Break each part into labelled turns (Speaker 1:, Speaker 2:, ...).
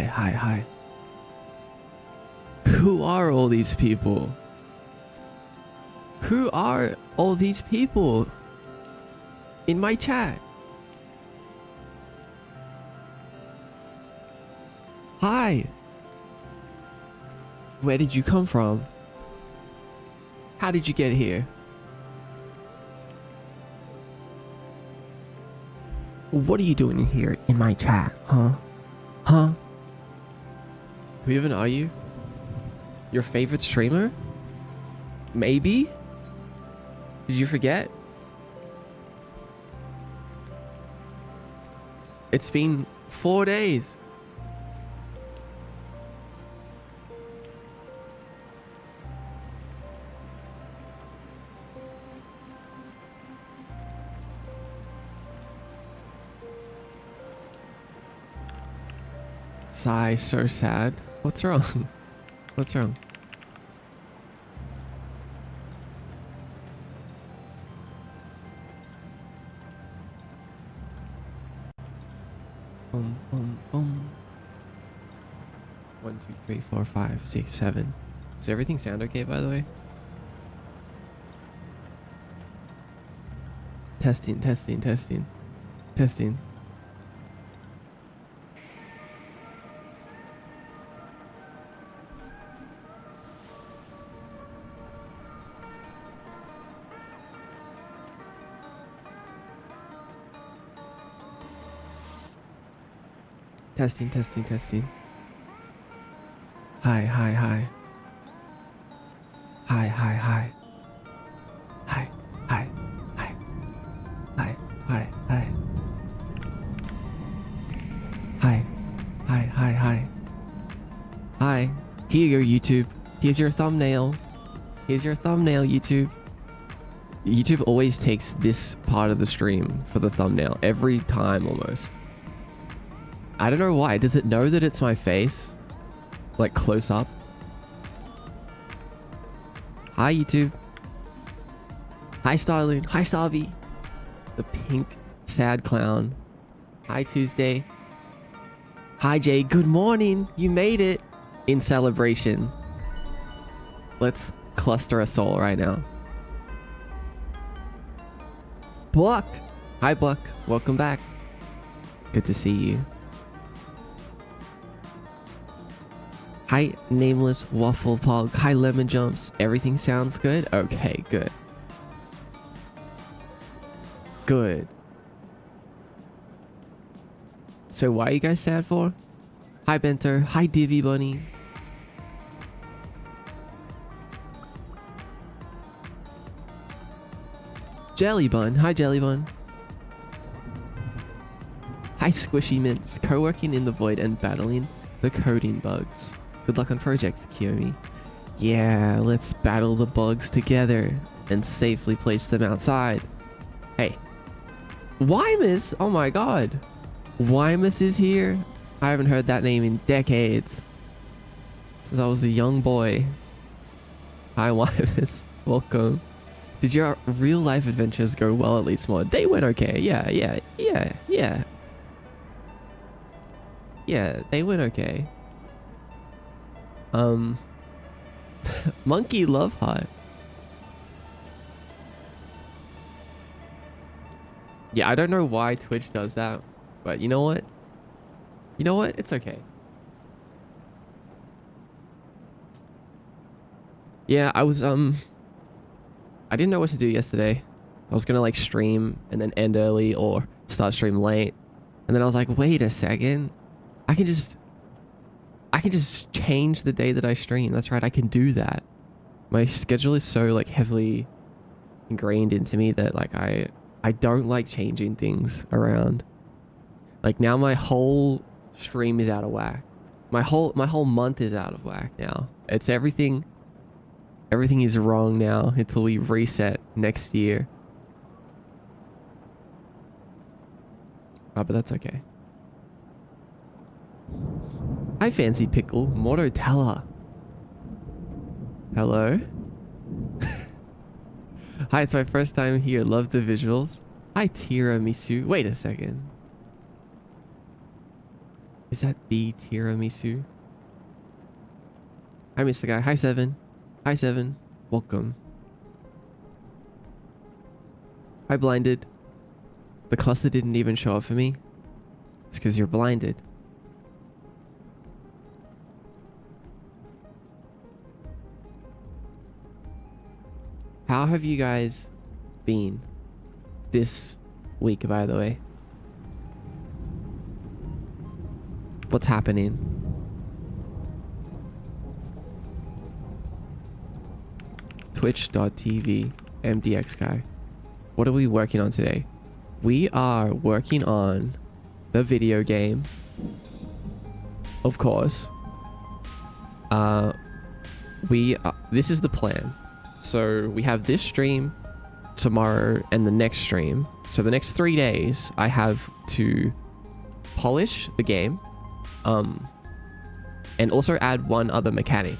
Speaker 1: Hi. Who are all these people? Who are all these people in my chat? Hi. Where did you come from? How did you get here? What are you doing here in my chat, huh? Who even are you? Your favorite streamer? Maybe? Did you forget? It's been 4 days. Sigh, so sad. What's wrong? What's wrong? Boom. 1, 2, 3, 4, 5, 6, 7. Does everything sound okay, by the way? Testing. Testing. Hi. Hi. Hi. Here, your YouTube. Here's your thumbnail. YouTube. YouTube always takes this part of the stream for the thumbnail. Every time, almost. I don't know why. Does it know that it's my face? Like, close up? Hi, YouTube. Hi, Starloon. Hi, Starby. The pink, sad clown. Hi, Tuesday. Hi, Jay. Good morning. You made it. In celebration. Let's cluster a soul right now. Buck. Hi, Buck. Welcome back. Good to see you. Hi, Nameless Waffle Pog. Hi, Lemon Jumps. Everything sounds good? Okay, good. Good. So why are you guys sad for? Hi, Benter. Hi, Divvy Bunny. Jelly Bun. Hi, Jelly Bun. Hi, Squishy Mints. Co-working in the void and battling the coding bugs. Good luck on project, Kiyomi. Yeah, let's battle the bugs together and safely place them outside. Hey. Wymus! Oh my god. Wymus is here? I haven't heard that name in decades. Since I was a young boy. Hi, Wymus. Welcome. Did your real life adventures go well at least more? They went okay. Yeah, they went okay. Monkey Love High. Yeah, I don't know why Twitch does that, but you know what? It's okay. Yeah, I didn't know what to do yesterday. I was gonna like stream and then end early or start stream late. And then I was like, wait a second. I can just change the day that I stream. That's right, I can do that. My schedule is so like heavily ingrained into me that like I don't like changing things around. Like now my whole stream is out of whack. My whole month is out of whack now. It's everything is wrong now until we reset next year. Oh, but that's okay. Hi, Fancy Pickle. Mortotella. Hello? Hi, it's my first time here. Love the visuals. Hi, Tiramisu. Wait a second. Is that the tiramisu? Hi, Mr. Guy. Hi, Seven. Hi, Seven. Welcome. Hi, Blinded. The cluster didn't even show up for me. It's because you're blinded. How have you guys been this week, by the way? What's happening? Twitch.tv MDX guy. What are we working on today? We are working on the video game. Of course. This is the plan. So we have this stream tomorrow and the next stream. So the next 3 days I have to polish the game. And also add one other mechanic.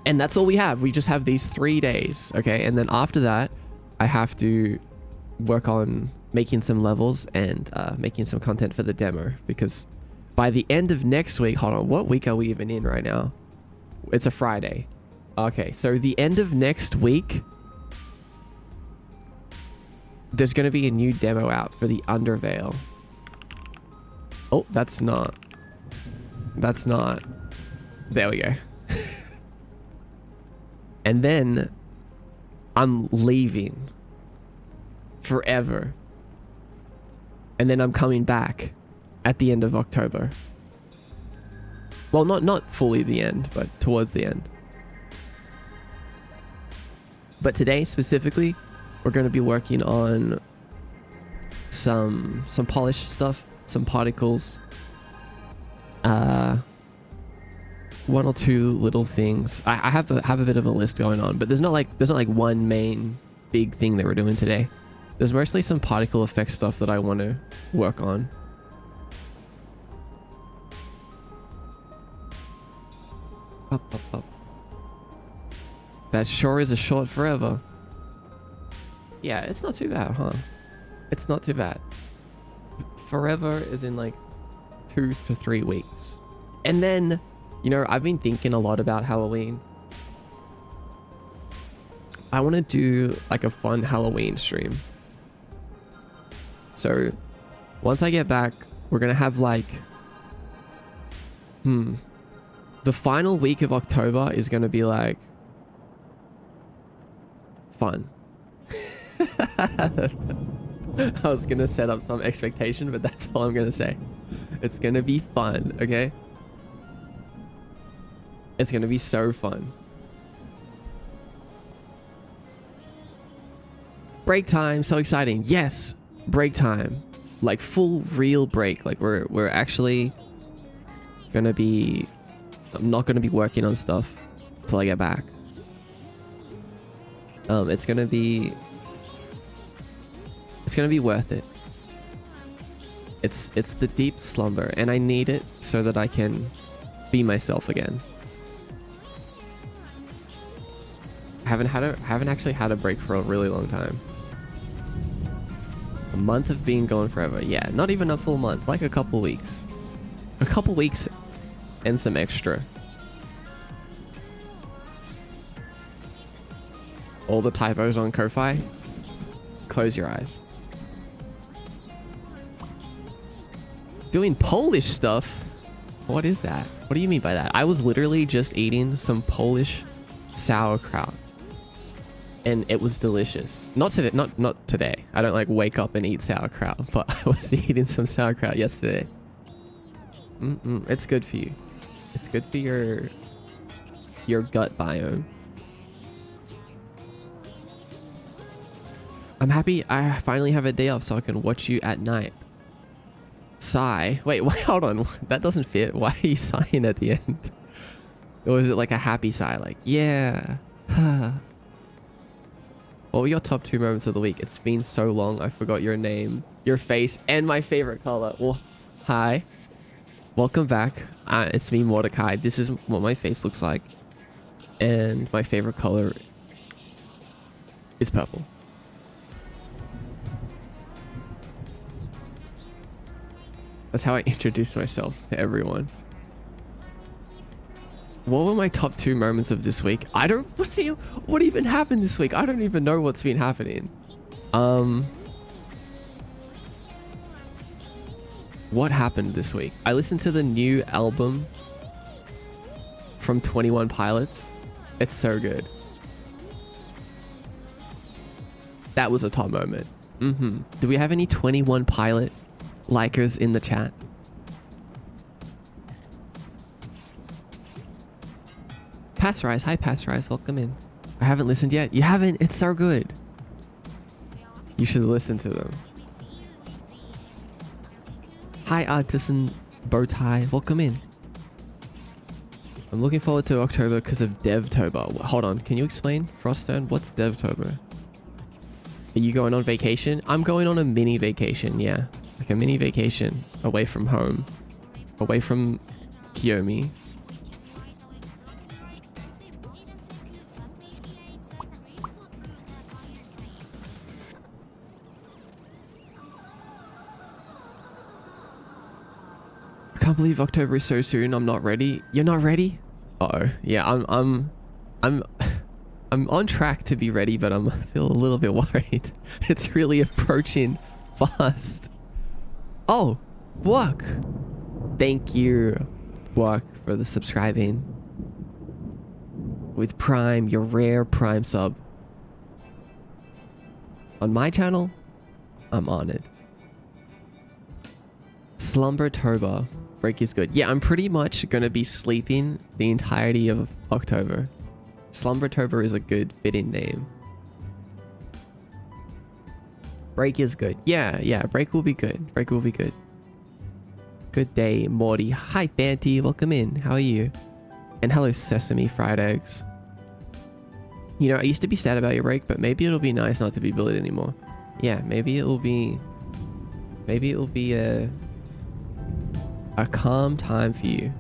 Speaker 1: And that's all we have. We just have these 3 days, okay? And then after that, I have to work on making some levels and making some content for the demo. Because by the end of next week... Hold on, what week are we even in right now? It's a Friday. Okay, so the end of next week... there's going to be a new demo out for the Underveil. Oh, that's not. There we go. And then I'm leaving forever. And then I'm coming back at the end of October. Well, not fully the end, but towards the end. But today specifically, we're going to be working on some polished stuff, some particles, one or two little things. I have a bit of a list going on, but there's not like one main big thing that we're doing today. There's mostly some particle effect stuff that I want to work on. Up. That sure is a short forever. Yeah, it's not too bad, huh? It's not too bad. Forever is in like 2 to 3 weeks. And then, you know, I've been thinking a lot about Halloween. I want to do like a fun Halloween stream. So once I get back, we're going to have like... the final week of October is going to be like... fun. I was gonna set up some expectation, but that's all I'm gonna say. It's gonna be fun, okay? It's gonna be so fun. Break time, so exciting. Yes, break time. Like full real break. Like we're actually gonna be... I'm not gonna be working on stuff till I get back. It's gonna be worth it. It's the deep slumber, and I need it so that I can be myself again. I haven't actually had a break for a really long time. A month of being gone forever. Yeah, not even a full month, like a couple weeks. A couple weeks and some extra. All the typos on Ko-Fi, close your eyes. Doing Polish stuff? What is that? What do you mean by that? I was literally just eating some Polish sauerkraut. And it was delicious. Not today. I don't like wake up and eat sauerkraut, but I was eating some sauerkraut yesterday. It's good for you. It's good for your gut biome. I'm happy I finally have a day off so I can watch you at night. Sigh. Wait, hold on. That doesn't fit. Why are you sighing at the end? Or is it like a happy sigh? Like, yeah. What were your top 2 moments of the week? It's been so long, I forgot your name, your face, and my favorite color. Well, hi. Welcome back. It's me, Mordecai. This is what my face looks like. And my favorite color is purple. That's how I introduce myself to everyone. What were my top 2 moments of this week? I don't... What even happened this week? I don't even know what's been happening. What happened this week? I listened to the new album from 21 Pilots. It's so good. That was a top moment. Do we have any 21 Pilot likers in the chat? Pass Rise. Hi, Pass Rise. Welcome in. I haven't listened yet. You haven't? It's so good. You should listen to them. Hi, Artisan Bowtie. Welcome in. I'm looking forward to October because of Devtober. Hold on. Can you explain, Froststone? What's Devtober? Are you going on vacation? I'm going on a mini vacation, yeah. Like a mini vacation away from home. Away from Kiyomi. I can't believe October is so soon. I'm not ready. You're not ready? Uh-oh. Yeah, I'm on track to be ready, but I feel a little bit worried. It's really approaching fast. Oh, Buck. Thank you, Buck, for the subscribing. With Prime, your rare Prime sub. On my channel, I'm honored. Slumbertober. Break is good. Yeah, I'm pretty much going to be sleeping the entirety of October. Slumbertober is a good fitting name. Break is good. Yeah, break will be good. Break will be good. Good day, Morty. Hi, Fanty. Welcome in. How are you? And hello, Sesame Fried Eggs. You know, I used to be sad about your break, but maybe it'll be nice not to be bullied anymore. Yeah, maybe it'll be a calm time for you.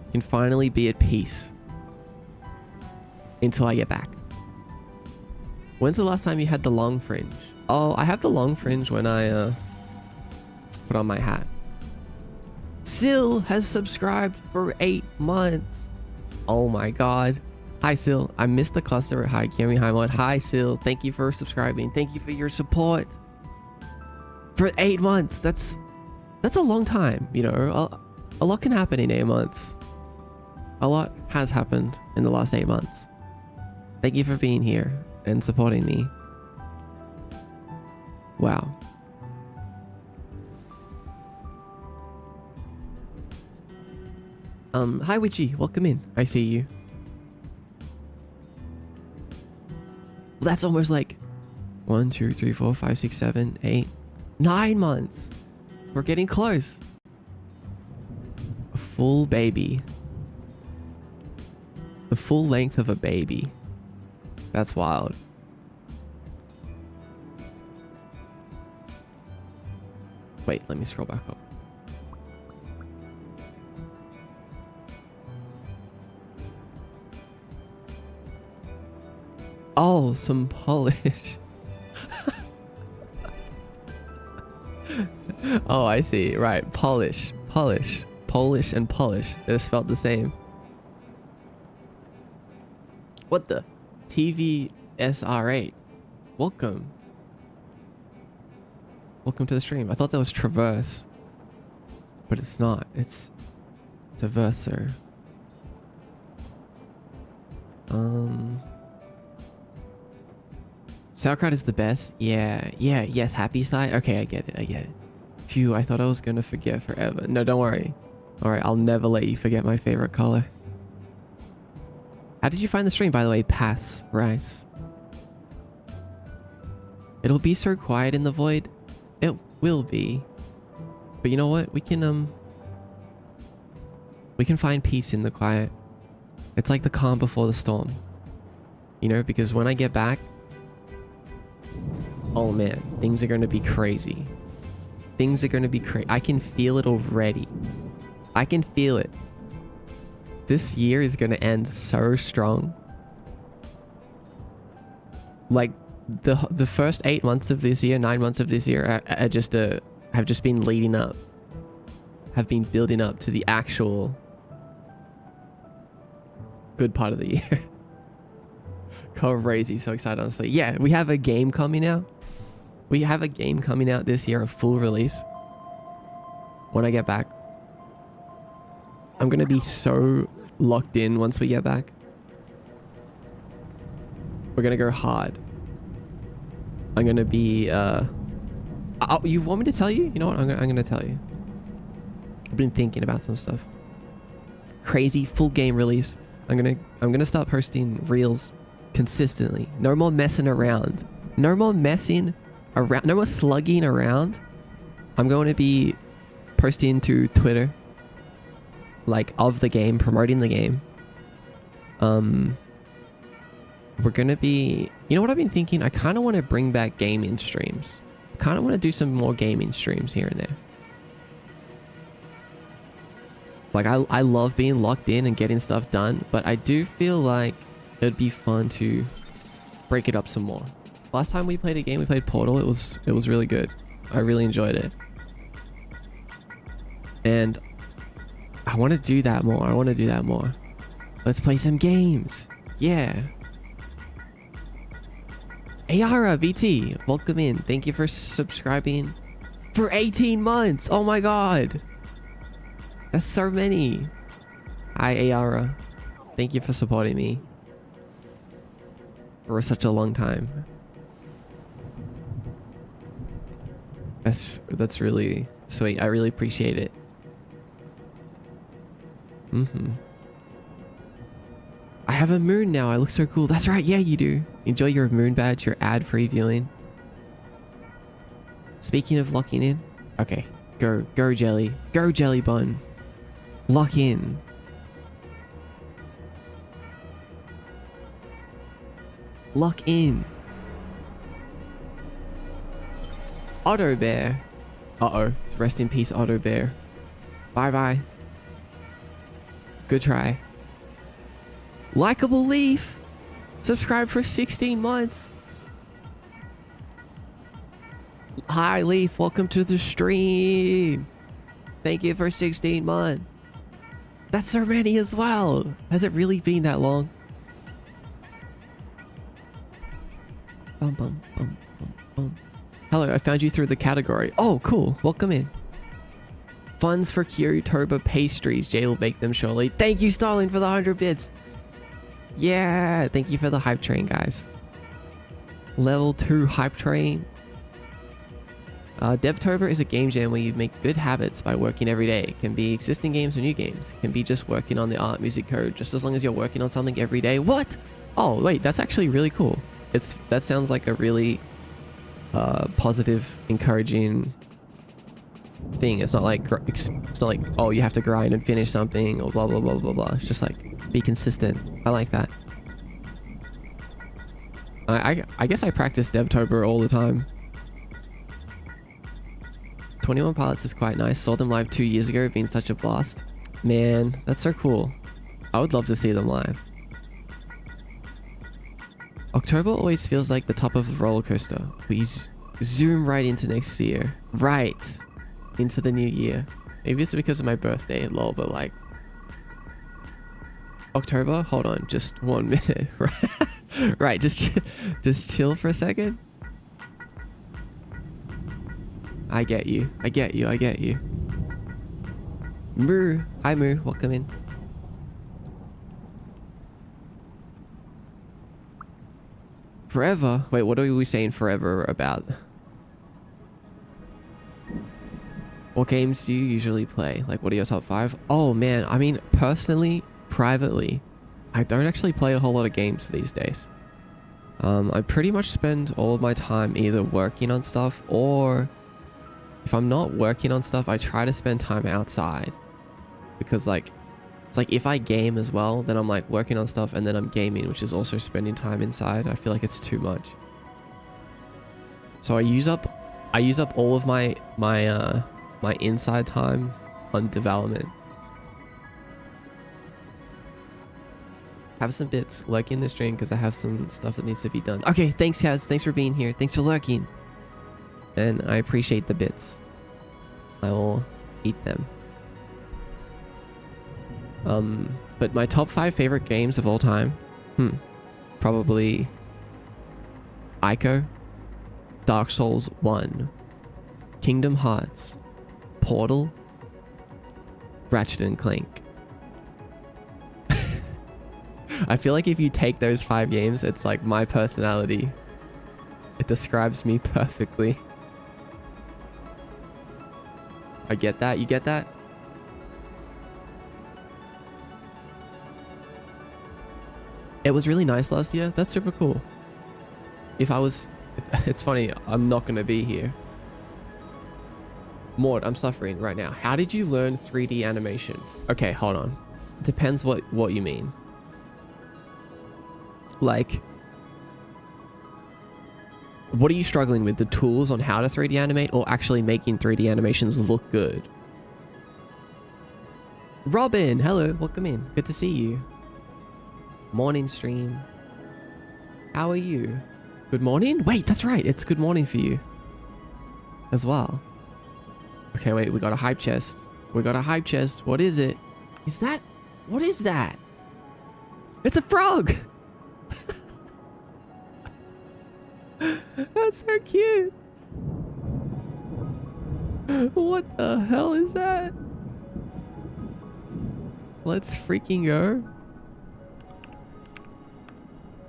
Speaker 1: You can finally be at peace until I get back. When's the last time you had the long fringe? Oh, I have the long fringe when I put on my hat. Sil has subscribed for 8 months. Oh my god. Hi Sil, I missed the cluster. Hi Kiyomi, hi Mod. Hi Sil, thank you for subscribing. Thank you for your support. For 8 months, that's a long time, you know. A lot can happen in 8 months. A lot has happened in the last 8 months. Thank you for being here and supporting me. Wow. Hi Witchy, welcome in. I see you. That's almost like 1, 2, 3, 4, 5, 6, 7, 8, 9 months. We're getting close. A full baby. The full length of a baby. That's wild. Wait, let me scroll back up. Oh, some polish. Oh, I see. Right. Polish. Polish. Polish and polish. They're spelled the same. What the? TVSR8. Welcome. Welcome to the stream. I thought that was Traverse. But it's not. It's Traverser. Sauerkraut is the best. Yeah. Yes. Happy side. Okay, I get it. Phew, I thought I was gonna forget forever. No, don't worry. Alright, I'll never let you forget my favorite color. How did you find the stream, by the way? Pass Rice. It'll be so quiet in the void. It will be. But you know what? We can find peace in the quiet. It's like the calm before the storm. You know, because when I get back, oh man, things are going to be crazy. Things are going to be crazy. I can feel it already. I can feel it. This year is going to end so strong. Like, the first 8 months of this year, 9 months of this year are just have just been leading up, have been building up to the actual good part of the year. Crazy, so excited, honestly. Yeah, we have a game coming out. We have a game coming out this year, a full release. When I get back, I'm gonna be so locked in once we get back. We're gonna go hard. I'm gonna be you want me to tell you? You know what? I'm gonna tell you. I've been thinking about some stuff. Crazy full game release. I'm gonna start posting reels consistently. No more messing around. No more messing around. No more slugging around. I'm going to be posting to Twitter, like, of the game, promoting the game. We're gonna be, you know what I've been thinking? I kind of want to bring back gaming streams. I kind of want to do some more gaming streams here and there. Like, I love being locked in and getting stuff done, but I do feel like it'd be fun to break it up some more. Last time we played a game, we played Portal. It was really good. I really enjoyed it. And I want to do that more. I want to do that more. Let's play some games. Yeah. Ayara VT, welcome in. Thank you for subscribing for 18 months. Oh my god. That's so many. Hi, Ayara. Thank you for supporting me for such a long time. That's really sweet. I really appreciate it. I have a moon now. I look so cool. That's right. Yeah, you do. Enjoy your moon badge, your ad-free viewing. Speaking of locking in. Okay. Go Jelly. Go Jelly Bun. Lock in. Lock in. Otto Bear. Uh-oh. Rest in peace, Otto Bear. Bye-bye. Good try. Likeable Leaf. Subscribe for 16 months. Hi, Leaf. Welcome to the stream. Thank you for 16 months. That's so many as well. Has it really been that long? Bum, bum, bum, bum, bum. Hello, I found you through the category. Oh, cool. Welcome in. Funds for Kyotoba pastries. Jay will bake them shortly. Thank you, Starling, for the 100 bits. Yeah, thank you for the hype train, guys. Level 2 hype train. Devtober is a game jam where you make good habits by working every day. It can be existing games or new games. It can be just working on the art, music, code. Just as long as you're working on something every day. What? Oh, wait, that's actually really cool. That sounds like a really positive, encouraging thing. It's not like oh, you have to grind and finish something or blah blah blah blah blah. It's just like, be consistent. I like that. I guess I practice Devtober all the time. 21 Pilots is quite nice. Saw them live 2 years ago. Been such a blast. Man, that's so cool. I would love to see them live. October always feels like the top of a roller coaster. We zoom right into next year. Right into the new year. Maybe it's because of my birthday, lol, but like... October? Hold on, just 1 minute. Right, just chill for a second. I get you. I get you. I get you. Moo. Hi, Moo. Welcome in. Forever? Wait, what are we saying forever about? What games do you usually play? Like, what are your top 5? Oh, man. I mean, personally, privately, I don't actually play a whole lot of games these days. I pretty much spend all of my time either working on stuff or... if I'm not working on stuff, I try to spend time outside. Because like, it's like if I game as well, then I'm like working on stuff and then I'm gaming, which is also spending time inside. I feel like it's too much. So I use up all of my inside time on development. Have some bits. Lurk in the stream because I have some stuff that needs to be done. Okay, thanks, Kaz. Thanks for being here. Thanks for lurking. And I appreciate the bits. I will eat them. But my top 5 favorite games of all time. Probably Ico, Dark Souls 1, Kingdom Hearts, Portal, Ratchet and Clank. I feel like if you take those 5 games, it's like my personality. It describes me perfectly. I get that. You get that? It was really nice last year. That's super cool. If I was... It's funny, I'm not going to be here. Maud, I'm suffering right now. How did you learn 3D animation? Okay, hold on. It depends what you mean. Like, what are you struggling with? The tools on how to 3D animate or actually making 3D animations look good? Robin, hello, welcome in. Good to see you. Morning stream. How are you? Good morning? Wait, that's right. It's good morning for you as well. Okay, wait, we got a hype chest. We got a hype chest. What is it? Is that... What is that? It's a frog! That's so cute. What the hell is that? Let's freaking go.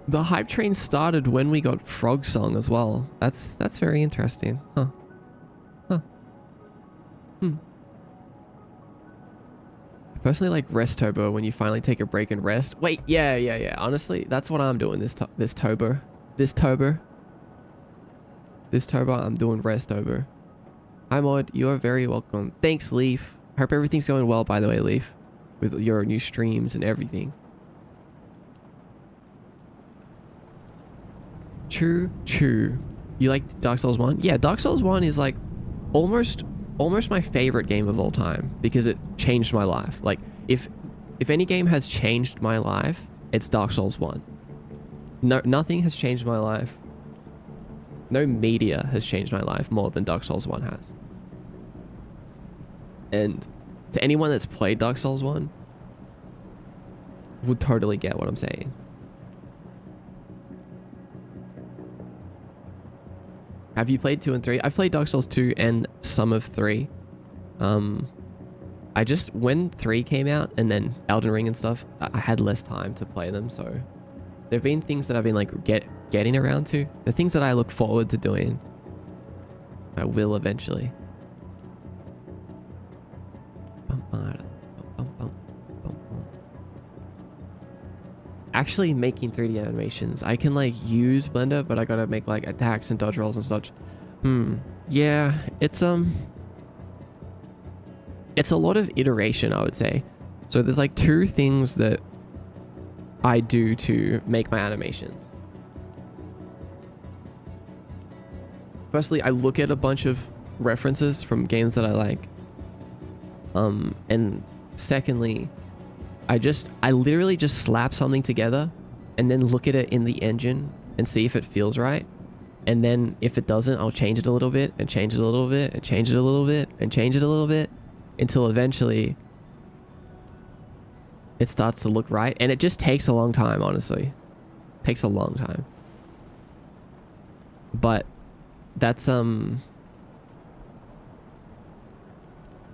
Speaker 1: The hype train started when we got Frog Song as well. That's very interesting. Huh. I personally like Rest Turbo when you finally take a break and rest. Wait, yeah. Honestly, that's what I'm doing this Tober. This Tober, I'm doing Rest Tober. Hi Maud, you are very welcome. Thanks, Leaf. Hope everything's going well, by the way, Leaf. With your new streams and everything. True. You like Dark Souls 1? Yeah, Dark Souls 1 is like almost my favorite game of all time because it changed my life. Like if any game has changed my life, it's Dark Souls 1. No, nothing has changed my life. No media has changed my life more than Dark Souls 1 has. And to anyone that's played Dark Souls 1 would totally get what I'm saying. Have you played 2 and 3? I've played Dark Souls 2 and some of 3. I just, when 3 came out and then Elden Ring and stuff, I had less time to play them, so there've been things that I've been like getting around to. The things that I look forward to doing. I will eventually. Actually making 3D animations. I can like use Blender, but I gotta make like attacks and dodge rolls and such. Yeah, it's a lot of iteration, I would say. So there's like 2 things that I do to make my animations. Firstly, I look at a bunch of references from games that I like. And secondly, I literally just slap something together and then look at it in the engine and see if it feels right. And then if it doesn't, I'll change it a little bit and change it a little bit and change it a little bit and change it a little bit until eventually it starts to look right. And it just takes a long time, honestly. It takes a long time. But that's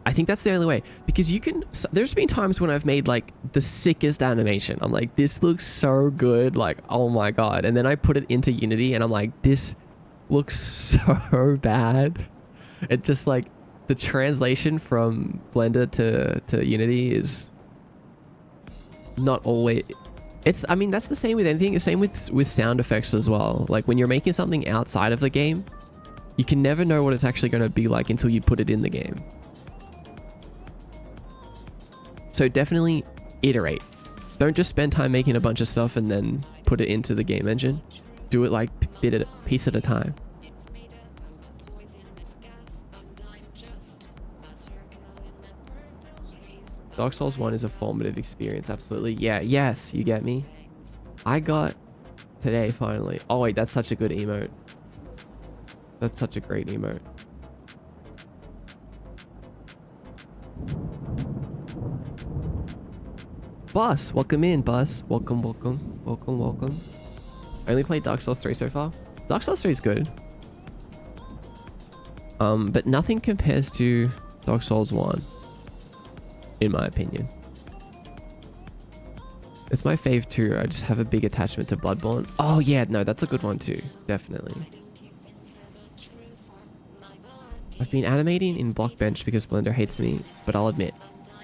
Speaker 1: I think that's the only way, because you can, there's been times when I've made like the sickest animation. I'm like, this looks so good, like, oh my god. And then I put it into Unity and I'm like, this looks so bad. It just like, the translation from Blender to Unity is not always, I mean, that's the same with anything. The same with sound effects as well. Like when you're making something outside of the game, you can never know what it's actually going to be like until you put it in the game. So definitely iterate. Don't just spend time making a bunch of stuff and then put it into the game engine. Do it like piece at a time. Dark Souls 1 is a formative experience, absolutely. Yeah, yes, you get me. I got today finally. Oh wait, that's such a good emote. That's such a great emote. Boss, welcome in, boss. Welcome, welcome, welcome, welcome. I only played Dark Souls 3 so far. Dark Souls 3 is good. But nothing compares to Dark Souls 1, in my opinion. It's my fave too. I just have a big attachment to Bloodborne. Oh yeah, no, that's a good one too. Definitely. I've been animating in Blockbench because Blender hates me, but I'll admit,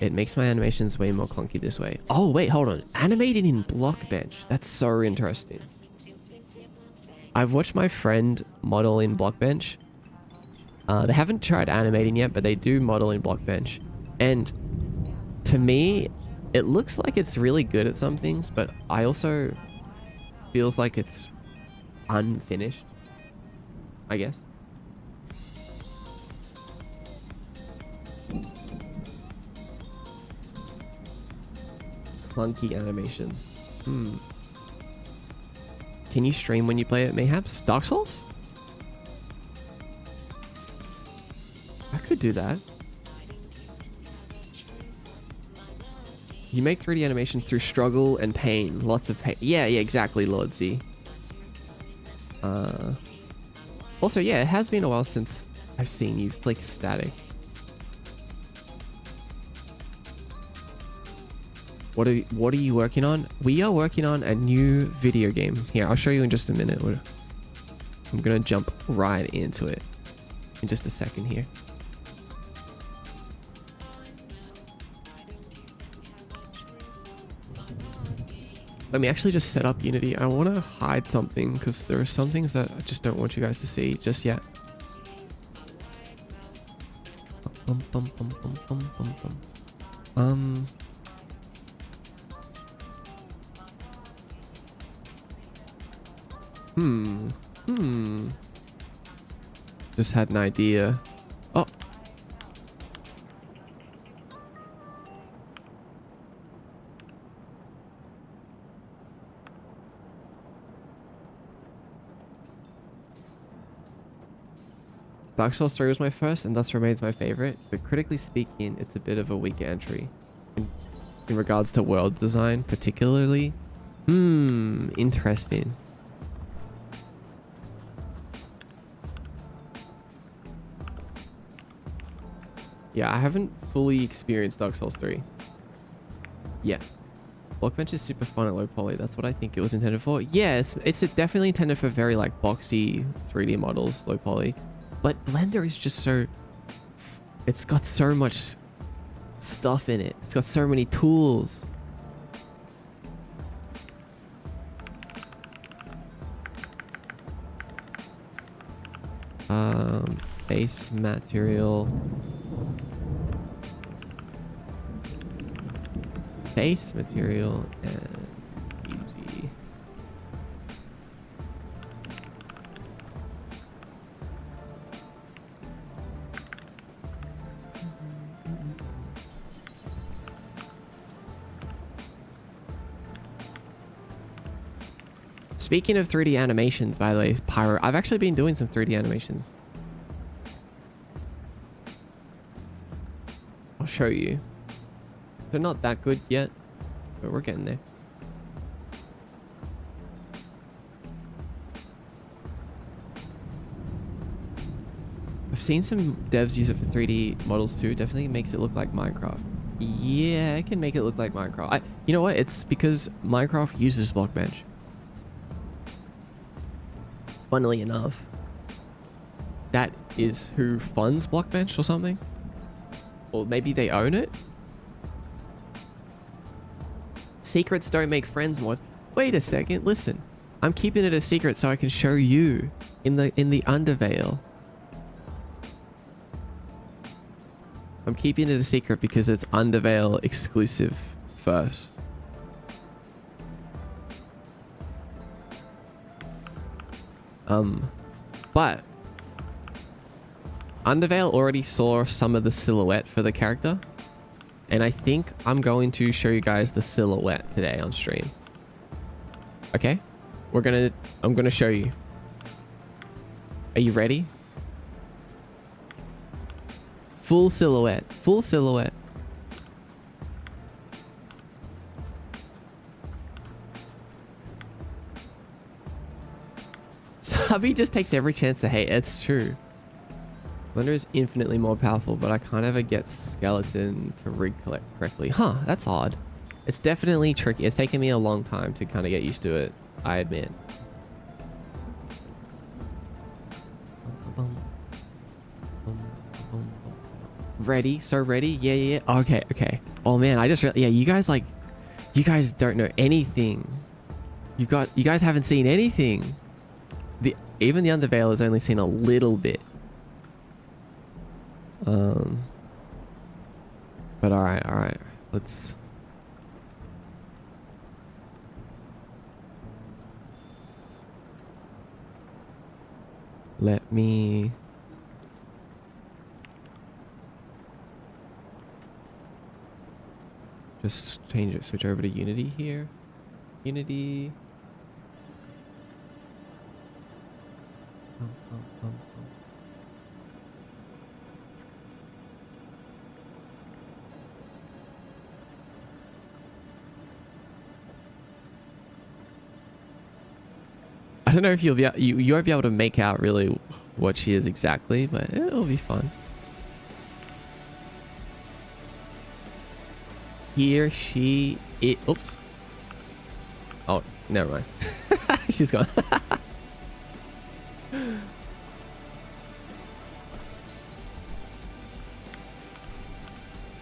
Speaker 1: it makes my animations way more clunky this way. Oh wait, hold on. Animating in Blockbench. That's so interesting. I've watched my friend model in Blockbench. They haven't tried animating yet, but they do model in Blockbench. And to me, it looks like it's really good at some things, but I also feels like it's unfinished, I guess. Clunky animations. Can you stream when you play it, mayhaps? Dark Souls? I could do that. You make 3D animations through struggle and pain. Lots of pain. Yeah, exactly, Lord Z. Also, yeah, it has been a while since I've seen you flick static. What are you working on? We are working on a new video game. Here, I'll show you in just a minute. I'm gonna jump right into it in just a second here. Let me actually just set up Unity. I want to hide something because there are some things that I just don't want you guys to see just yet. Just had an idea. Oh. Dark Souls 3 was my first and thus remains my favorite, but critically speaking, it's a bit of a weak entry. In regards to world design, particularly. Interesting. Yeah, I haven't fully experienced Dark Souls 3. Yeah. Blockbench is super fun at low poly. That's what I think it was intended for. Yeah, it's definitely intended for very like boxy 3D models, low poly. But Blender is just so... It's got so much stuff in it. It's got so many tools. Base material. Base material and UV. Speaking of 3D animations, by the way, Pyro, I've actually been doing some 3D animations. I'll show you. They're not that good yet, but we're getting there. I've seen some devs use it for 3D models too. Definitely makes it look like Minecraft. Yeah, it can make it look like Minecraft. You know what? It's because Minecraft uses Blockbench. Funnily enough, that is who funds Blockbench or something. Or maybe they own it. Secrets don't make friends mod. Wait a second, listen. I'm keeping it a secret so I can show you in the underveil. I'm keeping it a secret because it's underveil exclusive first. But Underveil already saw some of the silhouette for the character, and I think I'm going to show you guys the silhouette today on stream. Okay, I'm gonna show you. Are you ready? Full silhouette. Full silhouette. Hubby just takes every chance to hate. It's true. Blender is infinitely more powerful, but I can't ever get skeleton to rig correctly. Huh, that's odd. It's definitely tricky. It's taken me a long time to kind of get used to it, I admit. Ready? So ready? Yeah, yeah, yeah. Okay, okay. Oh man, I just yeah, you guys don't know anything. You guys haven't seen anything. Even the Underveil has only seen a little bit. But all right. Let's. Let me. Just switch over to Unity here. Unity. I don't know if you won't be able to make out really what she is exactly, but it'll be fun. Here she is. Oops. Oh, never mind. She's gone.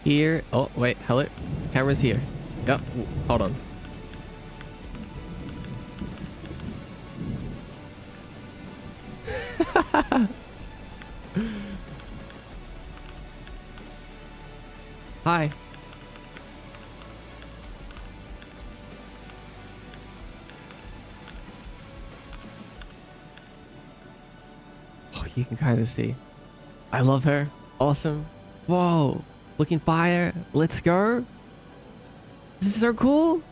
Speaker 1: Here. Oh, wait. Hello. Camera's here. Yep. Hold on. Hi. Oh, you can kind of see. I love her. Awesome. Whoa. Looking fire. Let's go. This is so cool.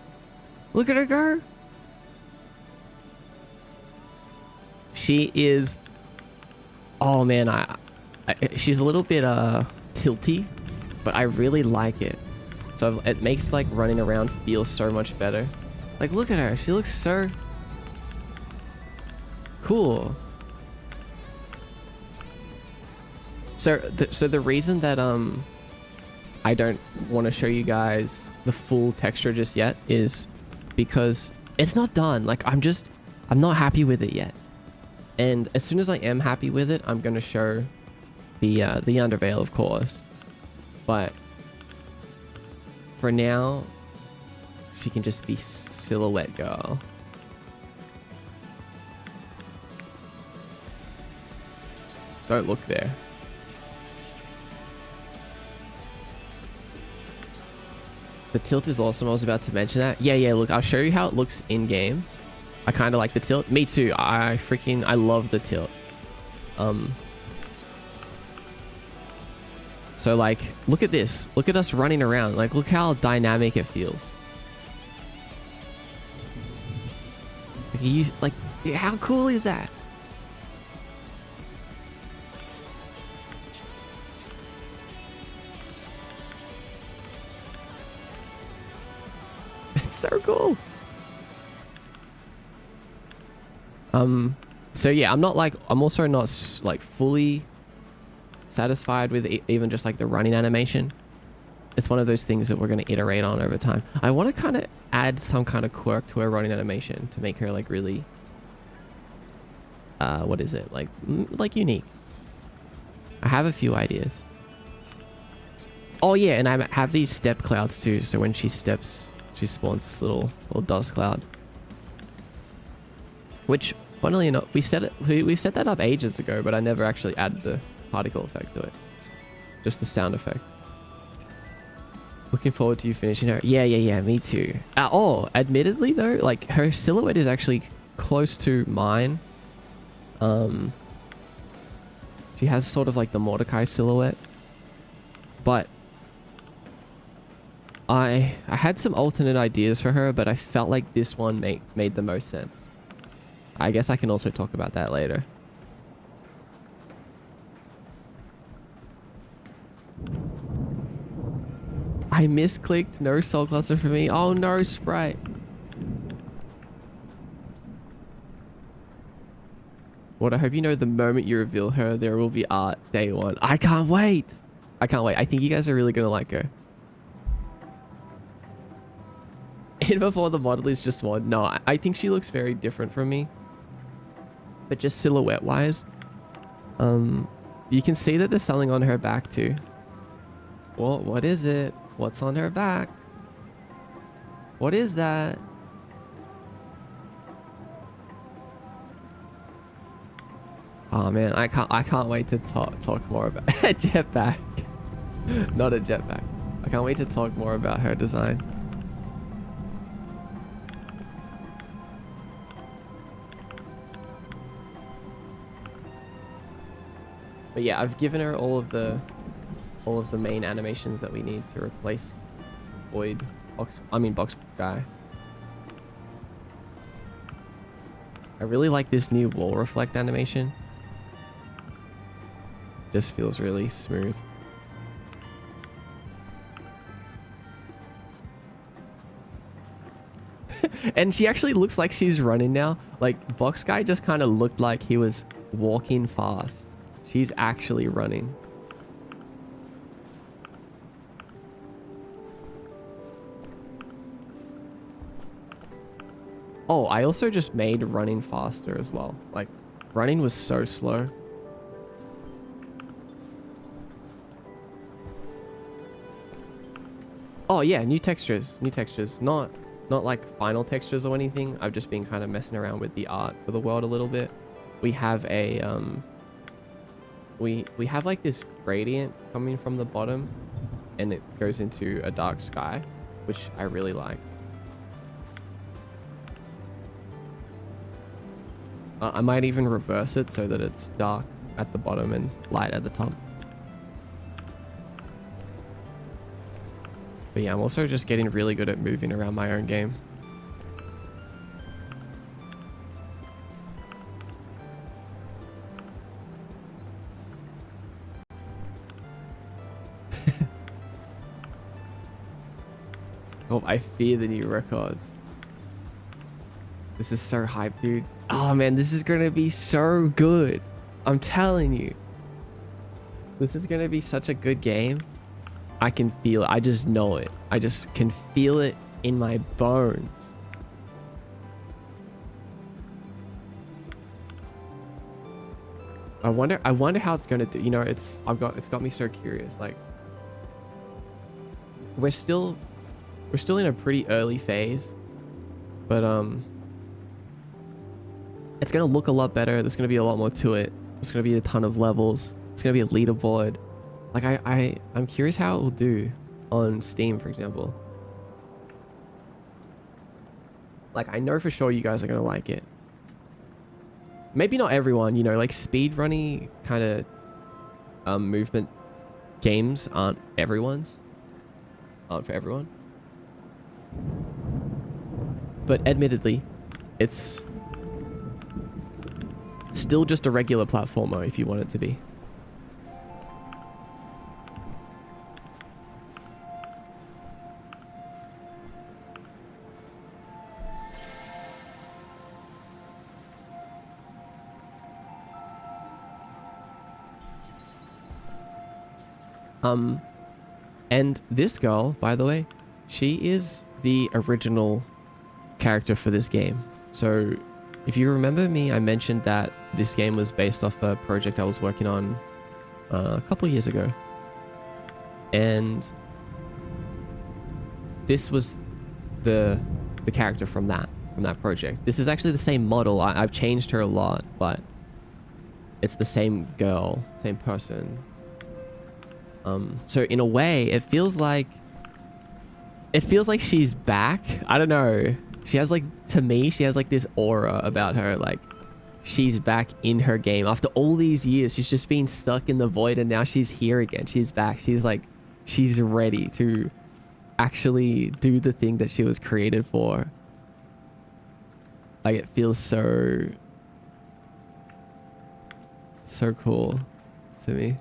Speaker 1: Look at her go. She is. Oh man, she's a little bit tilty, but I really like it. So it makes like running around feel so much better. Like look at her. She looks so cool. So the reason that I don't want to show you guys the full texture just yet is because it's not done. Like I'm not happy with it yet. And as soon as I am happy with it, I'm gonna show the Underveil, of course. But for now, she can just be silhouette girl. Don't look there. The tilt is awesome. I was about to mention that. Yeah, look, I'll show you how it looks in game. I kind of like the tilt. Me too. I love the tilt. So like, look at this. Look at us running around. Like, look how dynamic it feels. Like, how cool is that? It's so cool. So yeah, I'm also not like fully satisfied with even just like the running animation. It's one of those things that we're going to iterate on over time. I want to kind of add some kind of quirk to her running animation to make her like really, what is it? Like unique. I have a few ideas. Oh yeah, and I have these step clouds too. So when she steps, she spawns this little dust cloud. Which, funnily enough, we set that up ages ago, but I never actually added the particle effect to it. Just the sound effect. Looking forward to you finishing her. Yeah, me too. Oh, admittedly though, like her silhouette is actually close to mine. She has sort of like the Mordecai silhouette, but I had some alternate ideas for her, but I felt like this one made the most sense. I guess I can also talk about that later. I misclicked. No soul cluster for me. Oh no, Sprite. What I hope you know, the moment you reveal her, there will be art day one. I can't wait. I can't wait. I think you guys are really gonna like her. In before the model is just one. No, I think she looks very different from me. But just silhouette wise, you can see that there's something on her back too. Well, what is it? What's on her back? What is that? Oh man, I can't wait to talk more about a jetpack. Not a jetpack. I can't wait to talk more about her design. But yeah, I've given her all of the main animations that we need to replace box guy. I really like this new wall reflect animation. Just feels really smooth. And she actually looks like she's running now. Like, box guy just kind of looked like he was walking fast. She's actually running. Oh, I also just made running faster as well. Like, running was so slow. Oh yeah, new textures. Not like final textures or anything. I've just been kind of messing around with the art for the world a little bit. We have a we have like this gradient coming from the bottom, and it goes into a dark sky, which I really like. I might even reverse it so that it's dark at the bottom and light at the top. But yeah, I'm also just getting really good at moving around my own game. Oh, I fear the new records. This is so hype, dude. Oh man, this is gonna be so good. I'm telling you. This is gonna be such a good game. I can feel it. I just know it. I just can feel it in my bones. I wonder how it's gonna do. You know, it's got me so curious. Like, we're still in a pretty early phase, but it's gonna look a lot better. There's gonna be a lot more to it. There's gonna be a ton of levels. It's gonna be a leaderboard. Like, I'm curious how it will do on Steam, for example. Like, I know for sure you guys are gonna like it. Maybe not everyone, you know, like speedrunning kind of movement games aren't for everyone. But admittedly, it's still just a regular platformer if you want it to be. And this girl, by the way, she is the original character for this game. So if you remember me, I mentioned that this game was based off a project I was working on a couple years ago. And this was the character from that project. This is actually the same model. I've changed her a lot, but it's the same girl, same person. So in a way, it feels like she's back. I don't know. She has, like, to me, she has like this aura about her. Like, she's back in her game after all these years. She's just been stuck in the void, and now she's here again. She's back. She's like, she's ready to actually do the thing that she was created for. Like, it feels so cool to me.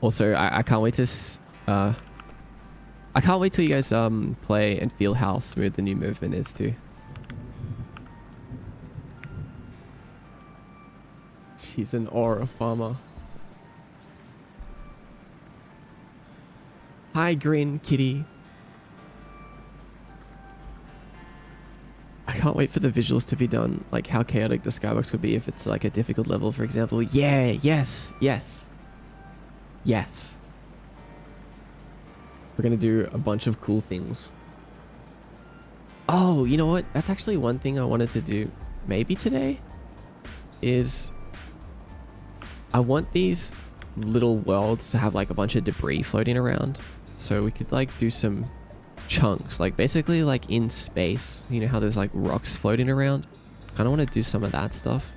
Speaker 1: Also, I can't wait to I can't wait till you guys play and feel how smooth the new movement is too. She's an aura farmer. Hi, Green Kitty. I can't wait for the visuals to be done. Like how chaotic the skybox would be if it's like a difficult level, for example. Yeah, yes, yes. Yes. We're gonna do a bunch of cool things. Oh, you know what? That's actually one thing I wanted to do maybe today is I want these little worlds to have like a bunch of debris floating around. So we could like do some chunks, like basically like in space. You know how there's like rocks floating around? Kind of want to do some of that stuff.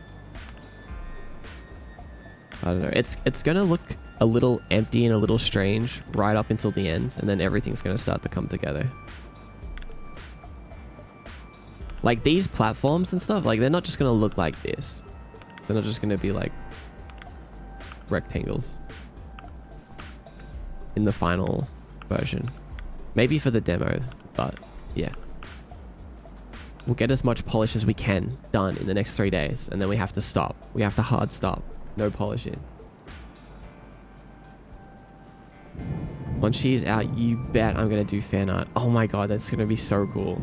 Speaker 1: I don't know. It's gonna look a little empty and a little strange right up until the end, and then everything's gonna start to come together. Like these platforms and stuff, like they're not just gonna look like this. They're not just gonna be like rectangles in the final version. Maybe for the demo, but yeah. We'll get as much polish as we can done in the next 3 days, and then we have to stop. We have to hard stop. No polishing. Once she's out, you bet I'm gonna do fan art. Oh my god, that's gonna be so cool.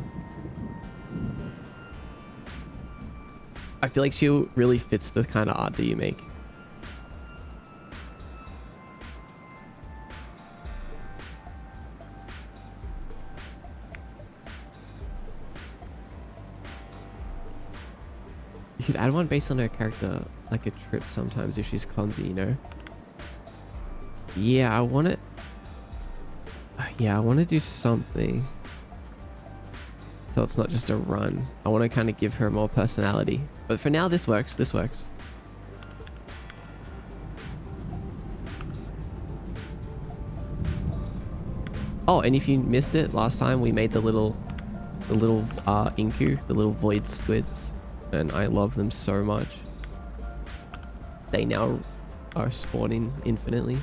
Speaker 1: I feel like she really fits the kind of art that you make. You could add one based on her character, like a trip sometimes if she's clumsy, you know? Yeah, I want to... Yeah, I want to do something. So it's not just a run. I want to kind of give her more personality. But for now, this works. This works. Oh, and if you missed it last time, we made the little Inku, the little void squids. And I love them so much. They now are spawning infinitely.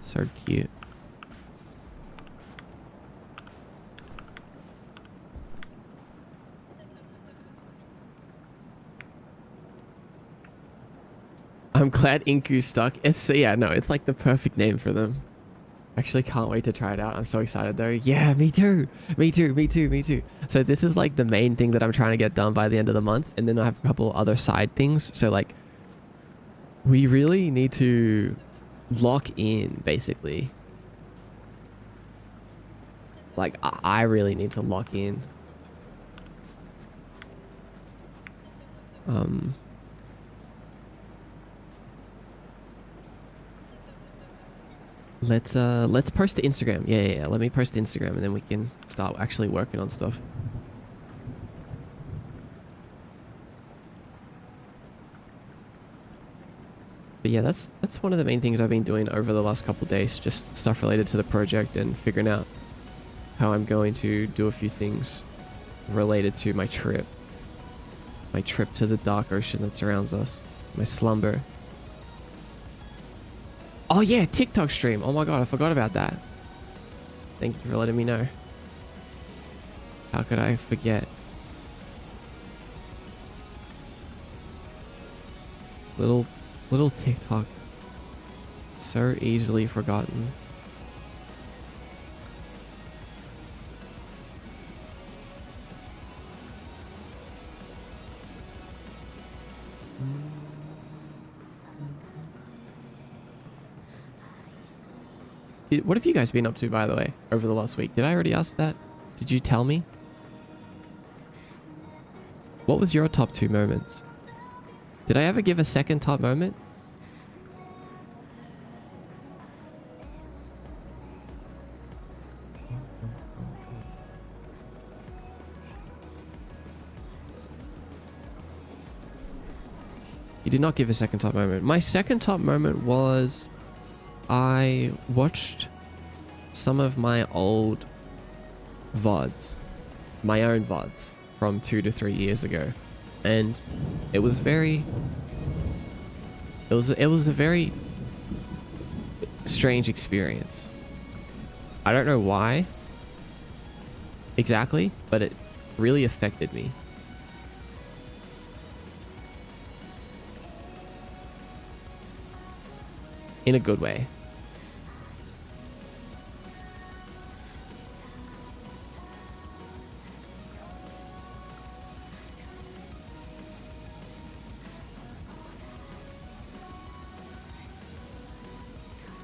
Speaker 1: So cute. I'm glad Inku stuck. It's yeah, no, it's like the perfect name for them. Actually can't wait to try it out. I'm so excited though. Yeah, me too. Me too, me too, me too. So this is like the main thing that I'm trying to get done by the end of the month. And then I have a couple other side things. So like we really need to lock in basically. Like I really need to lock in. Let's post to Instagram. Yeah. Let me post to Instagram and then we can start actually working on stuff. But yeah, that's one of the main things I've been doing over the last couple of days, just stuff related to the project and figuring out how I'm going to do a few things related to my trip to the dark ocean that surrounds us, my slumber. Oh yeah, TikTok stream. Oh my god, I forgot about that. Thank you for letting me know. How could I forget? Little TikTok. So easily forgotten. What have you guys been up to, by the way, over the last week? Did I already ask that? Did you tell me? What was your top 2 moments? Did I ever give a second top moment? You did not give a second top moment. My second top moment was I watched some of my old VODs, my own VODs from 2 to 3 years ago, and it was a very strange experience. I don't know why exactly, but it really affected me. In a good way.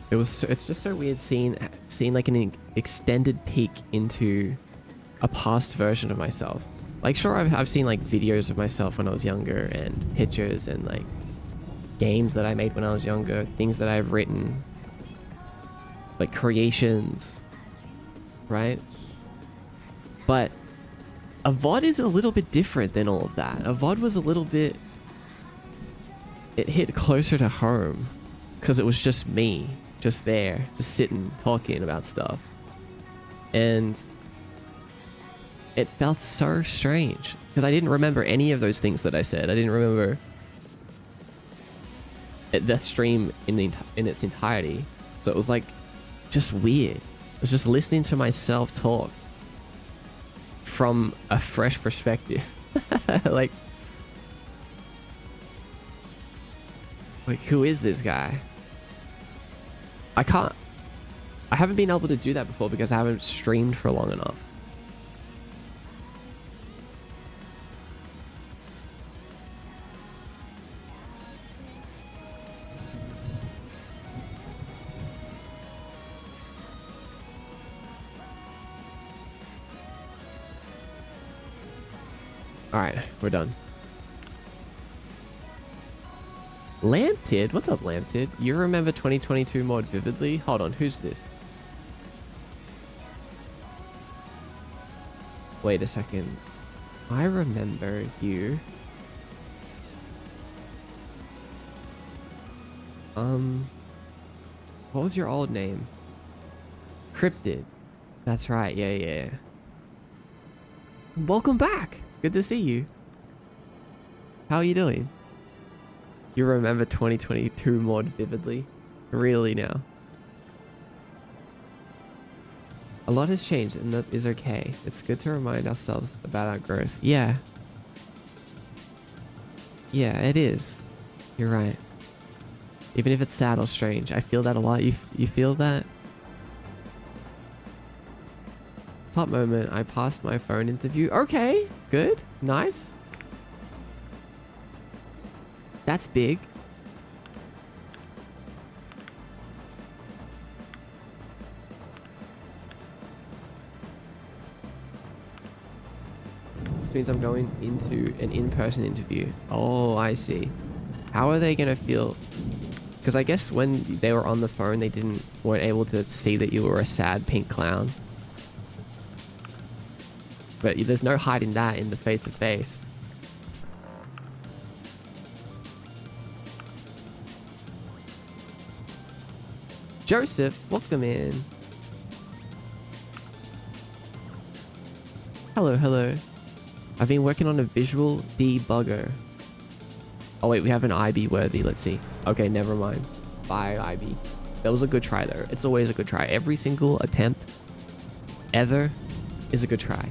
Speaker 1: It's just so weird seeing like an extended peek into a past version of myself. Like, sure, I've seen like videos of myself when I was younger, and pictures, and like games that I made when I was younger, things that I've written, like creations, right? But a VOD is a little bit different than all of that. A VOD was a little bit, it hit closer to home because it was just me, just there, just sitting, talking about stuff. And it felt so strange because I didn't remember any of those things that I said. I didn't remember the stream in its entirety. So it was like just weird. I was just listening to myself talk from a fresh perspective. like who is this guy? I haven't been able to do that before because I haven't streamed for long enough. Alright, we're done. Lamptid? What's up, Lamptid? You remember 2022 mod vividly? Hold on, who's this? Wait a second. I remember you. What was your old name? Cryptid. That's right, yeah. Welcome back! Good to see you. How are you doing? You remember 2022 mod vividly? Really now? A lot has changed, and that is okay. It's good to remind ourselves about our growth. Yeah. Yeah, it is. You're right. Even if it's sad or strange. I feel that a lot. You feel that? Top moment. I passed my phone interview. Okay. Good. Nice. That's big. Which means I'm going into an in-person interview. Oh, I see. How are they going to feel? Because I guess when they were on the phone, they weren't able to see that you were a sad pink clown. But there's no hiding that in the face-to-face. Joseph, welcome in. Hello. I've been working on a visual debugger. Oh wait, we have an IB worthy. Let's see. Okay, never mind. Bye, IB. That was a good try though. It's always a good try. Every single attempt ever is a good try.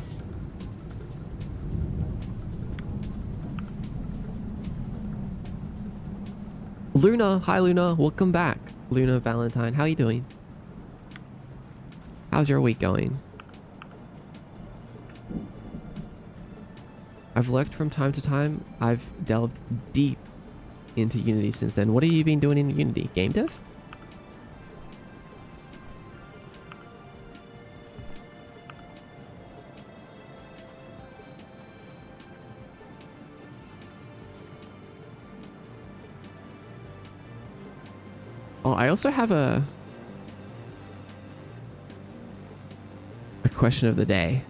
Speaker 1: Luna, hi Luna, welcome back. Luna Valentine, how you doing? How's your week going? I've lurked from time to time. I've delved deep into Unity since then. What have you been doing in Unity? Game dev? Oh, I also have a question of the day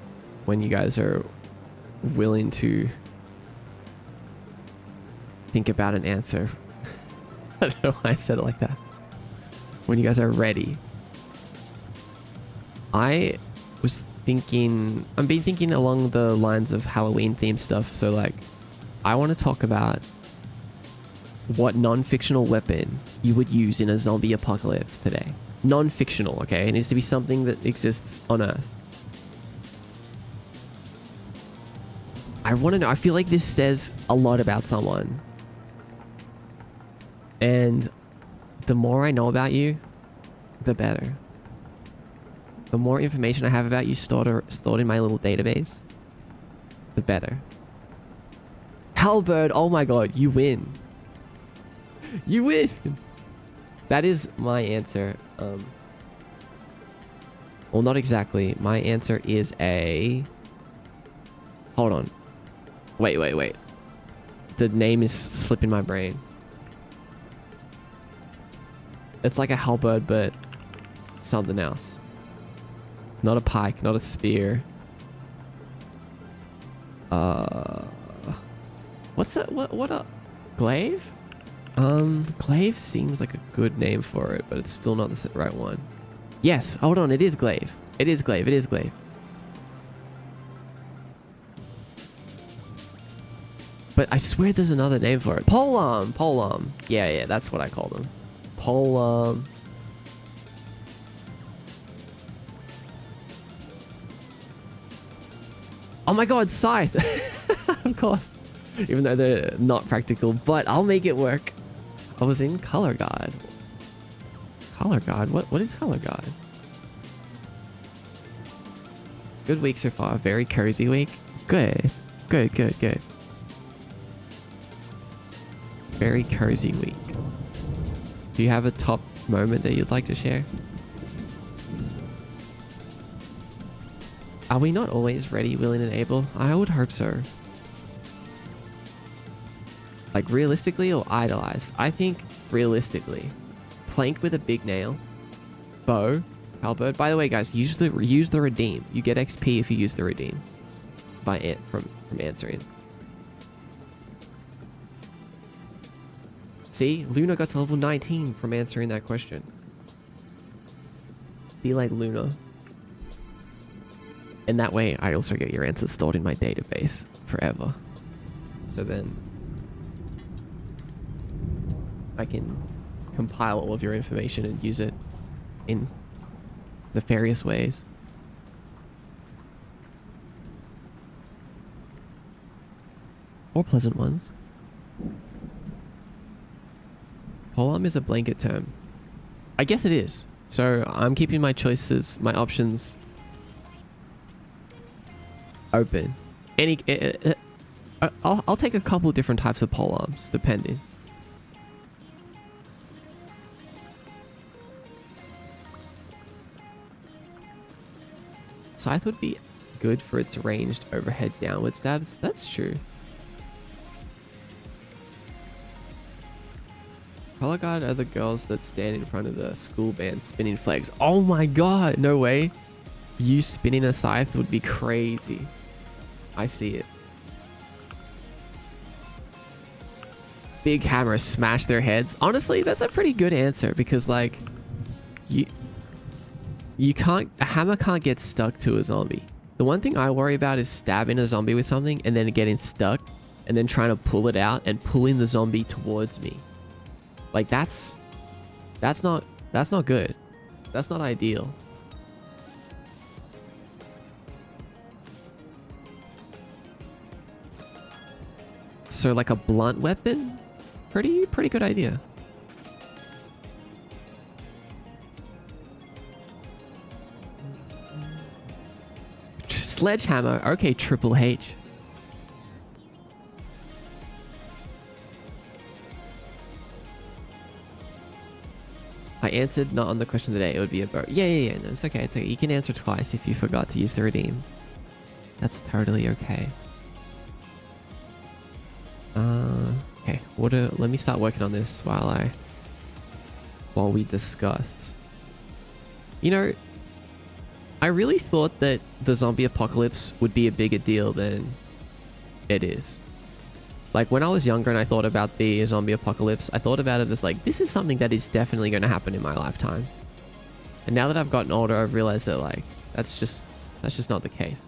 Speaker 1: when you guys are willing to think about an answer. I don't know why I said it like that. When you guys are ready. I was thinking, I've been thinking along the lines of Halloween themed stuff. So like, I want to talk about what non-fictional weapon you would use in a zombie apocalypse today. Non-fictional, okay? It needs to be something that exists on Earth. I want to know, I feel like this says a lot about someone. And the more I know about you, the better. The more information I have about you stored in my little database, the better. Halberd, oh my god, you win. You win! That is my answer. Well, not exactly. My answer is a... Hold on. Wait. The name is slipping my brain. It's like a halberd, but something else. Not a pike, not a spear. What's that? What a... Glaive? Glaive seems like a good name for it, but it's still not the right one. Yes, hold on, it is glaive. It is glaive. But I swear there's another name for it. Polearm. Yeah, that's what I call them. Polearm. Oh my god, scythe. Of course. Even though they're not practical, but I'll make it work. I was in color guard. Color guard? What is color guard? Good week so far. Very cozy week. Good. Very cozy week. Do you have a top moment that you'd like to share? Are we not always ready, willing, and able? I would hope so. Like realistically or idolize? I think realistically. Plank with a big nail. Bow. Halberd. By the way, guys, use the redeem. You get XP if you use the redeem. From answering. See, Luna got to level 19 from answering that question. Be like Luna. And that way, I also get your answers stored in my database forever. So then, I can compile all of your information and use it in nefarious ways. Or pleasant ones. Polearm is a blanket term. I guess it is. So I'm keeping my choices, my options open. I'll take a couple different types of polearms, depending. Scythe would be good for its ranged overhead downward stabs. That's true. Color guard are the girls that stand in front of the school band spinning flags. Oh my god, no way. You spinning a scythe would be crazy. I see it. Big hammer smash their heads. Honestly, that's a pretty good answer because like you can't, a hammer can't get stuck to a zombie. The one thing I worry about is stabbing a zombie with something and then getting stuck and then trying to pull it out and pulling the zombie towards me. Like that's not good. That's not ideal. So like a blunt weapon, pretty good idea. Sledgehammer, okay, Triple H. I answered not on the question today. It would be a bow. Yeah. No, it's okay. It's okay. You can answer twice if you forgot to use the redeem. That's totally okay. Okay. Let me start working on this while I while we discuss. You know, I really thought that the zombie apocalypse would be a bigger deal than it is. Like, when I was younger and I thought about the zombie apocalypse, I thought about it as like, this is something that is definitely going to happen in my lifetime. And now that I've gotten older, I've realized that, like, that's just not the case.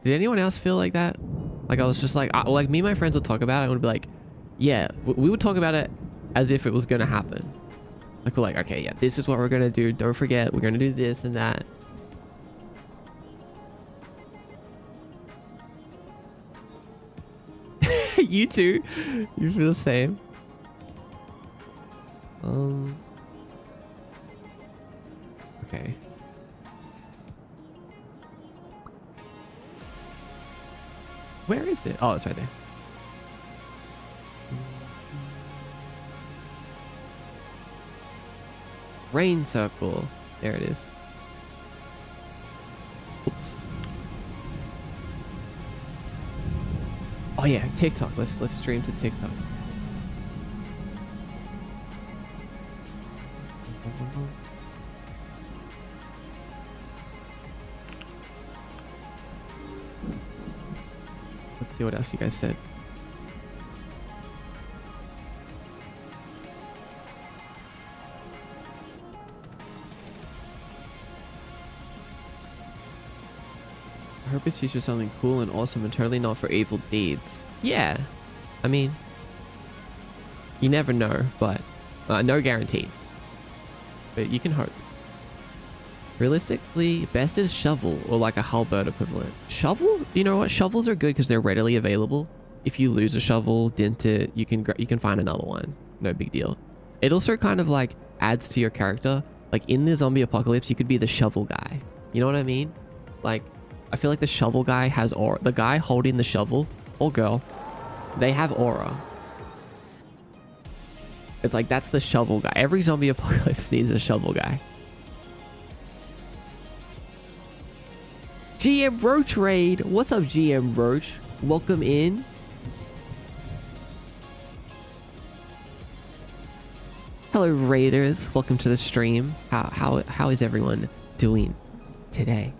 Speaker 1: Did anyone else feel like that? Like, I was just like, like, me and my friends would talk about it and would be like, yeah, we would talk about it as if it was going to happen. Like, we're like, okay, yeah, this is what we're going to do. Don't forget, we're going to do this and that. You too. You feel the same. Okay. Where is it? Oh, it's right there. Rain circle. There it is. Oops. Oh yeah, TikTok. Let's stream to TikTok. Let's see what else you guys said. I hope it's used for something cool and awesome and totally not for evil deeds. Yeah. I mean, you never know, but no guarantees. But you can hope. Realistically, best is shovel or like a halberd equivalent. Shovel? You know what? Shovels are good because they're readily available. If you lose a shovel, dent it, you can find another one. No big deal. It also kind of like adds to your character. Like in the zombie apocalypse, you could be the shovel guy. You know what I mean? Like, I feel like the shovel guy has aura. The guy holding the shovel, or girl, they have aura. It's like, that's the shovel guy. Every zombie apocalypse needs a shovel guy. GM Roach raid. What's up, GM Roach? Welcome in. Hello, raiders. Welcome to the stream. How is everyone doing today?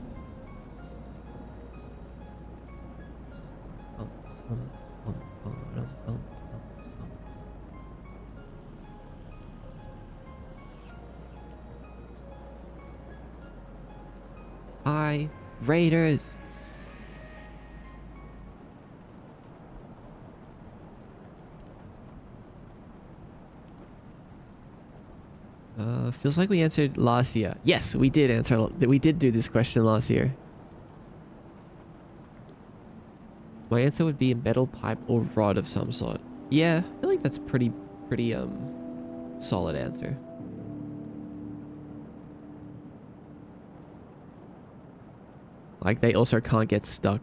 Speaker 1: Hi, raiders. Feels like we answered last year. Yes, we did answer. We did do this question last year. My answer would be a metal pipe or rod of some sort. Yeah, I feel like that's pretty solid answer. Like, they also can't get stuck.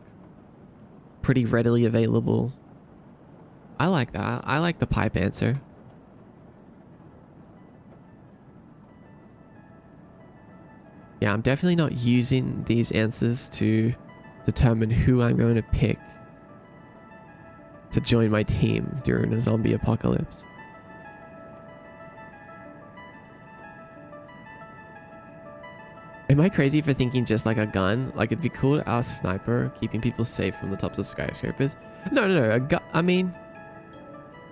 Speaker 1: Pretty readily available. I like that. I like the pipe answer. Yeah, I'm definitely not using these answers to determine who I'm going to pick to join my team during a zombie apocalypse. Am I crazy for thinking just like a gun? Like, it'd be cool to ask sniper, keeping people safe from the tops of skyscrapers. No. A gun. I mean,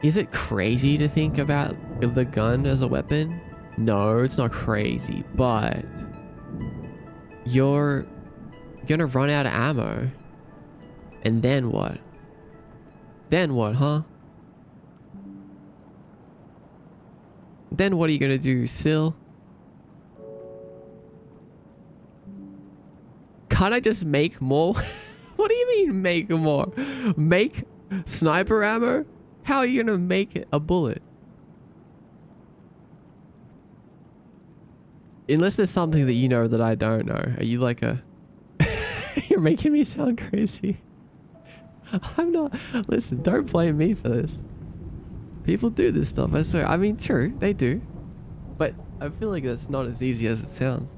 Speaker 1: is it crazy to think about the gun as a weapon? No, it's not crazy, but you're gonna run out of ammo. And then what? Then what, huh? Then what are you gonna do, Sil? Can't I just make more? What do you mean make more? Make sniper ammo? How are you gonna make a bullet? Unless there's something that you know that I don't know. Are you like a... You're making me sound crazy. I'm not... Listen, don't blame me for this. People do this stuff, I swear. I mean, true, they do. But I feel like that's not as easy as it sounds.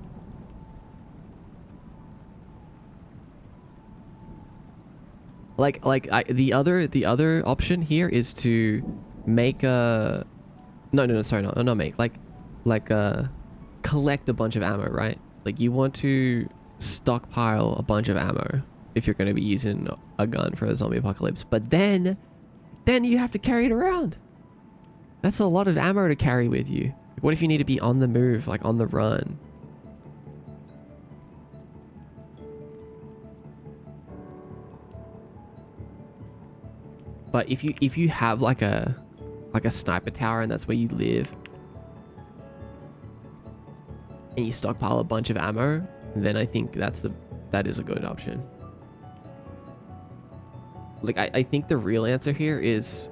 Speaker 1: The other option here is to make a No, no, no, sorry, not make. Like, collect a bunch of ammo, right? Like, you want to stockpile a bunch of ammo if you're going to be using a gun for a zombie apocalypse. But then you have to carry it around. That's a lot of ammo to carry with you. Like, what if you need to be on the move, like on the run? But if you have like a sniper tower and that's where you live, and you stockpile a bunch of ammo, then I think that is a good option. Like I think the real answer here is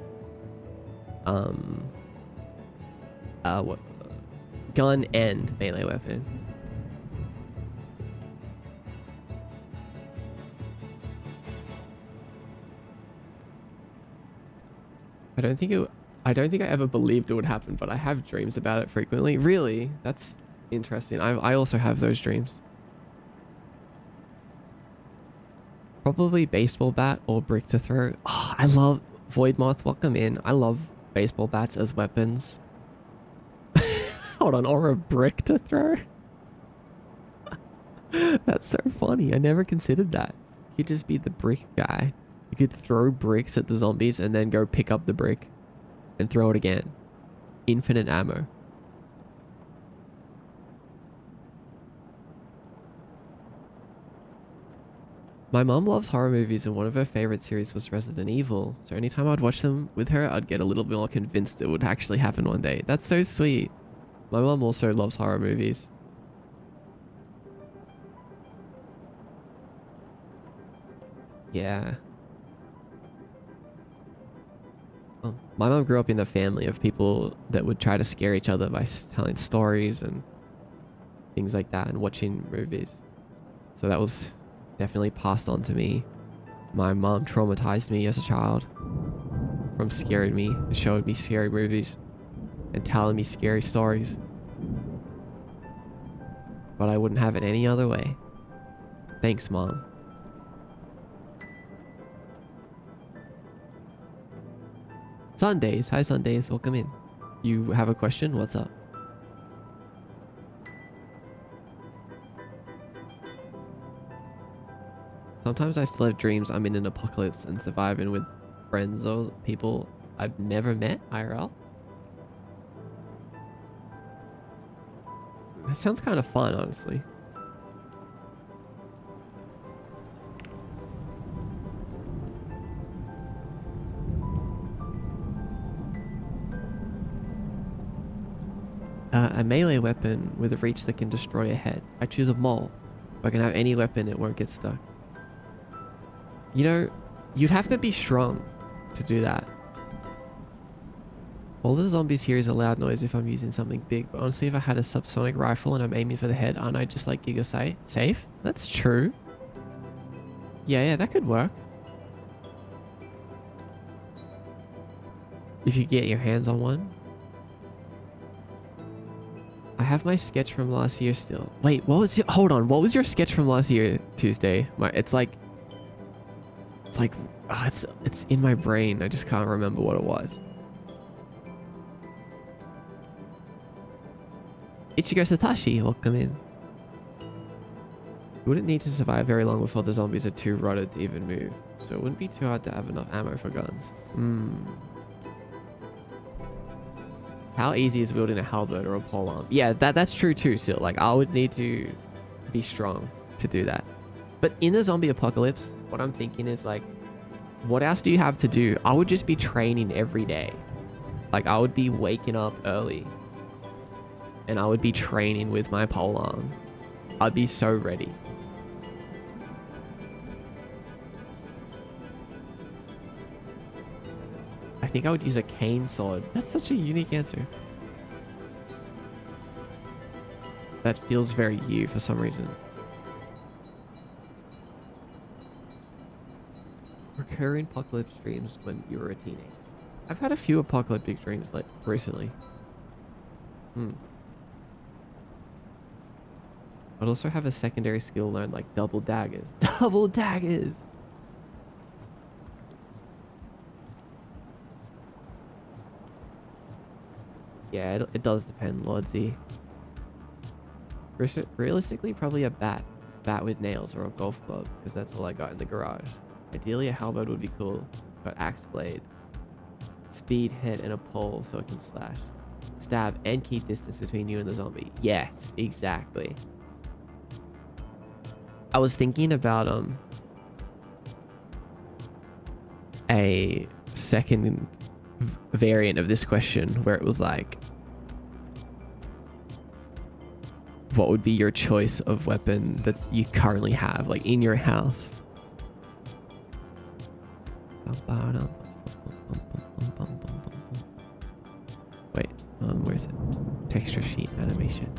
Speaker 1: what gun and melee weapon. I don't think I ever believed it would happen, but I have dreams about it frequently. Really? That's interesting. I also have those dreams. Probably baseball bat or brick to throw. Oh, I love Void Moth. Welcome in. I love baseball bats as weapons. Hold on, or a brick to throw. That's so funny. I never considered that. You could just be the brick guy. You could throw bricks at the zombies and then go pick up the brick and throw it again. Infinite ammo. My mom loves horror movies and one of her favorite series was Resident Evil. So anytime I'd watch them with her, I'd get a little bit more convinced it would actually happen one day. That's so sweet. My mom also loves horror movies. Yeah. Oh, my mom grew up in a family of people that would try to scare each other by telling stories and things like that and watching movies. So that was definitely passed on to me. My mom traumatized me as a child from scaring me and showing me scary movies and telling me scary stories. But I wouldn't have it any other way. Thanks, Mom. Sundays. Hi, Sundays. Welcome in. You have a question? What's up? Sometimes I still have dreams I'm in an apocalypse and surviving with friends or people I've never met IRL. That sounds kind of fun, honestly. A melee weapon with a reach that can destroy a head. I choose a mole. If I can have any weapon, it won't get stuck. You know, you'd have to be strong to do that. All the zombies hear is a loud noise if I'm using something big, but honestly, if I had a subsonic rifle and I'm aiming for the head, aren't I just like Giga safe? That's true. Yeah, that could work. If you get your hands on one. I have my sketch from last year still. Wait, hold on, what was your sketch from last year, Tuesday? It's in my brain. I just can't remember what it was. Ichigo Satoshi, welcome in. You wouldn't need to survive very long before the zombies are too rotted to even move, so it wouldn't be too hard to have enough ammo for guns. How easy is building a halberd or a polearm? Yeah, that's true too, still. Like, I would need to be strong to do that. But in the zombie apocalypse, what I'm thinking is like, what else do you have to do? I would just be training every day. Like, I would be waking up early. And I would be training with my polearm. I'd be so ready. I think I would use a cane sword. That's such a unique answer. That feels very you for some reason. Recurring apocalypse dreams when you were a teenager. I've had a few apocalyptic dreams like recently. I'd also have a secondary skill learned like double daggers. Double daggers! Yeah, it does depend, Lord Z. Realistically, probably a bat. Bat with nails or a golf club, because that's all I got in the garage. Ideally, a halberd would be cool. Got axe blade, speed, head, and a pole so it can slash, stab, and keep distance between you and the zombie. Yes, exactly. I was thinking about a second variant of this question where it was like, what would be your choice of weapon that you currently have, like in your house? Wait, where is it? Texture sheet animation.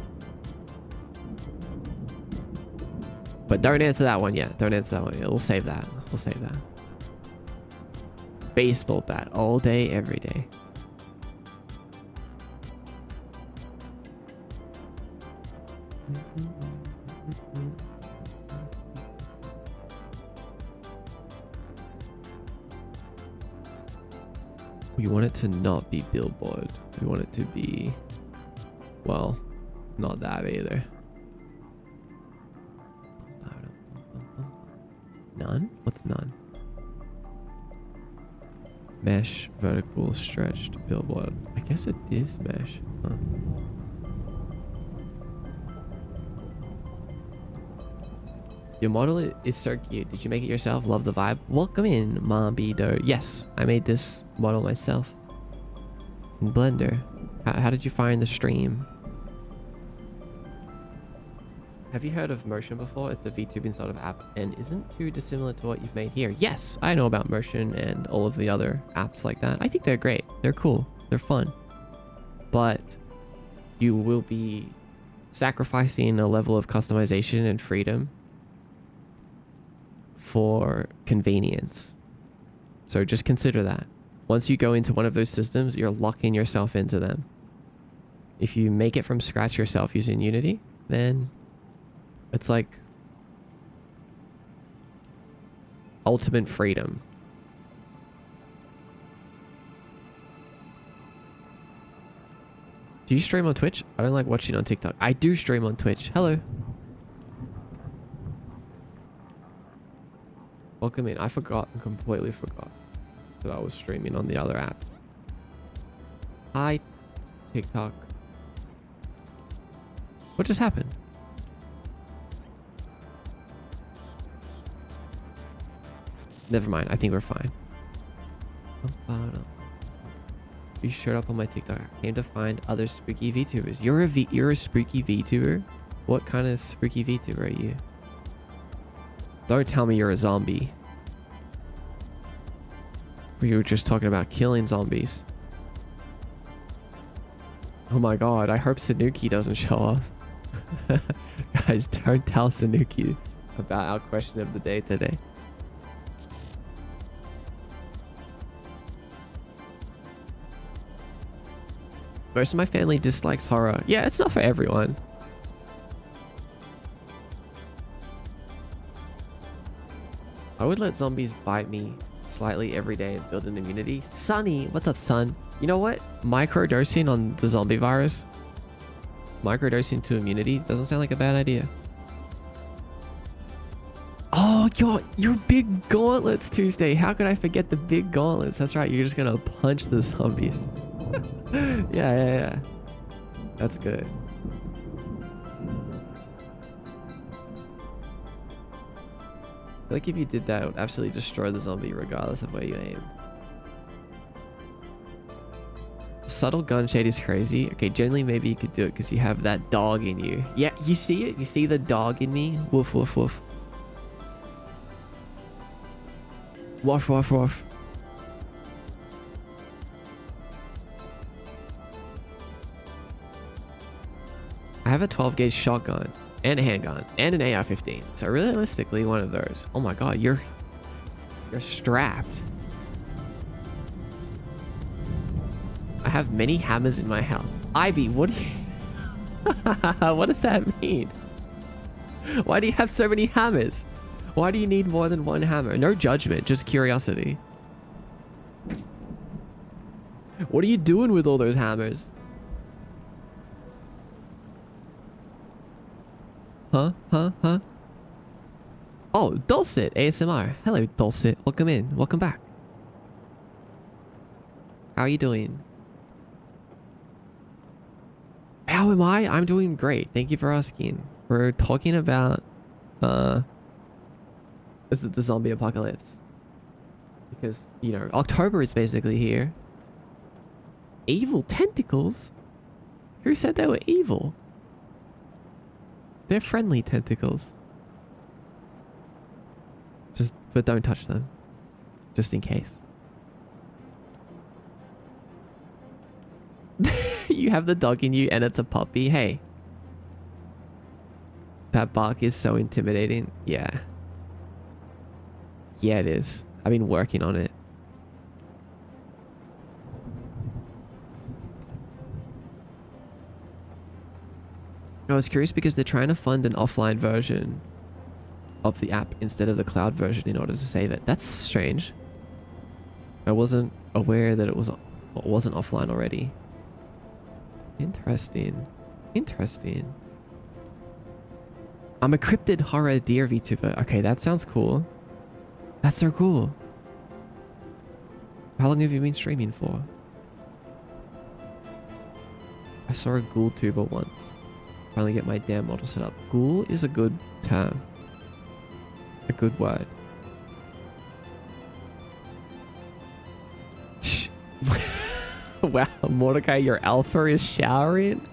Speaker 1: But don't answer that one yet. Don't answer that one yet. We'll save that. We'll save that. Baseball bat all day, every day. We want it to not be billboard. We want it to be, well, not that either. None? What's none? Mesh, vertical, stretched, billboard. I guess it is mesh. Huh. Your model is so cute. Did you make it yourself? Love the vibe. Welcome in, Mombido. Yes, I made this model myself. In Blender. How did you find the stream? Have you heard of Motion before? It's a VTubing sort of app and isn't too dissimilar to what you've made here. Yes, I know about Motion and all of the other apps like that. I think they're great. They're cool. They're fun. But you will be sacrificing a level of customization and freedom for convenience. So just consider that. Once you go into one of those systems, you're locking yourself into them. If you make it from scratch yourself using Unity, then it's like ultimate freedom. Do you stream on Twitch? I don't like watching on TikTok. I do stream on Twitch. Hello. Welcome in. I completely forgot that I was streaming on the other app. Hi, TikTok. What just happened? Never mind. I think we're fine. You showed up on my TikTok. I came to find other spooky VTubers. You're a spooky VTuber? What kind of spooky VTuber are you? Don't tell me you're a zombie. We were just talking about killing zombies. Oh my god, I hope Sanuki doesn't show up. Guys, don't tell Sanuki about our question of the day today. Most of my family dislikes horror. Yeah, it's not for everyone. I would let zombies bite me slightly every day and build an immunity. Sunny, what's up, son? You know what? Microdosing on the zombie virus. Microdosing to immunity doesn't sound like a bad idea. Oh, your big gauntlets Tuesday. How could I forget the big gauntlets? That's right. You're just going to punch the zombies. Yeah. That's good. I feel like if you did that, it would absolutely destroy the zombie regardless of where you aim. Subtle gun shade is crazy. Okay, generally maybe you could do it because you have that dog in you. Yeah, you see it? You see the dog in me? Woof, woof, woof. Woof, woof, woof. I have a 12 gauge shotgun and a handgun and an AR-15. So realistically, one of those. Oh my god, you're strapped. I have many hammers in my house. Ivy, what do you... what does that mean? Why do you have so many hammers? Why do you need more than one hammer? No judgment, just curiosity. What are you doing with all those hammers? Huh? Oh, Dulcet ASMR. Hello, Dulcet. Welcome in. Welcome back. How are you doing? How am I? I'm doing great. Thank you for asking. We're talking about is it the zombie apocalypse? Because, you know, October is basically here. Evil tentacles? Who said they were evil? They're friendly tentacles. But don't touch them. Just in case. You have the dog in you and it's a puppy. Hey. That bark is so intimidating. Yeah. Yeah, it is. I've been working on it. I was curious because they're trying to fund an offline version of the app instead of the cloud version in order to save it. That's strange. I wasn't aware that it wasn't offline already. Interesting. Interesting. I'm a cryptid horror deer VTuber. Okay, that sounds cool. That's so cool. How long have you been streaming for? I saw a ghoul tuber once. Finally get my damn model set up. Ghoul is a good term. A good word. Wow, Mordecai, your alpha is showering?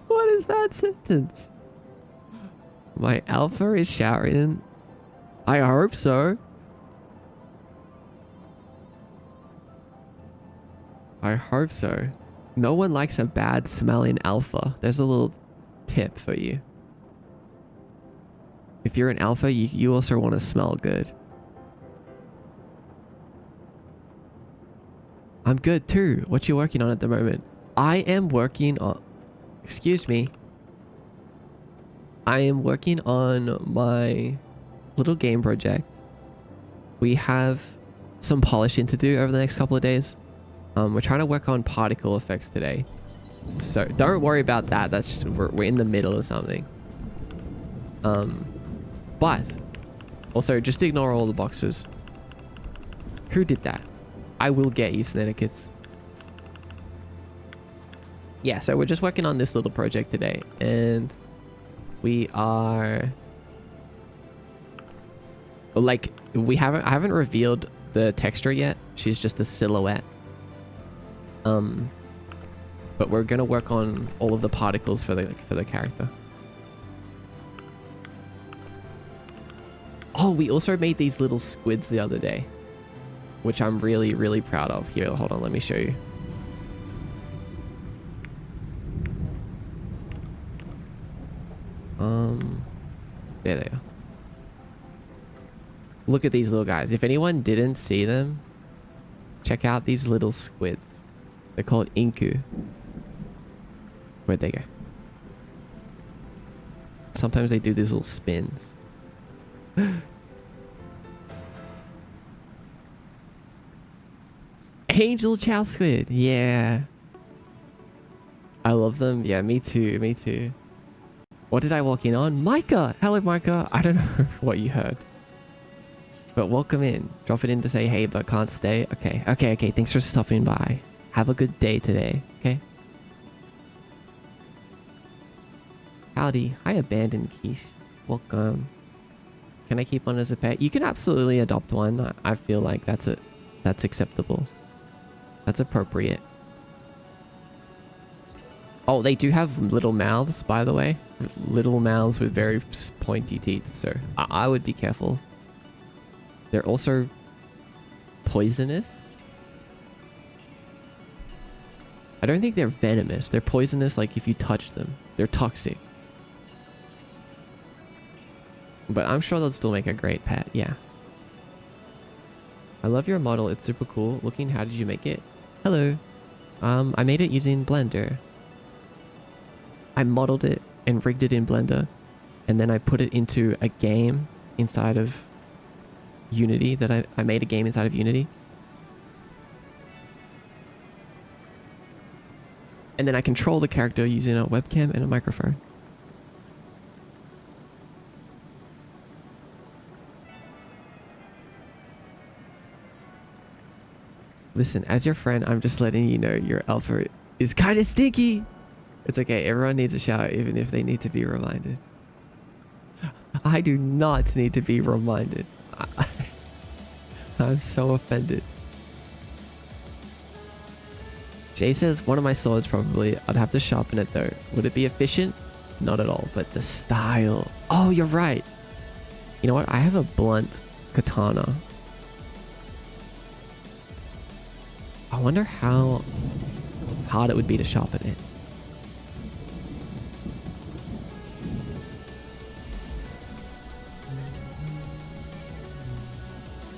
Speaker 1: What is that sentence? My alpha is showering? I hope so. I hope so. No one likes a bad smelling alpha. There's a little tip for you. If you're an alpha, you also want to smell good. I'm good too. What you working on at the moment? I am working on... Excuse me. I am working on my little game project. We have some polishing to do over the next couple of days. We're trying to work on particle effects today. So don't worry about that. That's just, we're in the middle of something. But also just ignore all the boxes. Who did that? I will get you, Snetikets. Yeah, so we're just working on this little project today, and we are like I haven't revealed the texture yet. She's just a silhouette. But we're gonna work on all of the particles for the character. Oh, we also made these little squids the other day, which I'm really, really proud of. Here, hold on, let me show you. There they are. Look at these little guys. If anyone didn't see them, check out these little squids. They're called Inku. Where'd they go? Sometimes they do these little spins. Angel Chow Squid. Yeah. I love them. Yeah, me too. Me too. What did I walk in on? Micah! Hello, Micah. I don't know what you heard. But welcome in. Drop it in to say hey, but can't stay. Okay. Okay. Thanks for stopping by. Have a good day today. Okay? Howdy. Hi, Abandoned Quiche. Welcome. Can I keep one as a pet? You can absolutely adopt one. I feel like that's acceptable. That's appropriate. Oh, they do have little mouths, by the way. Little mouths with very pointy teeth, so I would be careful. They're also poisonous. I don't think they're venomous. They're poisonous, like if you touch them. They're toxic. But I'm sure they'll still make a great pet, yeah. I love your model. It's super cool looking. How did you make it? Hello. I made it using Blender. I modeled it and rigged it in Blender, and then I put it into a game inside of Unity that I made a game inside of Unity. And then I control the character using a webcam and a microphone. Listen, as your friend, I'm just letting you know your alpha is kind of stinky. It's okay. Everyone needs a shower, even if they need to be reminded. I do not need to be reminded. I'm so offended. Jay says one of my swords probably. I'd have to sharpen it though. Would it be efficient? Not at all, but the style. Oh, you're right. You know what? I have a blunt katana. I wonder how hard it would be to sharpen it.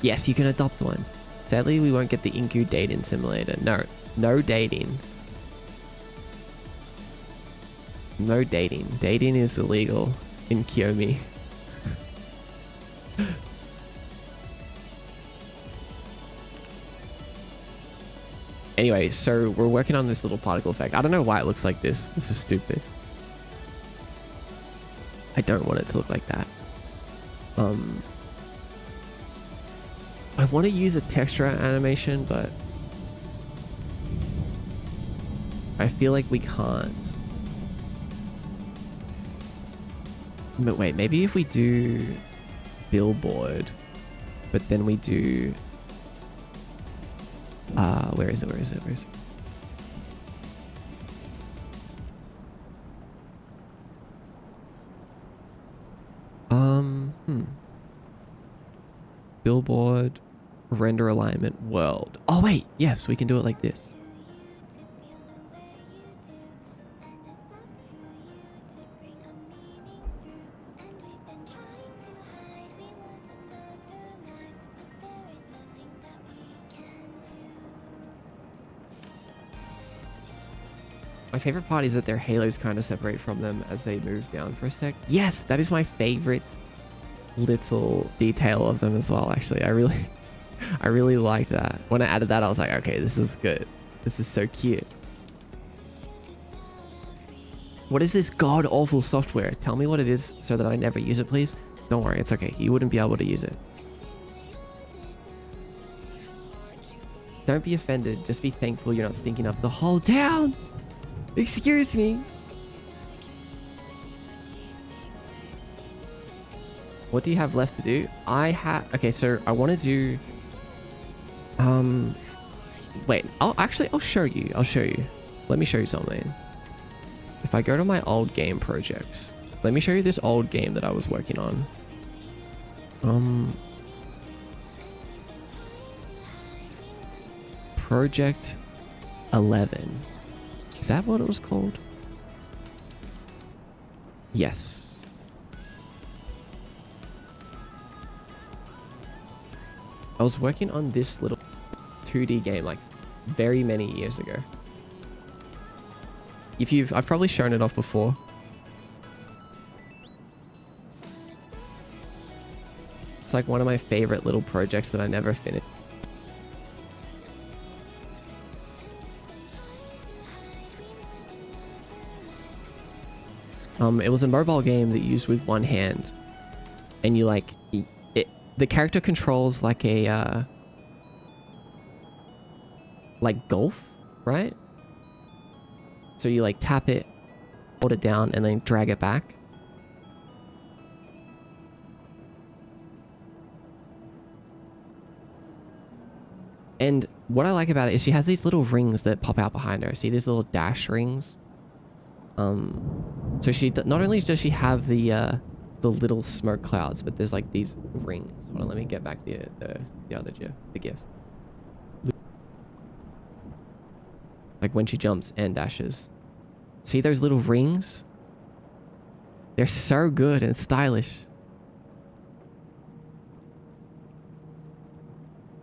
Speaker 1: Yes, you can adopt one. Sadly, we won't get the Inku dating simulator. No dating. No dating. Dating is illegal in Kiyomi. Anyway, so we're working on this little particle effect. I don't know why it looks like this. This is stupid. I don't want it to look like that. I want to use a texture animation, but I feel like we can't. But wait, maybe if we do billboard, but then we do where is it? Billboard, render alignment, world. Oh wait, yes, we can do it like this. My favorite part is that their halos kind of separate from them as they move down for a sec. Yes, that is my favorite little detail of them as well, actually. I really liked that. When I added that, I was like, okay, this is good. This is so cute. What is this god-awful software? Tell me what it is so that I never use it, please. Don't worry, it's okay. You wouldn't be able to use it. Don't be offended. Just be thankful you're not stinking up the whole town. Excuse me. What do you have left to do? Okay, so I want to do wait, I'll show you. Let me show you something. If I go to my old game projects, let me show you this old game that I was working on. Project 11. Is that what it was called? Yes. I was working on this little 2D game like very many years ago. I've probably shown it off before. It's like one of my favorite little projects that I never finished. It was a mobile game that you used with one hand, and you like the character controls like a like golf, right? So you like tap it, hold it down, and then drag it back. And what I like about it is she has these little rings that pop out behind her. See these little dash rings? So she not only does she have the little smoke clouds, but there's like these rings. Hold on, let me get back the other GIF, the GIF. Like when she jumps and dashes. See those little rings? They're so good and stylish.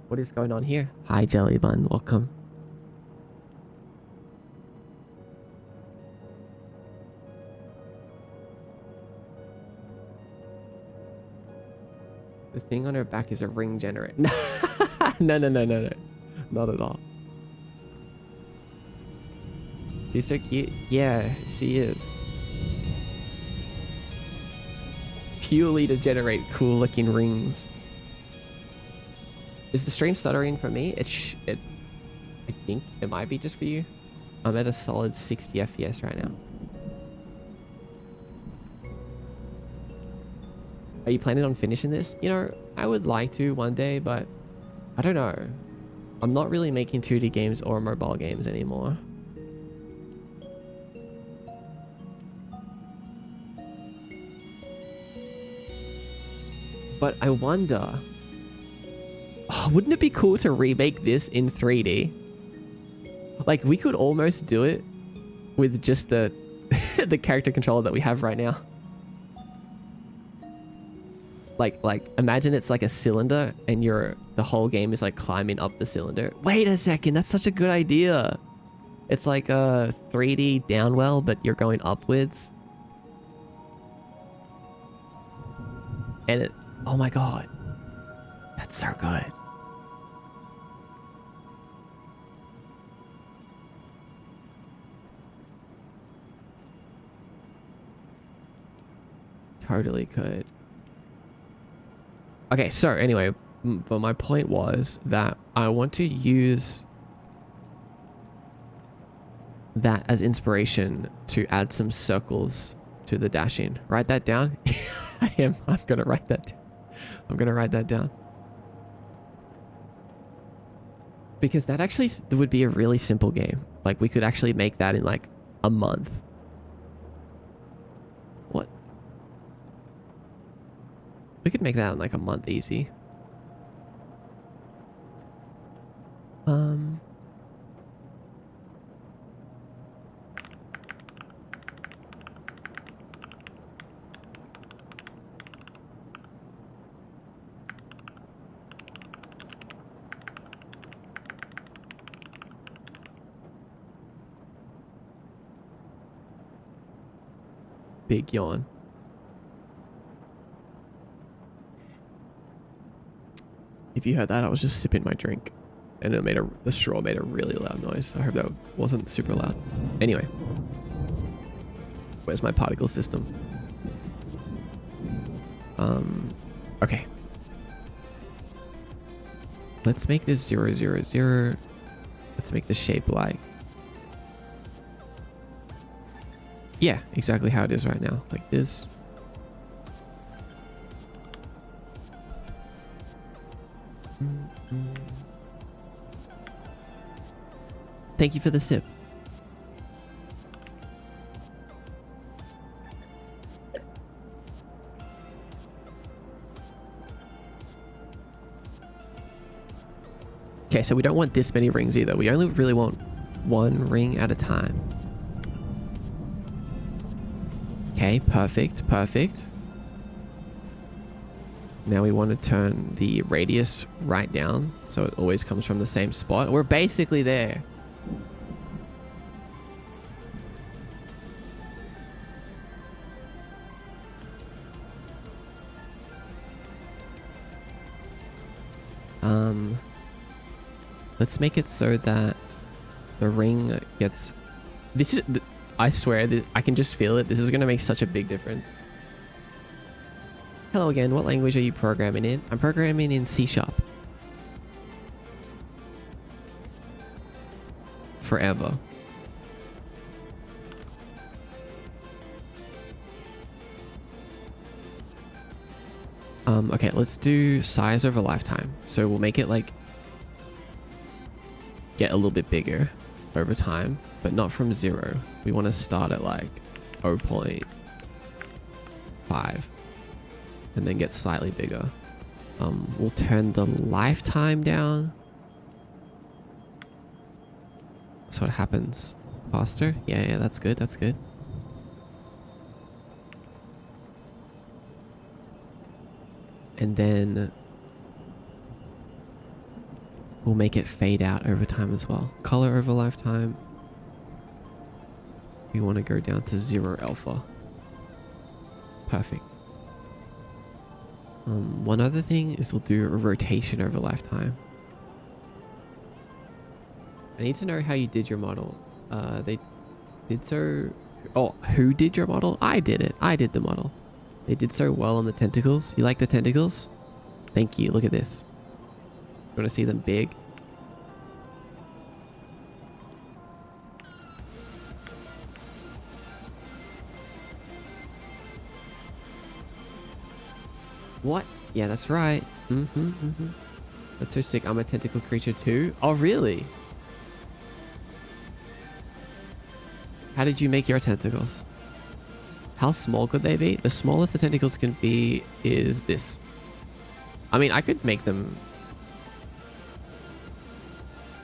Speaker 1: What is going on here? Hi Jellybun, welcome. The thing on her back is a ring generator. No. Not at all. She's so cute. Yeah, she is. Purely to generate cool looking rings. Is the stream stuttering for me? think it might be just for you. I'm at a solid 60 FPS right now. Are you planning on finishing this? You know, I would like to one day, but I don't know. I'm not really making 2D games or mobile games anymore. But I wonder, wouldn't it be cool to remake this in 3D? Like, we could almost do it with just the the character controller that we have right now. Like imagine it's like a cylinder and the whole game is like climbing up the cylinder. Wait a second, that's such a good idea. It's like a 3D downwell, but you're going upwards. And it, oh my god, that's so good. Totally could. Okay, so anyway, but my point was that I want to use that as inspiration to add some circles to the dashing. Write that down. I'm gonna write that down. I'm gonna write that down. Because that actually would be a really simple game. Like, we could actually make that in like a month. What? We could make that in like a month easy. Big yawn. If you heard that, I was just sipping my drink, and it made the straw made a really loud noise. I hope that wasn't super loud. Anyway, where's my particle system? Okay. Let's make this 0, 0, 0. Let's make the shape like, yeah, exactly how it is right now, like this. Thank you for the sip. Okay, so we don't want this many rings either. We only really want one ring at a time. Okay, perfect, perfect. Now we want to turn the radius right down so it always comes from the same spot. We're basically there. Let's make it so that the ring gets... This is... I swear, I can just feel it. This is going to make such a big difference. Hello again. What language are you programming in? I'm programming in C#. Forever. Okay, let's do size over lifetime. So we'll make it like get a little bit bigger over time, but not from 0. We want to start at like 0.5 and then get slightly bigger. We'll turn the lifetime down so it happens faster. Yeah, that's good, that's good. And then we'll make it fade out over time as well. Color over lifetime. We want to go down to 0 alpha. Perfect. One other thing is we'll do a rotation over lifetime. I need to know how you did your model. They did so... Oh, who did your model? I did it. I did the model. They did so well on the tentacles. You like the tentacles? Thank you. Look at this. You want to see them big? What? Yeah, that's right. That's so sick. I'm a tentacle creature too. Oh, really? How did you make your tentacles? How small could they be? The smallest the tentacles can be is this. I mean, I could make them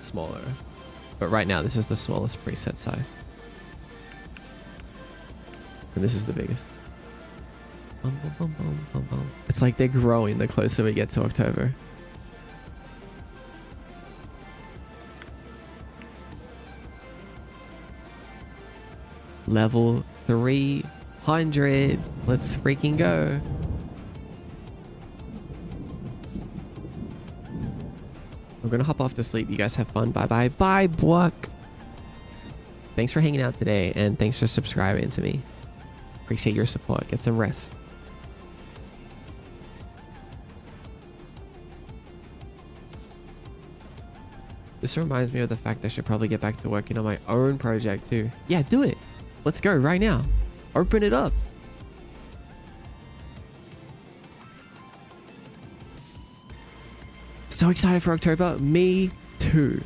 Speaker 1: smaller, but right now this is the smallest preset size. And this is the biggest. It's like they're growing the closer we get to October. Level 300. Let's freaking go. I'm gonna hop off to sleep. You guys have fun. Bye bye. Bye, Buck. Thanks for hanging out today, and thanks for subscribing to me. Appreciate your support. Get some rest. This reminds me of the fact I should probably get back to working on my own project too. Yeah, do it. Let's go right now. Open it up. So excited for October. Me too.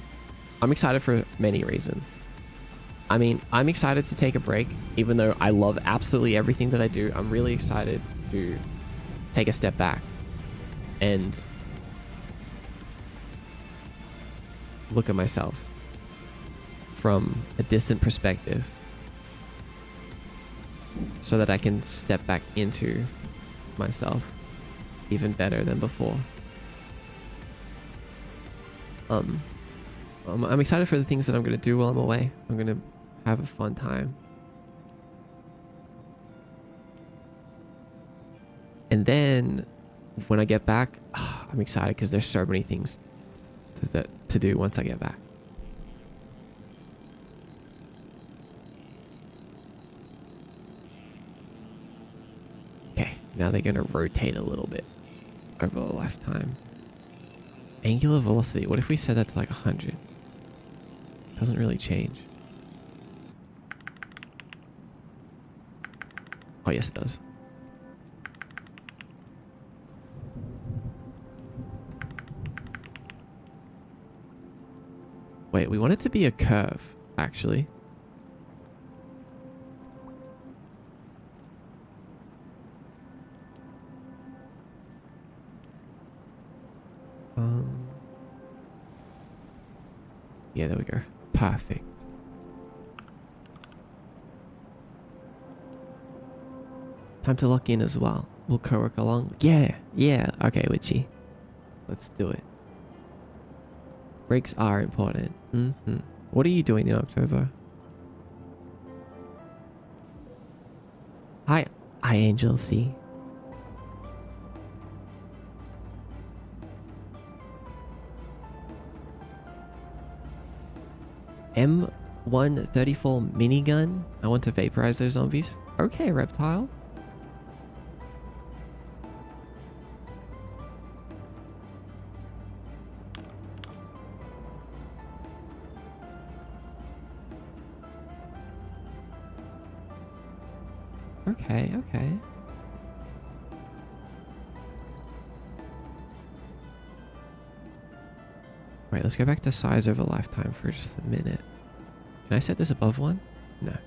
Speaker 1: I'm excited for many reasons. I mean, I'm excited to take a break, even though I love absolutely everything that I do. I'm really excited to take a step back and look at myself from a distant perspective so that I can step back into myself even better than before. I'm excited for the things that I'm going to do while I'm away. I'm going to have a fun time. And then when I get back, I'm excited because there's so many things to do once I get back. Okay, now they're going to rotate a little bit over a lifetime. Angular velocity. What if we set that to like 100? Doesn't really change. Oh, yes, it does. Wait, we want it to be a curve, actually. Yeah, there we go. Perfect. Time to lock in as well. We'll co-work along. Yeah. Okay, Witchy. Let's do it. Breaks are important. What are you doing in October? Hi, Angel C. M134 minigun. I want to vaporize those zombies. Okay, Reptile. Okay. Right, let's go back to size over lifetime for just a minute. Can I set this above 1? No.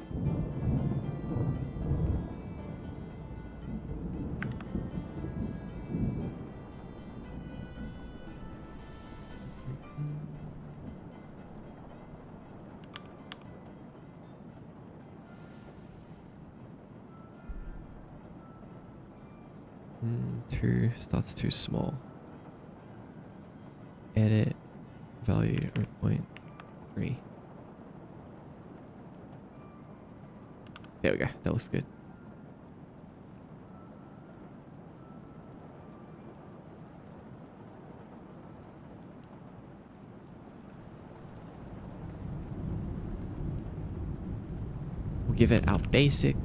Speaker 1: Two starts too small. Edit value 0.3. There we go. That looks good. We'll give it our basic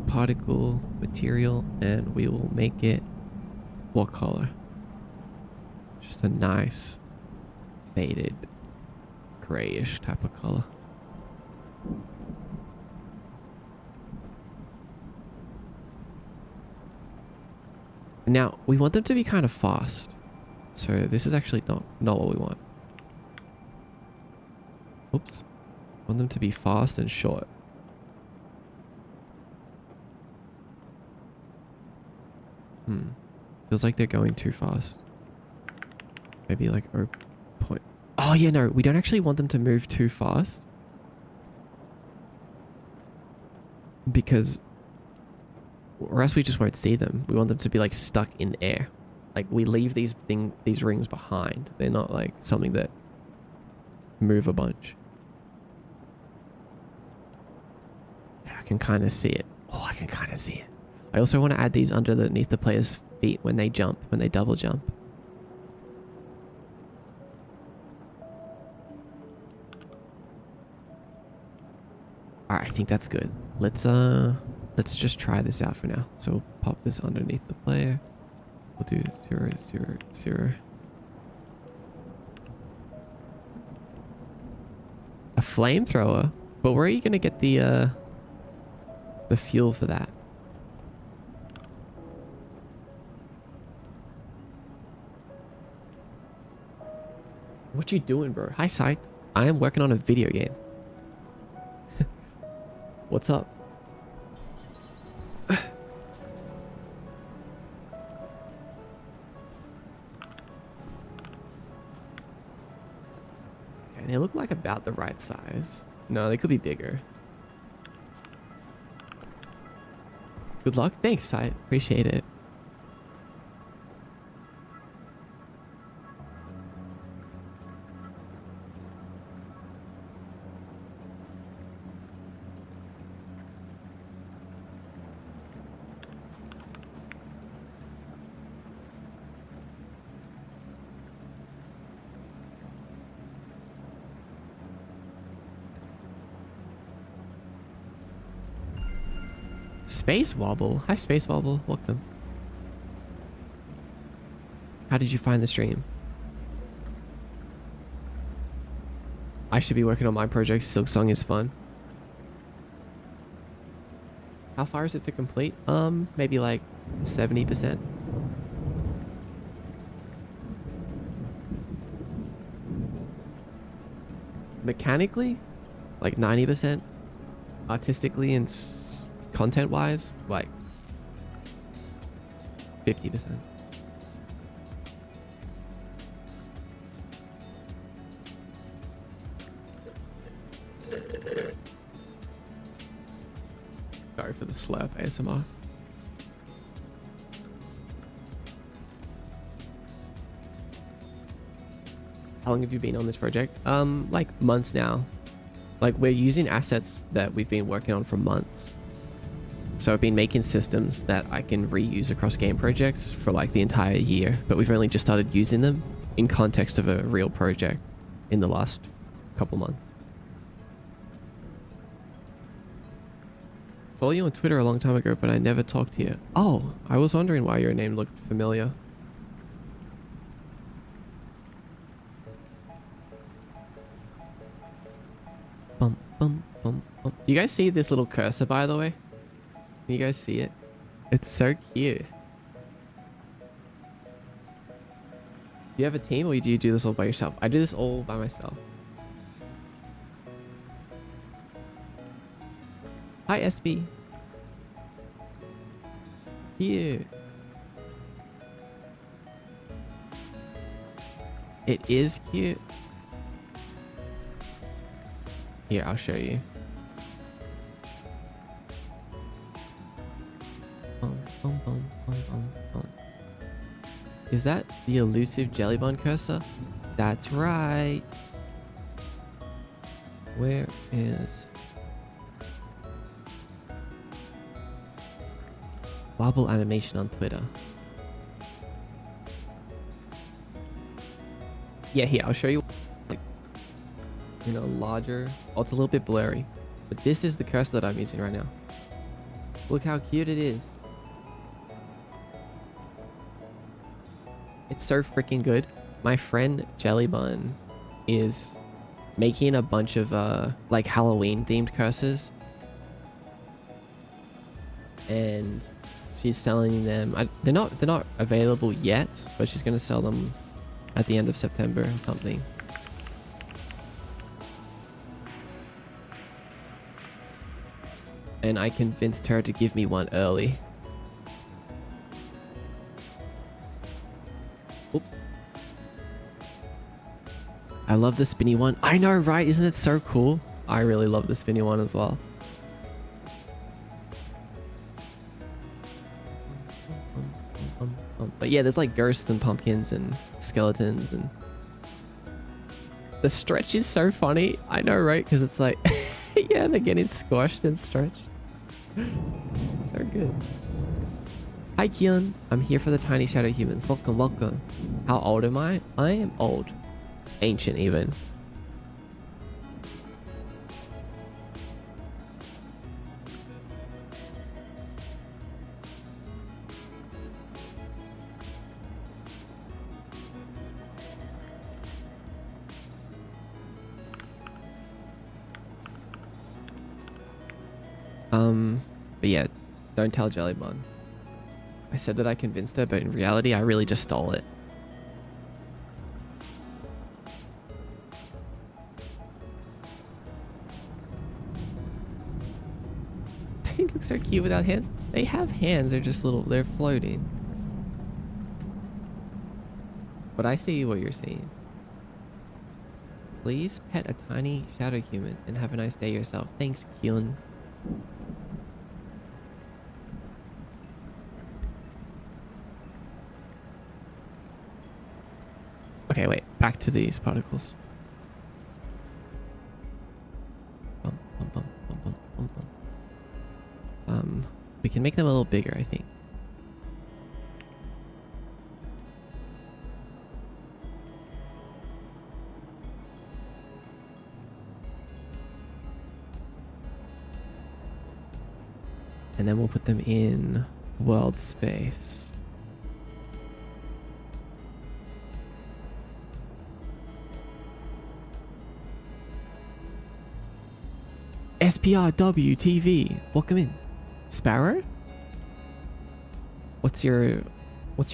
Speaker 1: particle material and we will make it what color? Just a nice faded grayish type of color. Now, we want them to be kind of fast. So this is actually not what we want. Oops. Want them to be fast and short. Feels like they're going too fast. Maybe like 0. Oh yeah, no, we don't actually want them to move too fast. Because, or else we just won't see them. We want them to be like stuck in air. Like we leave these rings behind. They're not like something that move a bunch. Yeah, I can kind of see it. Oh, I can kind of see it. I also want to add these underneath the player's feet when they jump, when they double jump. Alright, I think that's good. Let's just try this out for now. So we'll pop this underneath the player. We'll do 0, 0, 0. A flamethrower? But where are you gonna get the fuel for that? What you doing, bro? Hi, Sight. I am working on a video game. What's up? Okay, they look like about the right size. No, they could be bigger. Good luck. Thanks, Sight. Appreciate it. Space Wobble. Hi, Space Wobble. Welcome. How did you find the stream? I should be working on my project. Silksong is fun. How far is it to complete? Maybe like 70%. Mechanically, like 90%. Artistically and content-wise, like 50%. Sorry for the slurp ASMR. How long have you been on this project? Like months now. Like we're using assets that we've been working on for months. So I've been making systems that I can reuse across game projects for like the entire year, but we've only just started using them in context of a real project in the last couple months. Follow you on Twitter a long time ago, but I never talked to you. Oh, I was wondering why your name looked familiar. Bum, bum, bum, bum. Do you guys see this little cursor, by the way? Can you guys see it? It's so cute. Do you have a team or do you do this all by yourself? I do this all by myself. Hi, SB. Cute. It is cute. Here, I'll show you. Is that the elusive Jellybun cursor? That's right. Where is Wobble animation on Twitter? Yeah, here, I'll show you like in a larger. Oh, it's a little bit blurry, but this is the cursor that I'm using right now. Look how cute it is. It's so freaking good. My friend Jellybun is making a bunch of like Halloween themed cursors, and She's selling them. They're not available yet, but she's gonna sell them at the end of September or something. And I convinced her to give me one early. Oops. I love the spinny one. I know, right? Isn't it so cool? I really love the spinny one as well. But yeah, there's like ghosts and pumpkins and skeletons, and the stretch is so funny. I know, right? Because it's like, yeah, they're getting squashed and stretched. So good. Hi, Keelan. I'm here for the Tiny Shadow Humans. Welcome, welcome. How old am I? I am old. Ancient, even. But yeah, don't tell Jellybun. I said that I convinced her, but in reality, I really just stole it. They look so cute without hands. They have hands, they're just little, they're floating. But I see what you're seeing. Please pet a tiny shadow human and have a nice day yourself. Thanks, Keelan. Okay, wait. Back to these particles. We can make them a little bigger, I think. And then we'll put them in world space. SPRW TV, welcome in. Sparrow? What's your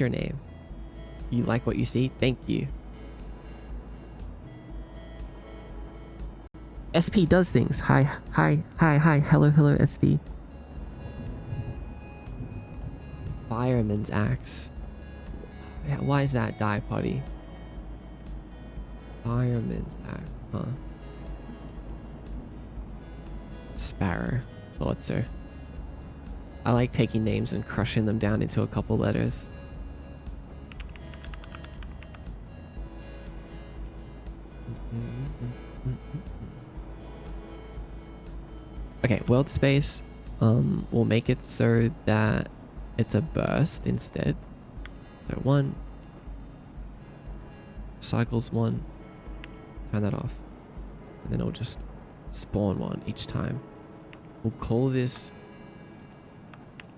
Speaker 1: name? You like what you see? Thank you. SP does things. Hi, hello, SP. Fireman's axe. Yeah, why is that die potty? Fireman's axe, huh? Sparrow. Thought so. I like taking names and crushing them down into a couple letters. Okay, world space. We'll make it so that it's a burst instead. So 1. Cycles 1. Turn that off. And then it'll just spawn 1 each time. We'll call this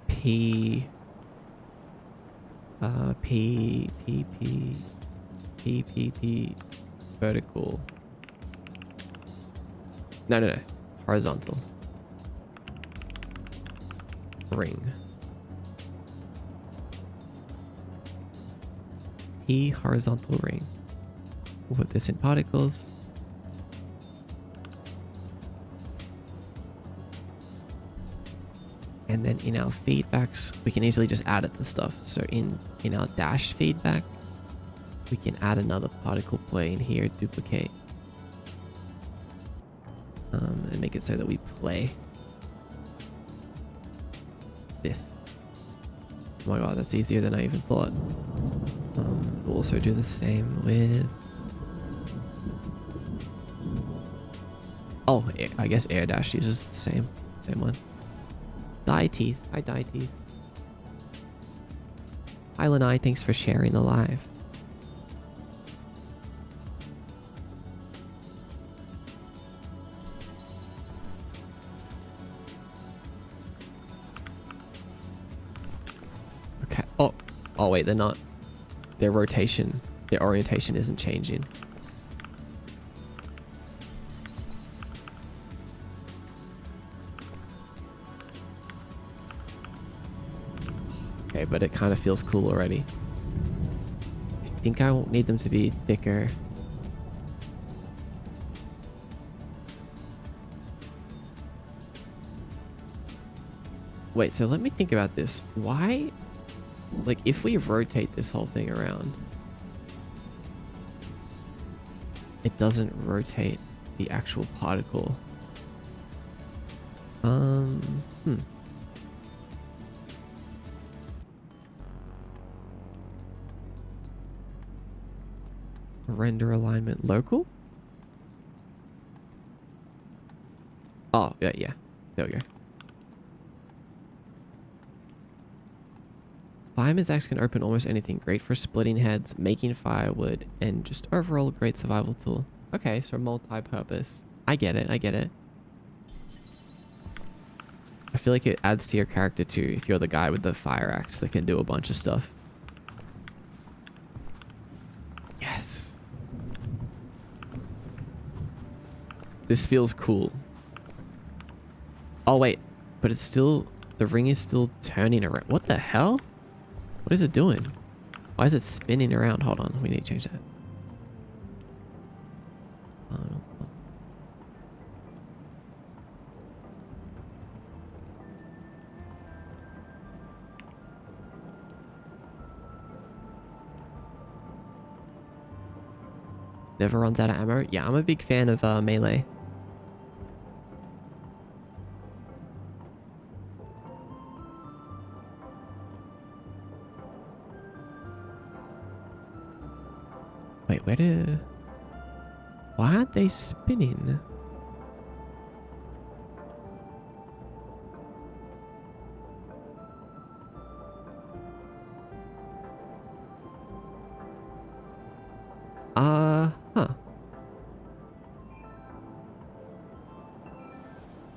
Speaker 1: P vertical. No. Horizontal. Ring. P horizontal ring. We'll put this in particles. And then in our feedbacks, we can easily just add it to stuff. So in our dash feedback, we can add another particle play in here, duplicate. And make it so that we play this. Oh my god, that's easier than I even thought. We'll also do the same with... Oh, I guess air dash uses the same one. Die Teeth. Hi, Die Teeth. Hi, Lanai. Thanks for sharing the live. Okay. Oh, wait. They're not. Their rotation, their orientation isn't changing. Okay, but it kind of feels cool already. I think I won't need them to be thicker. Wait, so let me think about this. Why, like, if we rotate this whole thing around, it doesn't rotate the actual particle. Hmm. Render alignment local? Oh, yeah. There we go. Fireman's axe can open almost anything. Great for splitting heads, making firewood, and just overall great survival tool. Okay, so multi-purpose. I get it. I feel like it adds to your character too if you're the guy with the fire axe that can do a bunch of stuff. Yes. This feels cool. Oh wait, but it's still, the ring is still turning around. What the hell? What is it doing? Why is it spinning around? Hold on, we need to change that. Oh, no. Never runs out of ammo. Yeah, I'm a big fan of melee. Wait, why aren't they spinning? Huh.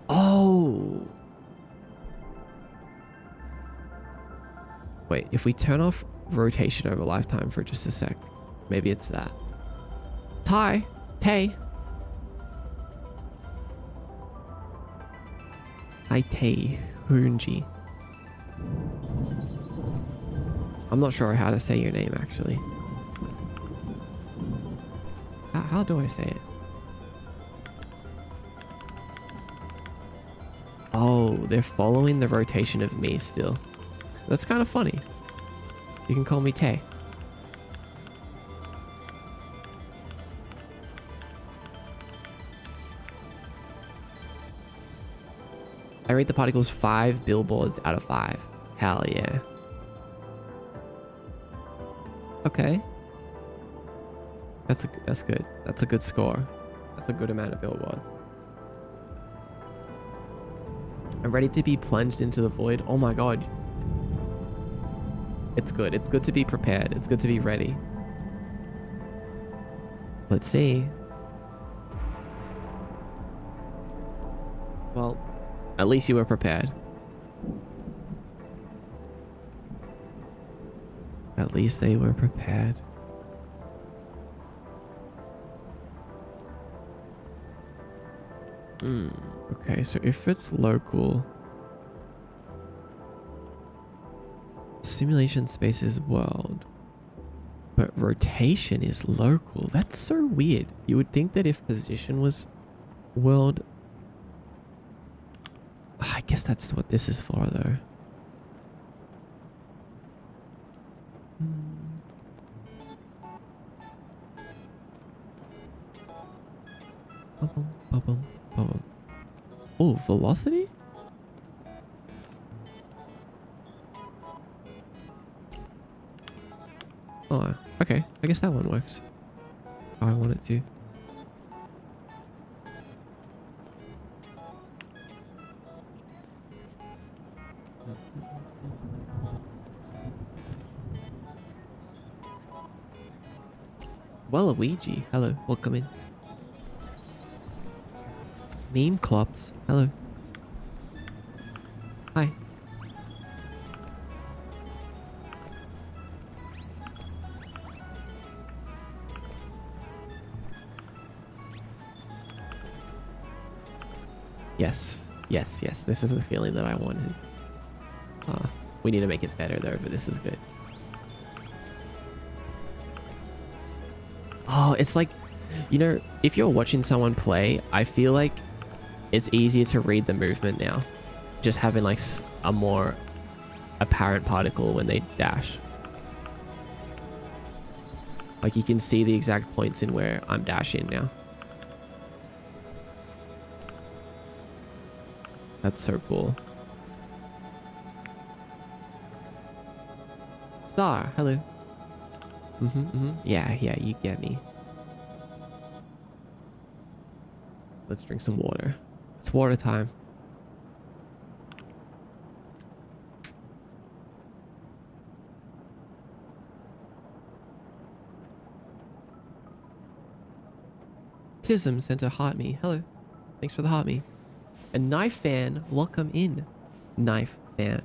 Speaker 1: Oh. Wait, if we turn off rotation over lifetime for just a sec, maybe it's that. Tay. Hi, Tay. Hunji. I'm not sure how to say your name, actually. How do I say it? Oh, they're following the rotation of me still. That's kind of funny. You can call me Tay. I rate the particles 5 billboards out of 5. Hell yeah. Okay. That's good. That's a good score. That's a good amount of billboards. I'm ready to be plunged into the void. Oh my god. It's good. It's good to be prepared. It's good to be ready. Let's see. Well, at least you were prepared. At least they were prepared. Okay, so if it's local, simulation space is world, but rotation is local. That's so weird. You would think that if position was world, I guess that's what this is for though. Oh, velocity? Oh, okay. I guess that one works. Oh, I want it to. Well, Luigi. Hello, welcome in. Meme Clops. Hello. Hi. Yes. This is the feeling that I wanted. We need to make it better though, but this is good. Oh, it's like, you know, if you're watching someone play, I feel like it's easier to read the movement now. Just having like a more apparent particle when they dash. Like you can see the exact points in where I'm dashing now. That's so cool. Star, hello. Yeah, you get me. Let's drink some water. It's water time. Tism sent a heart me. Hello. Thanks for the heart me. A knife fan, welcome in. Knife fan.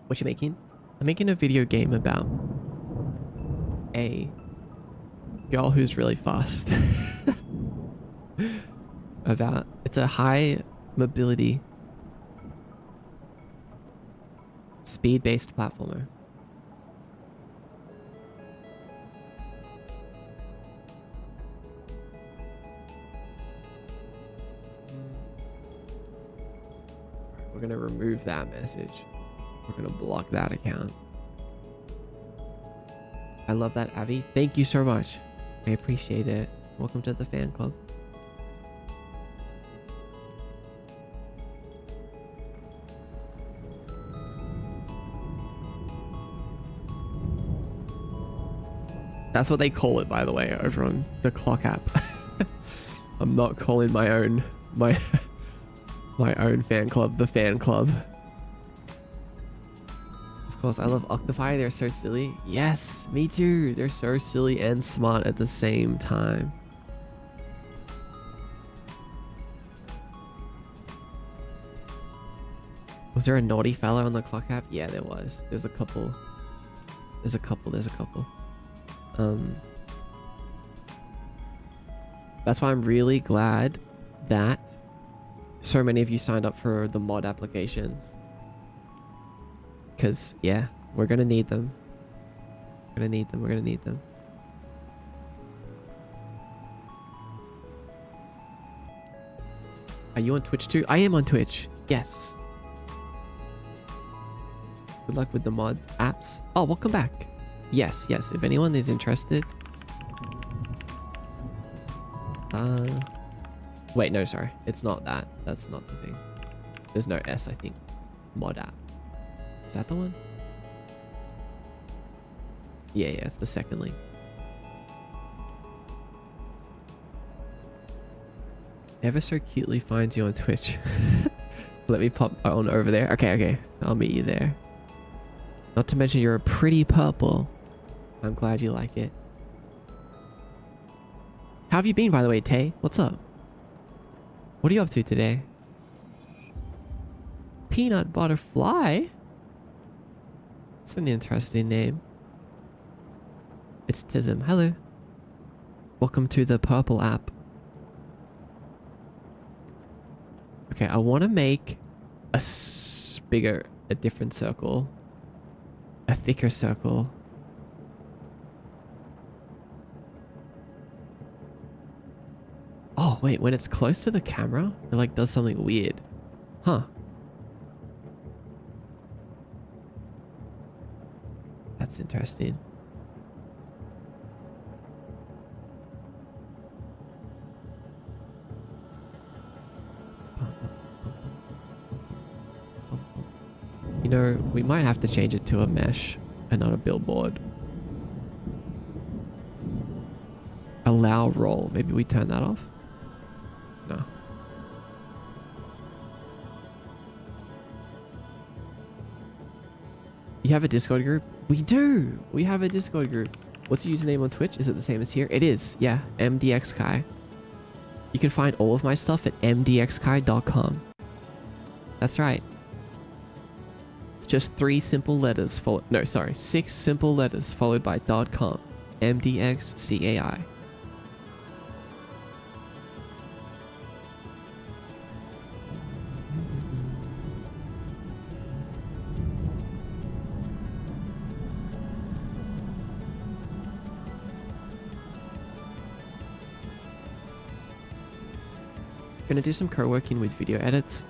Speaker 1: What you making? I'm making a video game about a girl who's really fast. It's a high mobility speed-based platformer. We're gonna remove that message. We're gonna block that account. I love that, Avi. Thank you so much. I appreciate it. Welcome to the fan club. That's what they call it, by the way, over on the Clock app. I'm not calling my own fan club the fan club. Of course, I love Octopi. They're so silly. Yes, me too. They're so silly and smart at the same time. Was there a naughty fella on the Clock app? Yeah, there was. There's a couple. That's why I'm really glad that so many of you signed up for the mod applications. Because, yeah, we're going to need them. We're going to need them. Are you on Twitch too? I am on Twitch. Yes. Good luck with the mod apps. Oh, welcome back. Yes. If anyone is interested. Wait, no, sorry. It's not that. That's not the thing. There's no S, I think. Mod app. Is that the one? Yeah, it's the second link. Never so cutely finds you on Twitch. Let me pop on over there. Okay. I'll meet you there. Not to mention you're a pretty purple. I'm glad you like it. How have you been, by the way, Tay? What's up? What are you up to today? Peanut Butterfly? That's an interesting name. It's Tism. Hello. Welcome to the purple app. Okay, I want to make a different circle. A thicker circle. Oh, wait, when it's close to the camera, it like does something weird. Huh. That's interesting. You know, we might have to change it to a mesh and not a billboard. Allow roll. Maybe we turn that off? No. You have a Discord group? We do! We have a Discord group. What's your username on Twitch? Is it the same as here? It is. Yeah. MDXKai. You can find all of my stuff at mdxkai.com. That's right. Just 6 simple letters followed by .com. MDXCAI. Gonna do some co-working with video edits.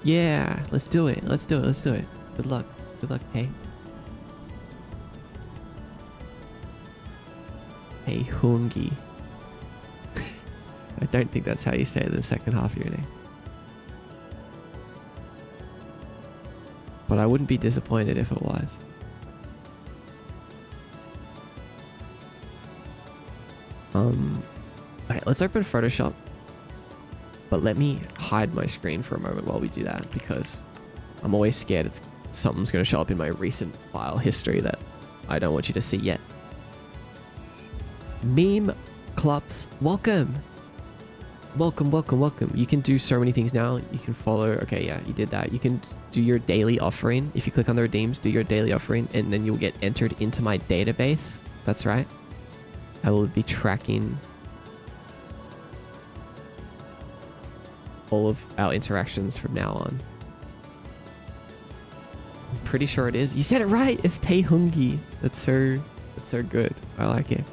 Speaker 1: Yeah, let's do it. Let's do it. Let's do it. Good luck. Good luck, hey. Hey, Hungi. I don't think that's how you say the second half of your name. But I wouldn't be disappointed if it was. Okay, let's open Photoshop. But let me hide my screen for a moment while we do that, because I'm always scared something's going to show up in my recent file history that I don't want you to see yet. Meme Clubs, welcome. Welcome, welcome, welcome. You can do so many things now. You can follow. Okay, yeah, you did that. You can do your daily offering. If you click on the redeems, do your daily offering, and then you'll get entered into my database. That's right. I will be tracking all of our interactions from now on. I'm pretty sure it is. You said it right. It's Taehungi. That's so good. I like it.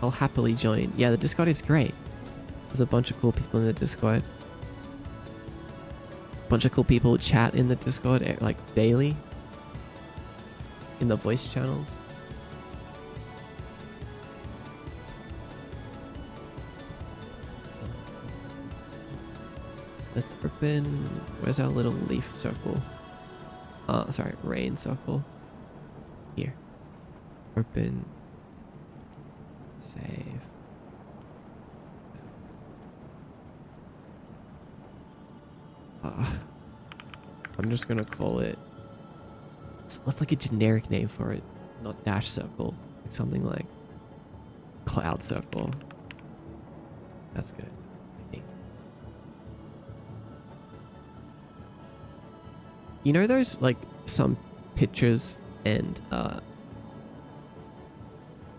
Speaker 1: I'll happily join. Yeah, the Discord is great. There's a bunch of cool people in the Discord. Bunch of cool people chat in the Discord like daily. In the voice channels. Let's open... Where's our little leaf circle? Sorry, rain circle. Here. Open... Save. I'm just gonna call it... What's like a generic name for it? Not dash circle. Like something like... Cloud circle. That's good, I think. You know those, like, some pictures and,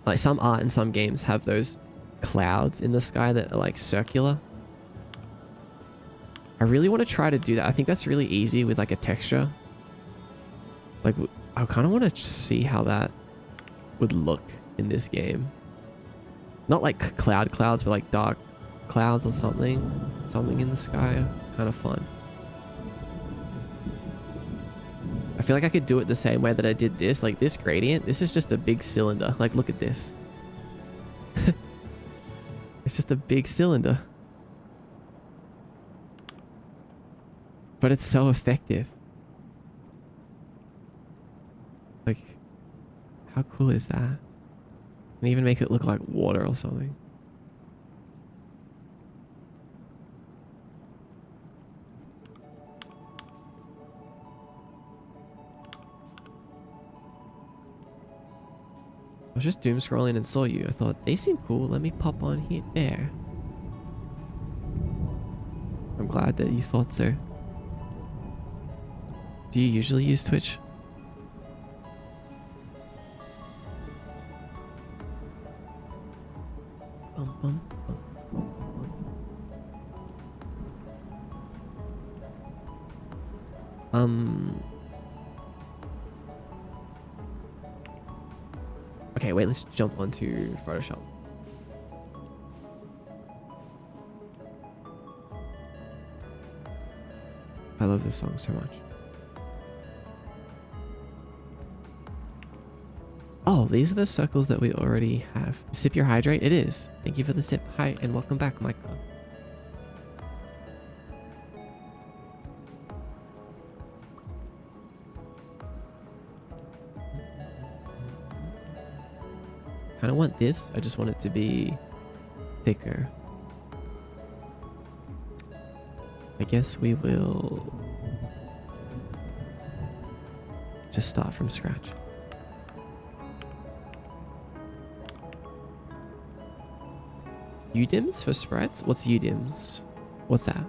Speaker 1: like some art and some games have those clouds in the sky that are like circular. I really want to try to do that. I think that's really easy with like a texture. Like I kind of want to see how that would look in this game. Not like clouds, but like dark clouds or something. Something in the sky. Kind of fun. I feel like I could do it the same way that I did this. Like this gradient, this is just a big cylinder. Like look at this. It's just a big cylinder. But it's so effective. Like, how cool is that? And even make it look like water or something. I was just doom scrolling and saw you. I thought, they seem cool. Let me pop on here. There. I'm glad that you thought so. Do you usually use Twitch? Okay, wait, let's jump onto Photoshop. I love this song so much. Oh, these are the circles that we already have. Sip your hydrate? It is. Thank you for the sip. Hi, and welcome back, Michael. I don't want this. I just want it to be thicker. I guess we will just start from scratch. UDIMs for sprites? What's UDIMs? What's that?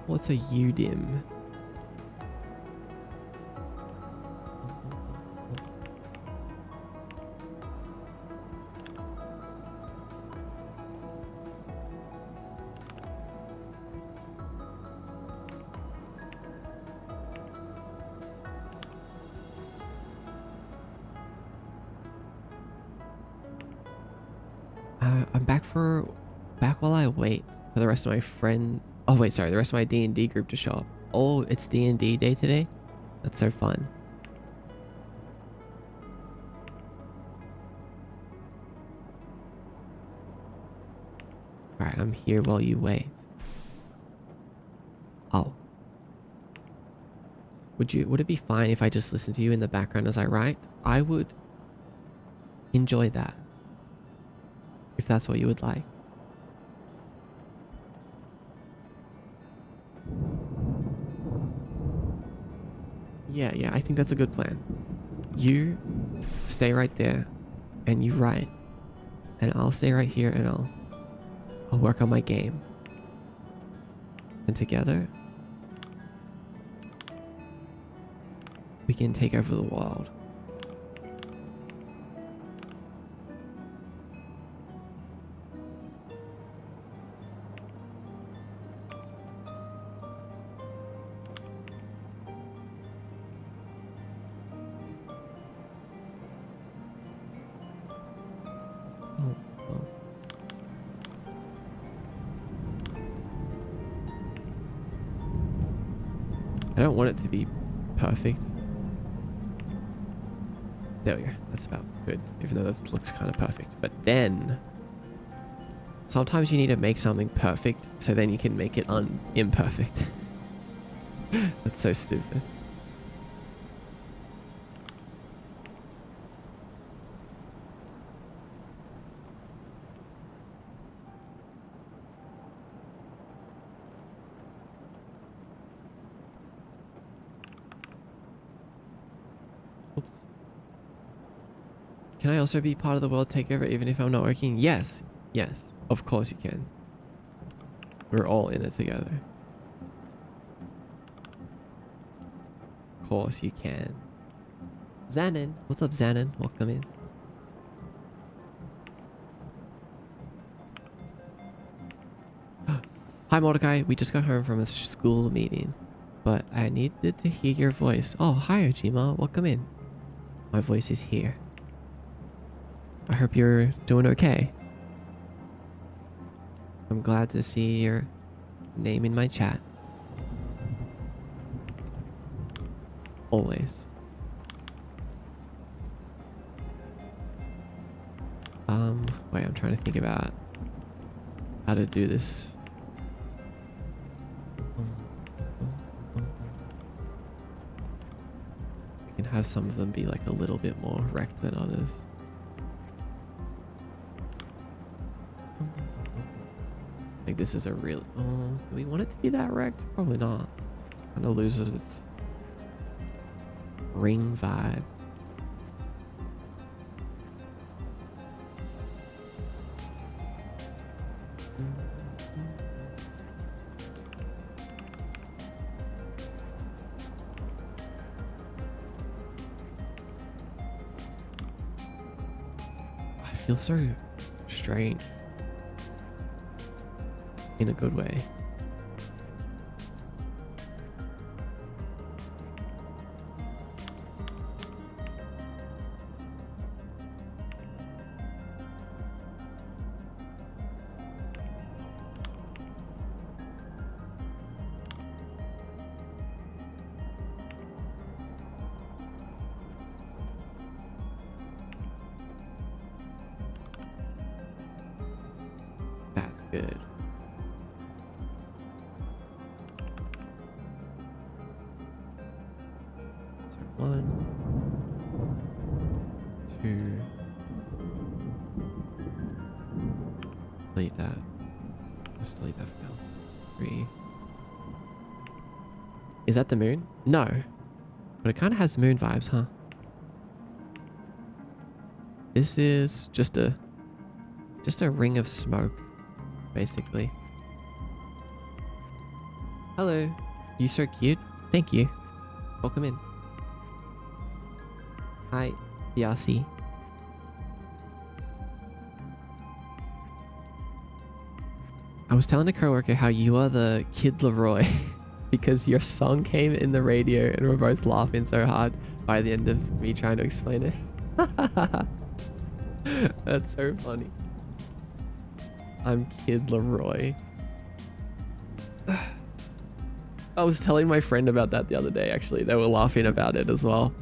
Speaker 1: What's a UDIM? I'm back while I wait for the rest of my friend. Oh wait, sorry, the rest of my D&D group to show up. Oh, it's D&D day today. That's so fun. All right, I'm here while you wait. Oh. Would it be fine if I just listen to you in the background as I write? I would enjoy that. If that's what you would like. Yeah, I think that's a good plan. You stay right there and you write. And I'll stay right here and I'll work on my game. And together we can take over the world. Oh. I don't want it to be perfect. There we go. That's about good, even though that looks kind of perfect. But then sometimes you need to make something perfect so then you can make it imperfect. That's so stupid. Oops. Can I also be part of the world takeover even if I'm not working? Yes. Yes. Of course you can. We're all in it together. Of course you can. Xanon. What's up, Xanon? Welcome in. Hi, Mordecai. We just got home from a school meeting, but I needed to hear your voice. Oh, hi, Ojima. Welcome in. My voice is here. I hope you're doing okay. I'm glad to see your name in my chat. Always. Wait, I'm trying to think about how to do this. We can have some of them be like a little bit more wrecked than others. Like this is a real... do we want it to be that wrecked? Probably not. Kind of loses its ring vibe. I feel so strange. In a good way. That's good. So 1, 2. Delete that. Just delete that for now. 3. Is that the moon? No. But it kind of has moon vibes, huh? This is just a ring of smoke, basically. Hello. You so cute. Thank you. Welcome in. Hi, Yasi. I was telling a coworker how you are the Kid Leroy because your song came in the radio and we're both laughing so hard by the end of me trying to explain it. That's so funny. I'm Kid Leroy. I was telling my friend about that the other day, actually. They were laughing about it as well.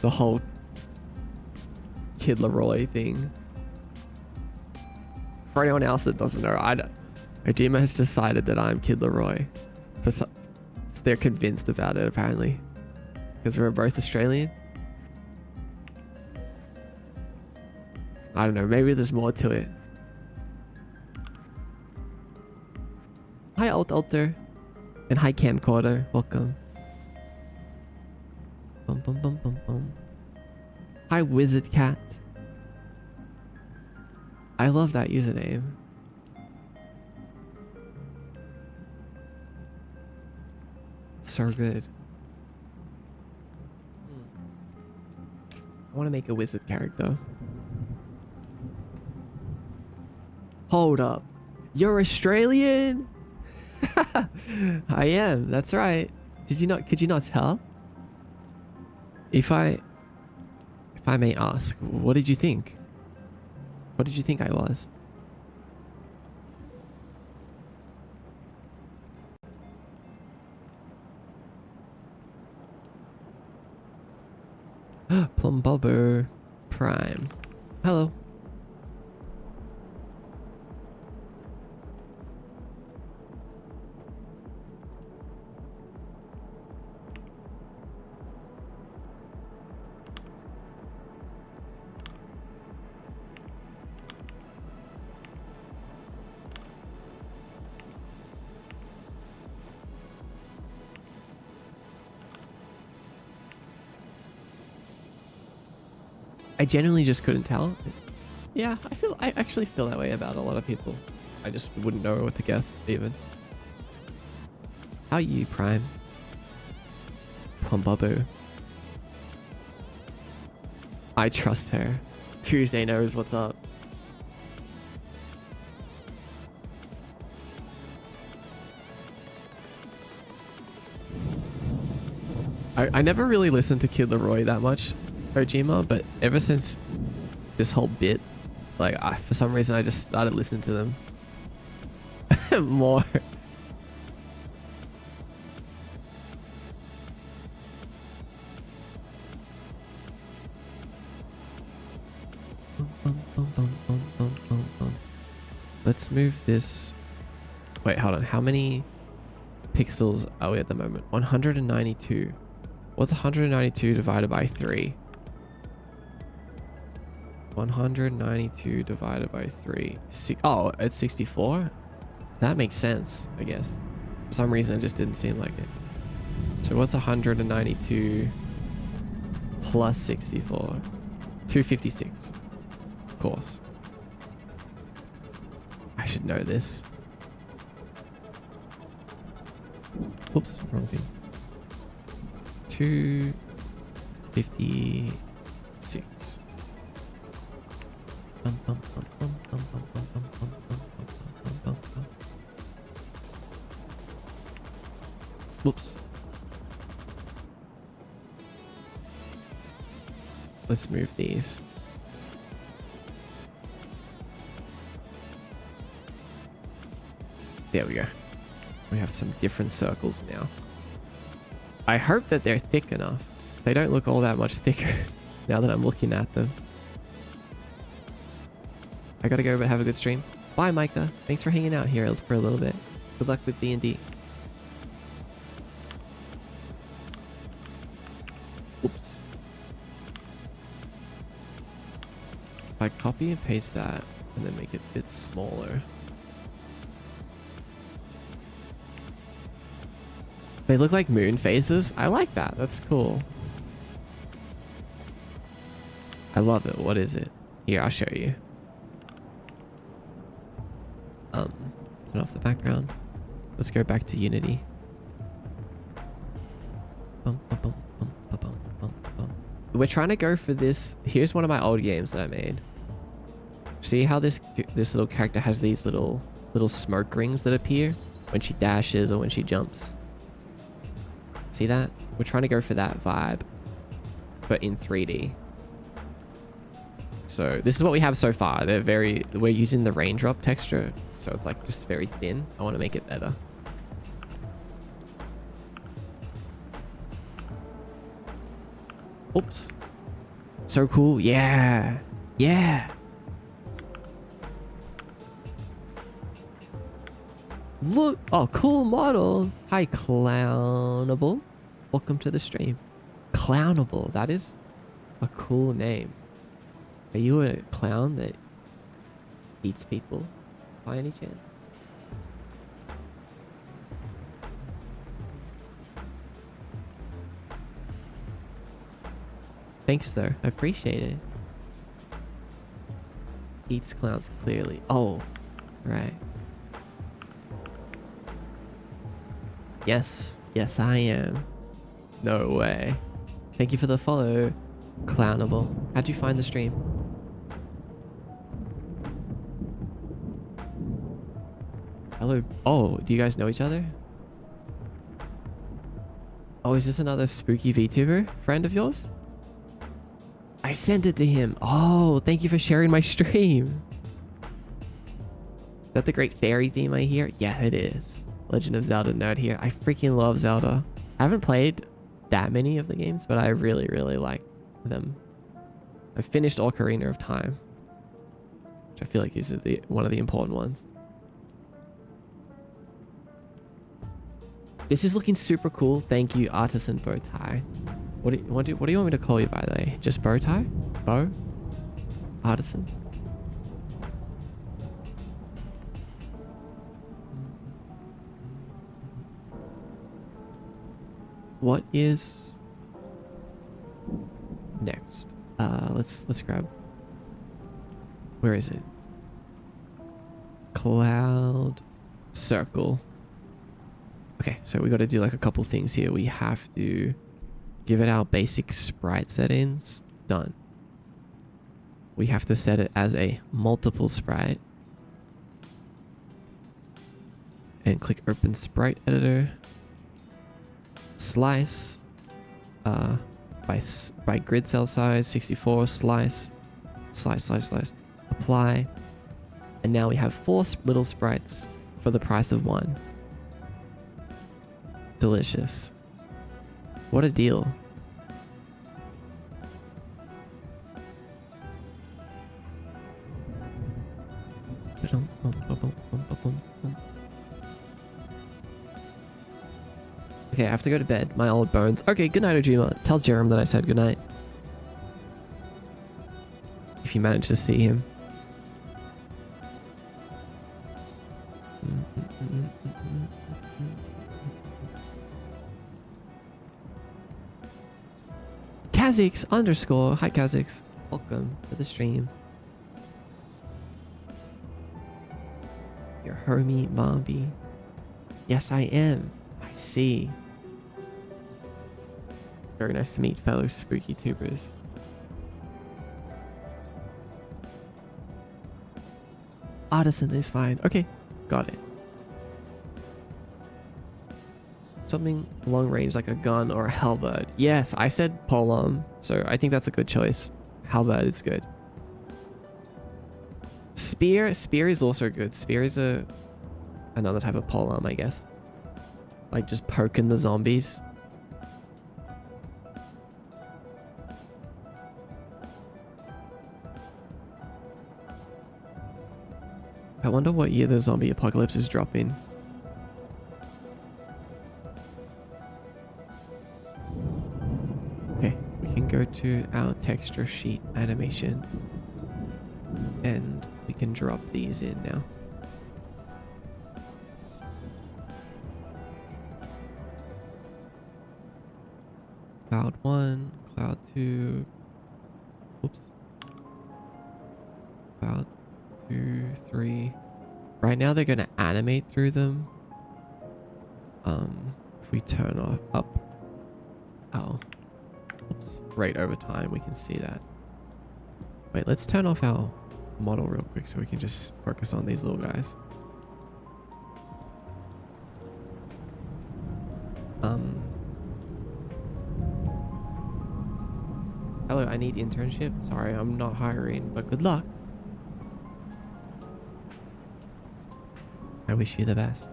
Speaker 1: The whole Kid Leroy thing. For anyone else that doesn't know, Ojima has decided that I'm Kid Leroy. They're convinced about it, apparently. Because we're both Australian. I don't know, maybe there's more to it. Hi, Alter. And hi, Camcorder. Welcome. Bum, bum, bum, bum, bum. Hi, Wizard Cat. I love that username. So good. I want to make a wizard character. Hold up. You're Australian? I am. That's right. Could you not tell? If I may ask, what did you think? What did you think I was? Plumbobber Prime. Hello. I genuinely just couldn't tell. Yeah, I actually feel that way about a lot of people. I just wouldn't know what to guess, even. How are you, Prime? Plumbobber. I trust her. Tuesday knows what's up. I never really listened to Kid Leroy that much, Ojima, but ever since this whole bit, like, for some reason I just started listening to them more. Let's move this. Wait, hold on. How many pixels are we at the moment? 192. What's 192 divided by 3? 192 divided by 3. Oh, it's 64? That makes sense, I guess. For some reason, it just didn't seem like it. So what's 192 plus 64? 256. Of course. I should know this. Oops, wrong thing. 256. Whoops. Let's move these. There we go. We have some different circles now. I hope that they're thick enough. They don't look all that much thicker now that I'm looking at them. I gotta go, but have a good stream. Bye, Micah. Thanks for hanging out here for a little bit. Good luck with D&D. Oops. If I copy and paste that and then make it a bit smaller. They look like moon phases. I like that. That's cool. I love it. What is it? Here, I'll show you. Turn off the background. Let's go back to Unity. We're trying to go for this. Here's one of my old games that I made. See how this little character has these little smoke rings that appear when she dashes or when she jumps? See that? We're trying to go for that vibe, but in 3D. So this is what we have so far. We're using the raindrop texture, so it's like just very thin. I want to make it better. Oops. So cool. Yeah. Yeah. Look. Oh, cool model. Hi, Clownable. Welcome to the stream. Clownable. That is a cool name. Are you a clown that eats people by any chance? Thanks though, I appreciate it. Eats clowns clearly. Oh, right. Yes, yes I am. No way. Thank you for the follow, Clownable. How'd you find the stream? Hello. Oh, do you guys know each other? Oh, is this another spooky VTuber friend of yours? I sent it to him. Oh, thank you for sharing my stream. Is that the Great Fairy theme I hear? Yeah, it is. Legend of Zelda nerd here. I freaking love Zelda. I haven't played that many of the games, but I really, really like them. I finished Ocarina of Time, which I feel like is one of the important ones. This is looking super cool. Thank you, Artisan Bowtie. What do you want me to call you, by the way? Just Bowtie? Bow? Artisan? What is next? Let's grab. Where is it? Cloud circle. Okay, so we got to do like a couple things here. We have to give it our basic sprite settings. Done. We have to set it as a multiple sprite. And click open sprite editor. Slice. By grid cell size, 64, slice. Slice, slice, slice. Apply. And now we have 4 little sprites for the price of 1. Delicious. What a deal. Okay, I have to go to bed. My old bones. Okay, good night, Ojima. Tell Jerem that I said good night. If you manage to see him. Kha'Zix _ Hi Kha'Zix. Welcome to the stream. Your homie Mombi. Yes, I am. I see. Very nice to meet fellow spooky tubers. Artisan is fine. Okay, got it. Something long range like a gun or a halberd. Yes, I said polearm, so I think that's a good choice. Halberd is good. Spear is also good. Spear is another type of polearm, I guess. Like just poking the zombies. I wonder what year the zombie apocalypse is dropping. Okay, we can go to our texture sheet animation and we can drop these in now. Cloud 1, Cloud 2, oops, Cloud 2, 3. Right now they're going to animate through them. If we turn up our rate over time, we can see that. Wait, let's turn off our model real quick so we can just focus on these little guys. Hello I need internship. Sorry, I'm not hiring, but good luck. I wish you the best.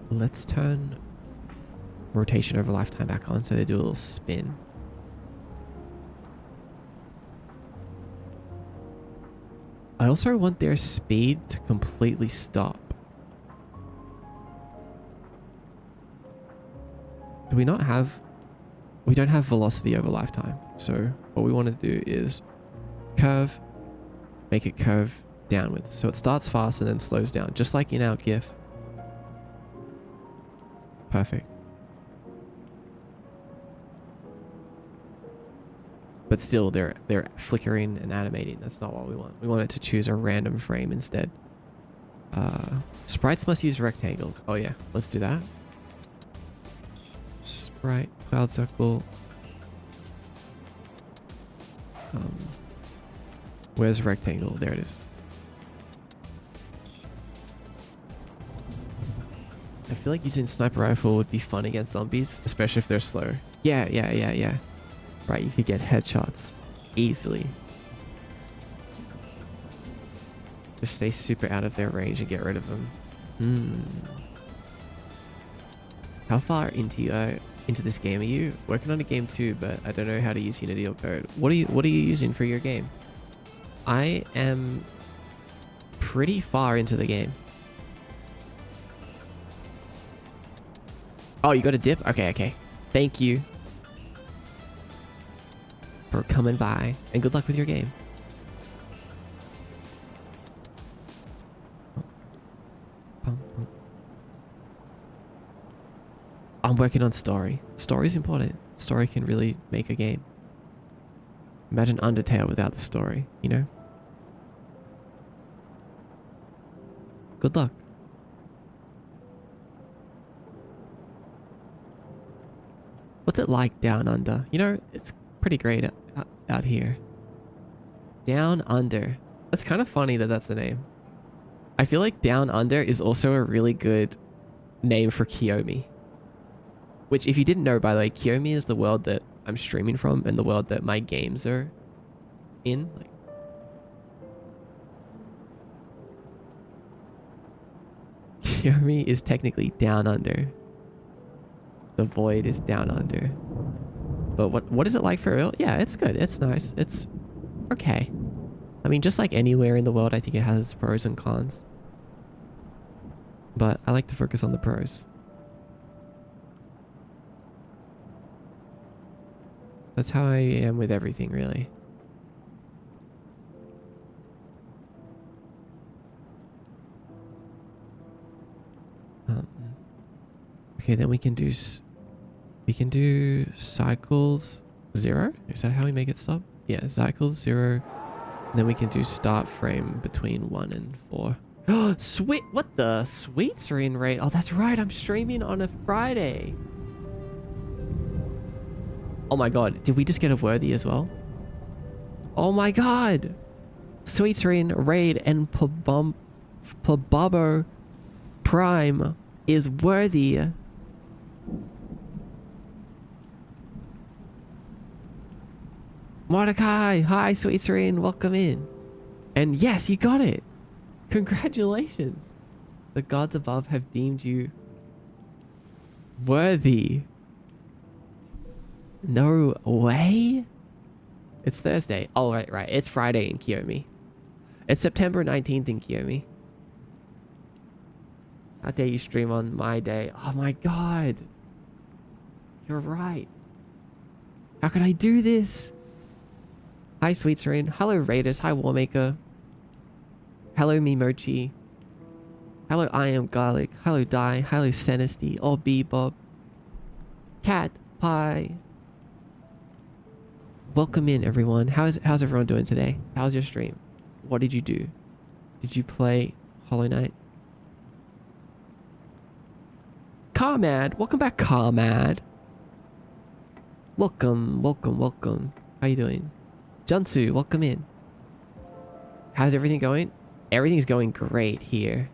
Speaker 1: Let's turn rotation over lifetime back on so they do a little spin. I also want their speed to completely stop. Do we not have... We don't have velocity over lifetime. So what we want to do is curve, make it curve downwards. So it starts fast and then slows down, just like in our GIF. Perfect. But still, they're flickering and animating. That's not what we want. We want it to choose a random frame instead. Sprites must use rectangles. Oh yeah, let's do that. Sprite, cloud circle. Where's rectangle? There it is. I feel like using sniper rifle would be fun against zombies, especially if they're slow. Yeah. Right, you could get headshots easily. Just stay super out of their range and get rid of them. How far into this game are you? Working on a game too, but I don't know how to use Unity or Code. What are you using for your game? I am pretty far into the game. Oh, you got a dip? Okay. Thank you for coming by, and good luck with your game. I'm working on story. Story's important. Story can really make a game. Imagine Undertale without the story, you know? Good luck. What's it like down under? You know, it's pretty great out here. Down Under. That's kind of funny that that's the name. I feel like Down Under is also a really good name for Kiyomi. Which, if you didn't know, by the way, Kiyomi is the world that I'm streaming from and the world that my games are in. Like, Kiyomi is technically down under. The void is down under. But what is it like for real? Yeah, it's good. It's nice. It's okay. I mean, just like anywhere in the world, I think it has its pros and cons. But I like to focus on the pros. That's how I am with everything, really. Okay, then we can do cycles 0. Is that how we make it stop? Yeah, cycles 0. And then we can do start frame between 1 and 4. Oh, sweet! What the? Sweets are in rate. Oh, that's right. I'm streaming on a Friday. Oh my god. Did we just get a worthy as well? Oh my god. Sweets are in raid and Plababo Prime is worthy. Mordecai, hi, Sweet Serene, welcome in. And yes, you got it. Congratulations. The gods above have deemed you worthy. No way. It's Thursday. Oh, right. It's Friday in Kiyomi. It's September 19th in Kiyomi. How dare you stream on my day? Oh my god. You're right. How could I do this? Hi, Sweet Serene. Hello, Raiders. Hi, Warmaker. Hello, Mimochi. Hello, I Am Garlic. Hello, Die. Hello, Senesty. Oh, Bebop. Cat Pie. Welcome in, everyone. How's everyone doing today? How's your stream? What did you do? Did you play Hollow Knight? Carmad. Welcome back, Carmad. Welcome. How you doing? Junsu, welcome in. How's everything going? Everything's going great here.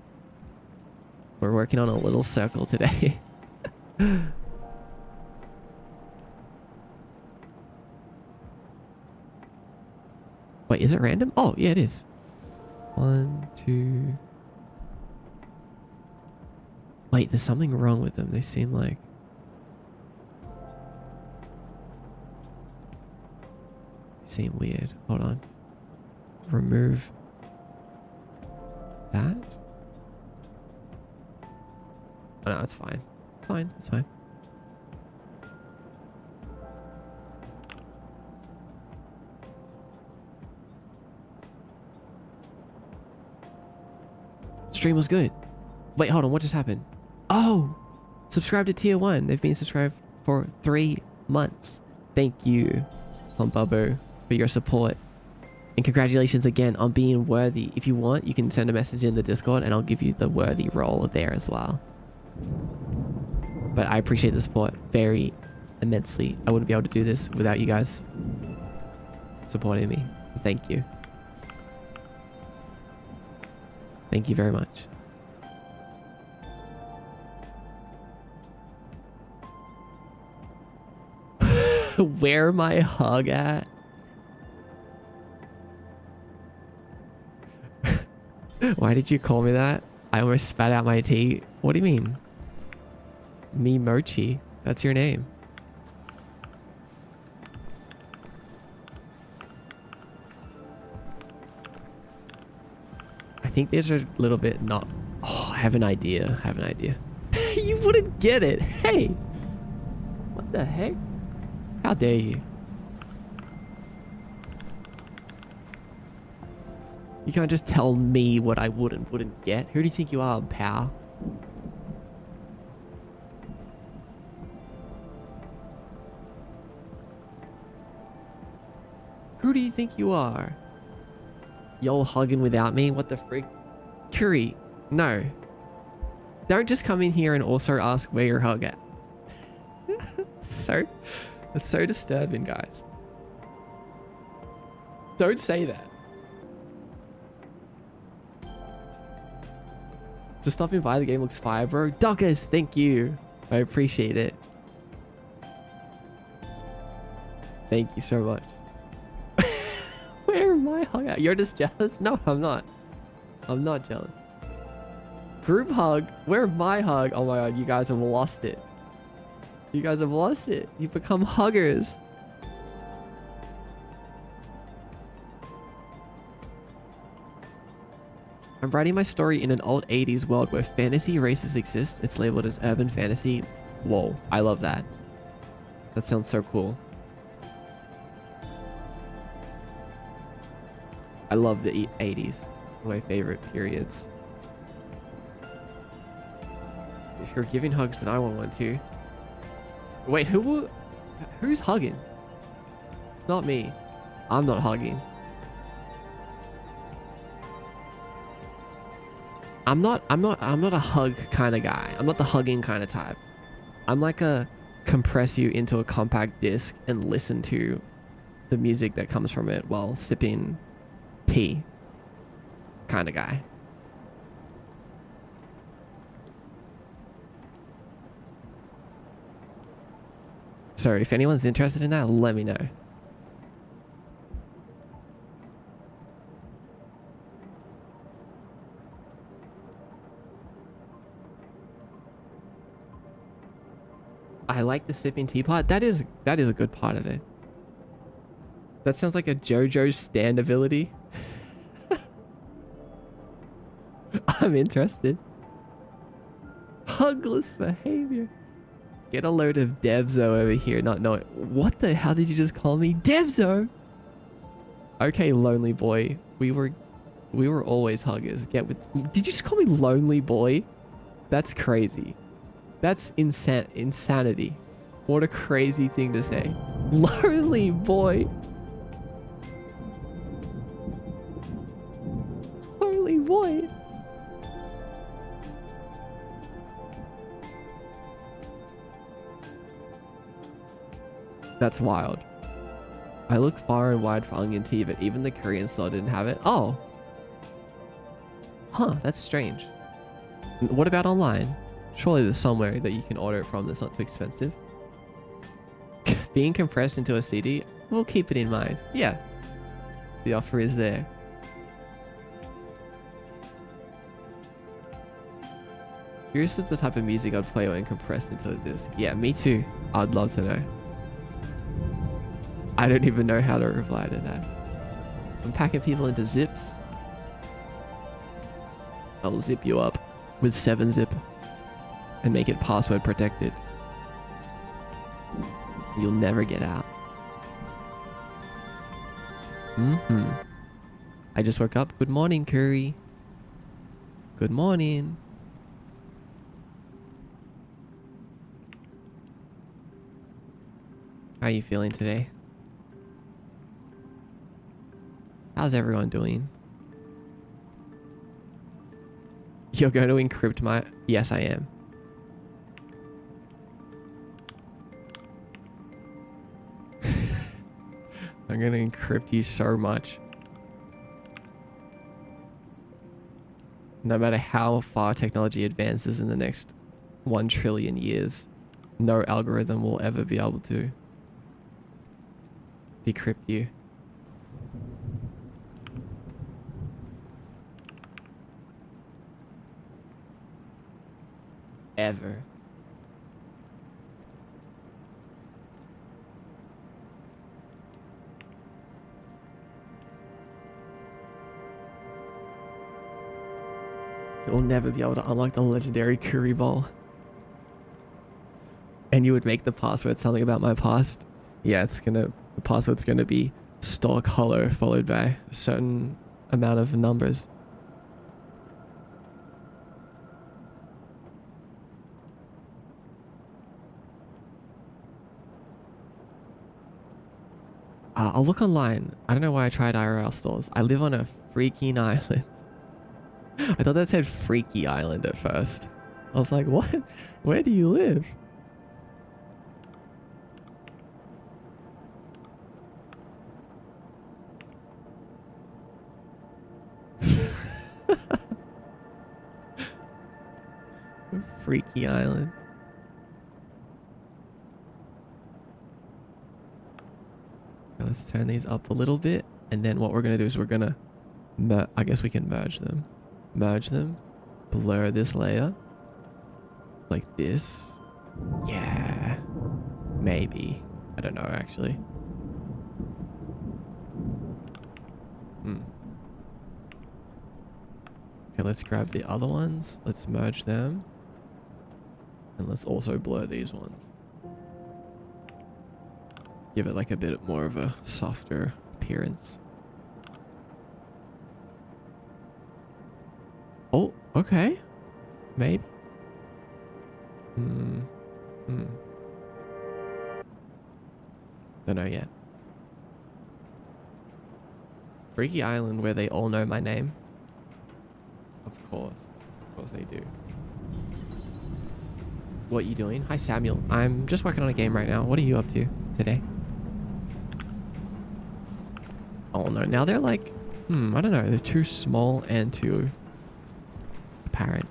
Speaker 1: We're working on a little circle today. Wait, is it random? Oh, yeah, it is. 1, 2. Wait, there's something wrong with them. They seem like... seem weird. Hold on. Remove that. Oh, no, it's fine. It's fine. It's fine. Stream was good. Wait, hold on. What just happened? Oh, subscribe to tier 1. They've been subscribed for 3 months. Thank you, Bubbo, for your support. And congratulations again on being worthy. If you want, you can send a message in the Discord and I'll give you the worthy role there as well. But I appreciate the support very immensely. I wouldn't be able to do this without you guys supporting me. So thank you. Thank you very much. Where my hug at? Why did you call me that? I almost spat out my tea. What do you mean? Me Mochi. That's your name. I think there's a little bit not... Oh, I have an idea. I have an idea. You wouldn't get it. Hey. What the heck? How dare you? You can't just tell me what I would and wouldn't get. Who do you think you are, pal? Who do you think you are? Y'all hugging without me? What the frick? Curry, no. Don't just come in here and also ask where your hug at. That's so disturbing, guys. Don't say that. Just stopping by, the game looks fire, bro. Dockers, thank you. I appreciate it. Thank you so much. Where am I hung out? You're just jealous? No, I'm not. I'm not jealous. Group hug? Where my hug? Oh my god, you guys have lost it. You guys have lost it. You've become huggers. I'm writing my story in an old 80s world where fantasy races exist. It's labeled as urban fantasy. Whoa, I love that. That sounds so cool. I love the 80s. One of my favorite periods. If you're giving hugs, then I want one too. Wait, who's hugging? It's not me. I'm not hugging. I'm not a hug kind of guy. I'm not the hugging kind of type. I'm like a compress you into a compact disc and listen to the music that comes from it while sipping tea kind of guy. So if anyone's interested in that, let me know. I like the sipping tea part. That is a good part of it. That sounds like a JoJo's stand ability. I'm interested. Hugless behavior. Get a load of Devzo over here, not knowing. What the hell did you just call me? Devzo? Okay, lonely boy. We were always huggers. Get with. Did you just call me lonely boy? That's crazy. That's insanity. What a crazy thing to say. Lonely boy. Lonely boy. That's wild. I look far and wide for onion tea, but even the Korean store didn't have it. Oh. Huh, that's strange. What about online? Surely there's somewhere that you can order it from that's not too expensive. Being compressed into a CD, we'll keep it in mind. Yeah, the offer is there. Curious of the type of music I'd play when compressed into a disc. Yeah, me too. I'd love to know. I don't even know how to reply to that. I'm packing people into zips. I'll zip you up with 7-zip and make it password protected. You'll never get out. I just woke up. Good morning, Curry. Good morning. How are you feeling today? How's everyone doing? You're going to encrypt my... Yes, I am. I'm going to encrypt you so much. No matter how far technology advances in the next 1 trillion years, no algorithm will ever be able to decrypt you. Ever. You'll never be able to unlock the legendary Curry Ball. And you would make the password something about my past. Yeah, the password's gonna be stock hollow followed by a certain amount of numbers. I'll look online. I don't know why I tried IRL stores. I live on a freaking island. I thought that said Freaky Island at first. I was like, what? Where do you live? Freaky Island. Let's turn these up a little bit. And then what we're going to do is we're going to... I guess we can merge them. Merge them. Blur this layer. Like this. Yeah. Maybe. I don't know, actually. Okay, let's grab the other ones. Let's merge them. And let's also blur these ones. Give it like a bit more of a softer appearance. Oh, okay. Maybe. Don't know yet. Freaky Island where they all know my name. Of course. Of course they do. What are you doing? Hi, Samuel. I'm just working on a game right now. What are you up to today? Oh no, now they're like... I don't know. They're too small and too apparent.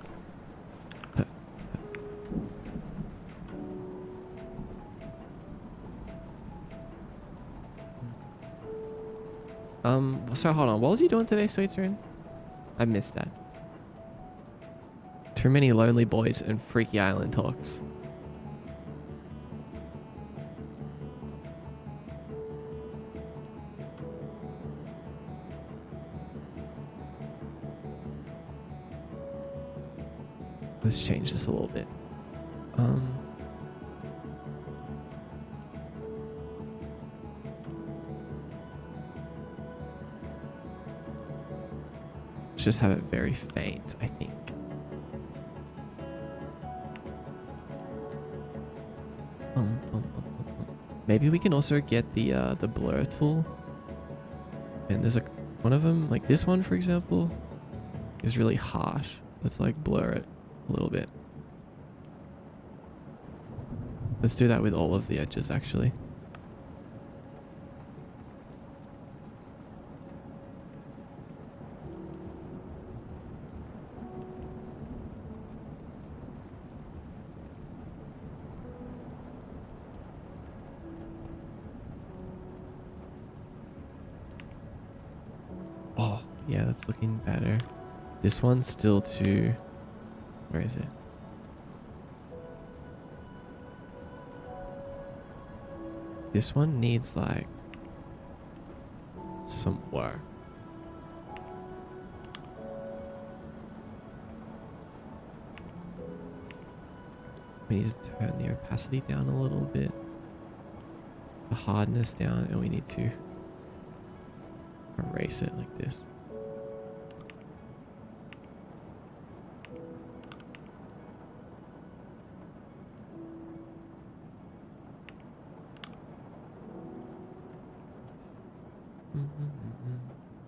Speaker 1: So hold on. What was you doing today, Sweet Serene? I missed that. Too many lonely boys and Freaky Island talks. Let's change this a little bit. Let's just have it very faint, I think. Maybe we can also get the blur tool. And there's one of them, like this one, for example, is really harsh. Let's like blur it a little bit. Let's do that with all of the edges, actually. Yeah, that's looking better. This one's still too... Where is it? This one needs like some work. We need to turn the opacity down a little bit, the hardness down, and we need to erase it like this.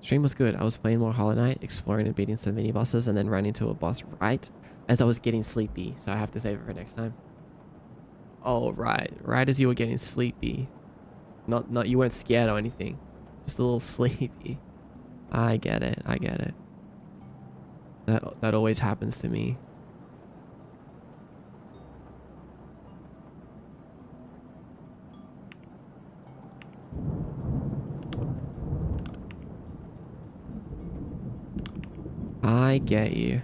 Speaker 1: Stream was good. I was playing more Hollow Knight, exploring and beating some mini bosses, and then ran into a boss right as I was getting sleepy, so I have to save it for next time. Oh, right as you were getting sleepy. Not you weren't scared or anything, just a little sleepy. I get it. That always happens to me. I get you.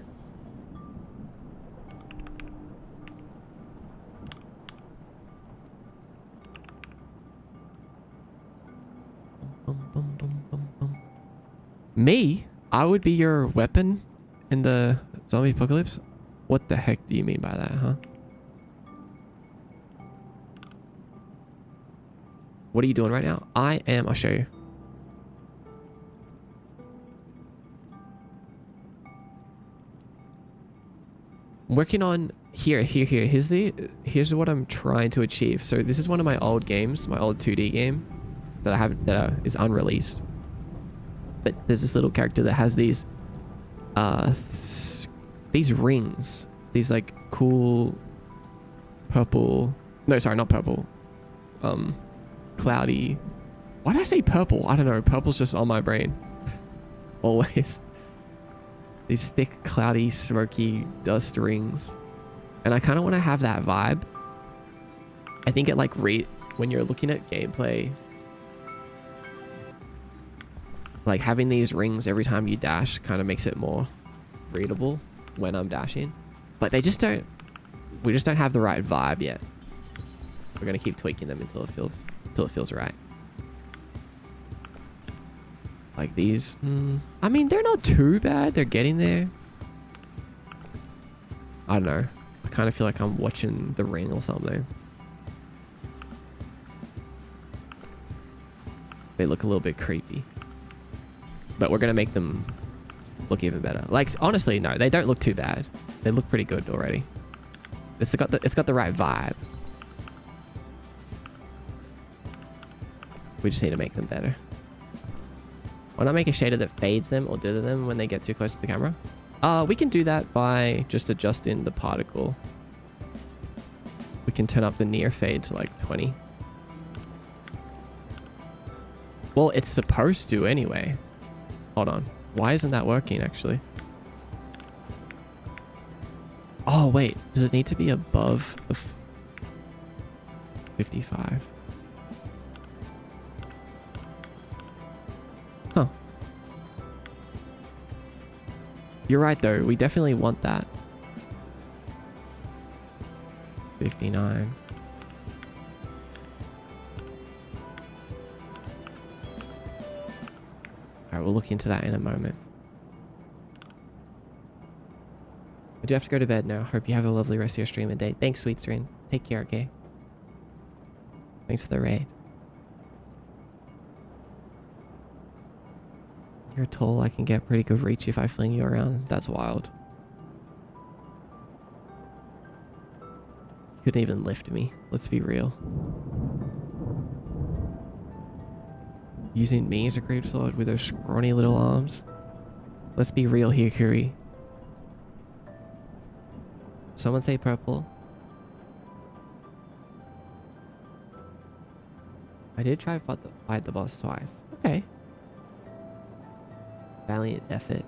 Speaker 1: Me? I would be your weapon in the zombie apocalypse? What the heck do you mean by that, huh? What are you doing right now? I'll show you. I'm working on here's what I'm trying to achieve. So this is one of my old games, my old 2D game that I haven't is unreleased. But there's this little character that has these rings, these like cool purple, no, sorry, not purple, cloudy, why did I say purple? I don't know, purple's just on my brain always. These thick, cloudy, smoky dust rings. And I kind of want to have that vibe. I think it like when you're looking at gameplay, like having these rings every time you dash kind of makes it more readable when I'm dashing. But we just don't have the right vibe yet. We're going to keep tweaking them until it feels right. Like these. I mean, they're not too bad. They're getting there. I don't know. I kind of feel like I'm watching The Ring or something. They look a little bit creepy. But we're going to make them look even better. Like, honestly, no, they don't look too bad. They look pretty good already. It's got the right vibe. We just need to make them better. Why not make a shader that fades them or dither them when they get too close to the camera? We can do that by just adjusting the particle. We can turn up the near fade to like 20. Well, it's supposed to anyway. Hold on. Why isn't that working actually? Oh, wait. Does it need to be above the 55? Huh. You're right though, we definitely want that. 59. Alright, we'll look into that in a moment. I do have to go to bed now. Hope you have a lovely rest of your stream and day. Thanks, Sweet Stream. Take care, okay? Thanks for the raid. You're tall, I can get pretty good reach if I fling you around. That's wild. You couldn't even lift me. Let's be real. Using me as a great sword with those scrawny little arms. Let's be real here, Kuri. Someone say purple. I did try to fight the boss twice. Okay. Valiant effort.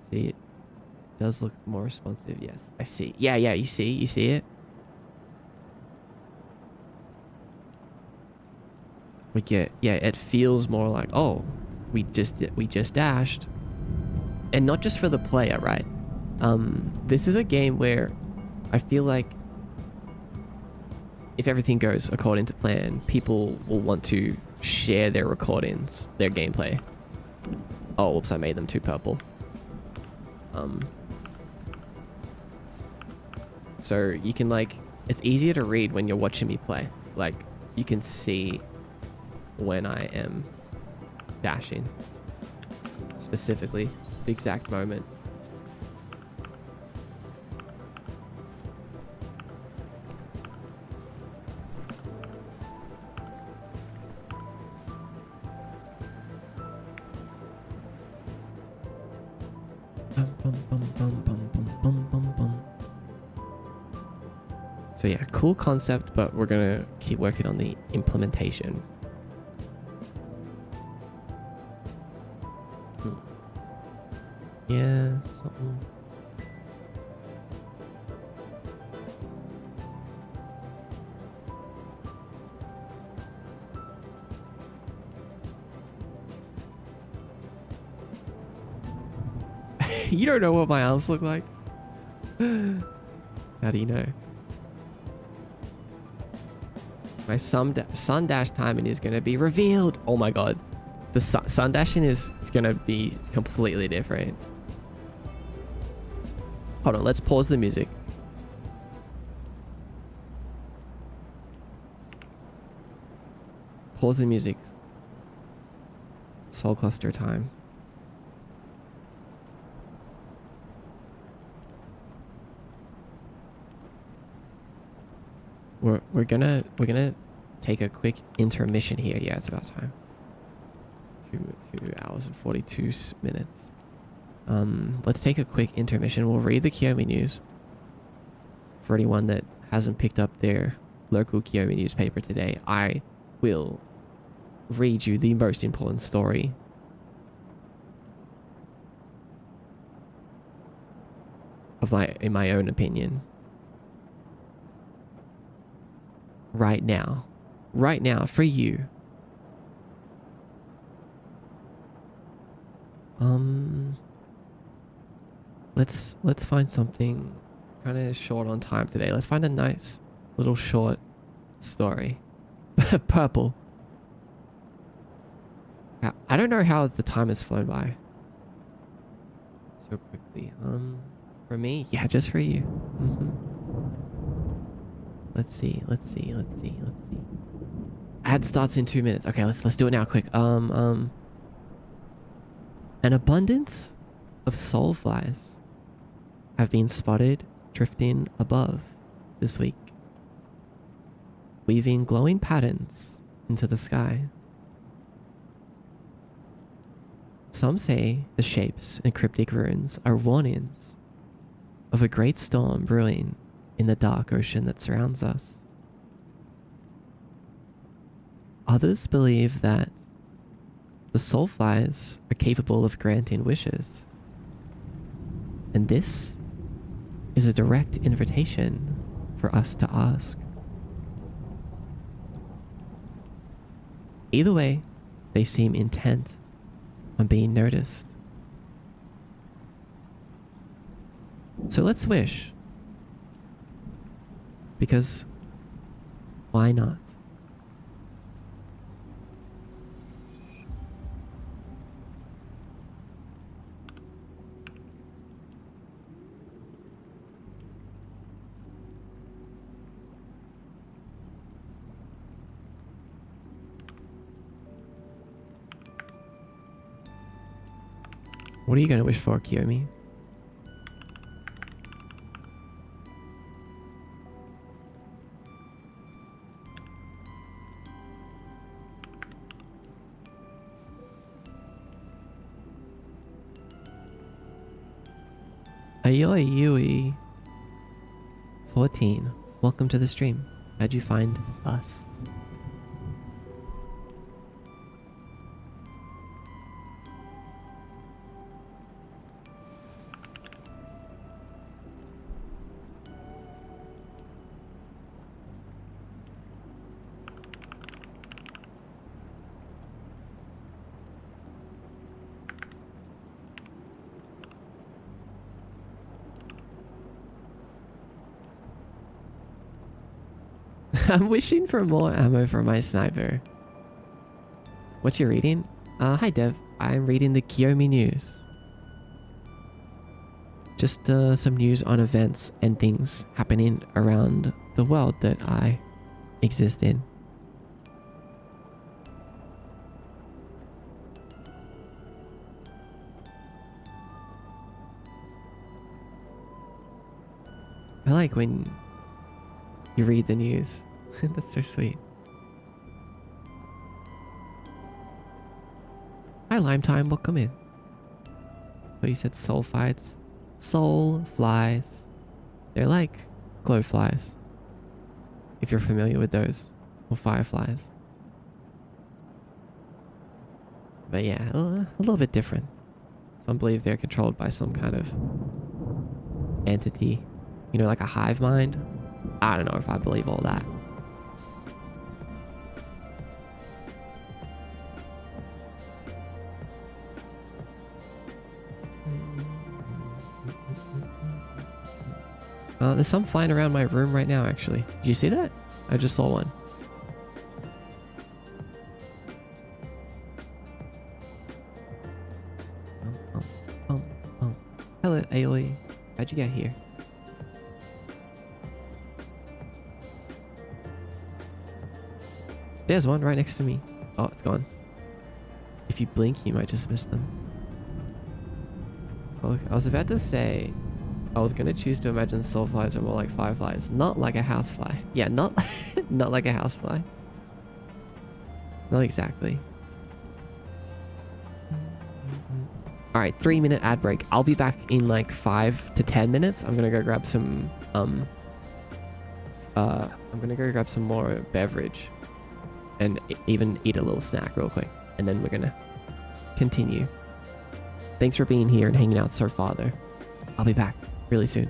Speaker 1: See, it does look more responsive. Yes, I see. Yeah, you see it. we get, yeah, it feels more like, oh, we just dashed. And not just for the player, right? This is a game where I feel like if everything goes according to plan, people will want to share their recordings, their gameplay. Oh, whoops, I made them too purple. So you can like, it's easier to read when you're watching me play. Like, you can see when I am dashing. Specifically, the exact moment. So yeah, cool concept, but we're gonna keep working on the implementation. Yeah, something. You don't know what my arms look like? How do you know? My sun dash timing is going to be revealed. Oh my god. The sun dashing is going to be completely different. Hold on, let's pause the music. Pause the music. Soul cluster time. We're gonna take a quick intermission here. Yeah, it's about time. 2 hours and 42 minutes. Let's take a quick intermission. We'll read the Kiyomi news. For anyone that hasn't picked up their local Kiyomi newspaper today, I will read you the most important story of in my own opinion. Right now for you. Let's find something kind of short on time today. Let's find a nice little short story. Purple. I don't know how the time has flown by so quickly. For me, yeah, just for you. Let's see. Ad starts in 2 minutes. Okay, let's do it now, quick. An abundance of soulflies have been spotted drifting above this week, weaving glowing patterns into the sky. Some say the shapes and cryptic runes are warnings of a great storm brewing in the dark ocean that surrounds us. Others believe that the soulflies are capable of granting wishes, and this is a direct invitation for us to ask. Either way, they seem intent on being noticed. So let's wish. Because why not? What are you going to wish for, Kiyomi? Ayoi Yui 14. Welcome to the stream. How'd you find us? I'm wishing for more ammo for my sniper. What you reading? Hi Dev. I'm reading the Kiyomi news. Just some news on events and things happening around the world that I exist in. I like when you read the news. That's so sweet. Hi Lime Time, welcome in. Oh, you said soul fights? Soul flies. They're like glow flies. If you're familiar with those. Or fireflies. But yeah, a little bit different. Some believe they're controlled by some kind of entity. You know, like a hive mind. I don't know if I believe all that. There's some flying around my room right now, actually. Did you see that? I just saw one. Oh. Hello, Aoi. How'd you get here? There's one right next to me. Oh, it's gone. If you blink, you might just miss them. Okay, I was about to say, I was gonna choose to imagine soulflies are more like fireflies, not like a housefly. Yeah, not not like a housefly. Not exactly. All right, 3-minute ad break. I'll be back in like 5 to 10 minutes. I'm gonna go grab some I'm gonna go grab some more beverage, and even eat a little snack real quick, and then we're gonna continue. Thanks for being here and hanging out so far, though. I'll be back really soon.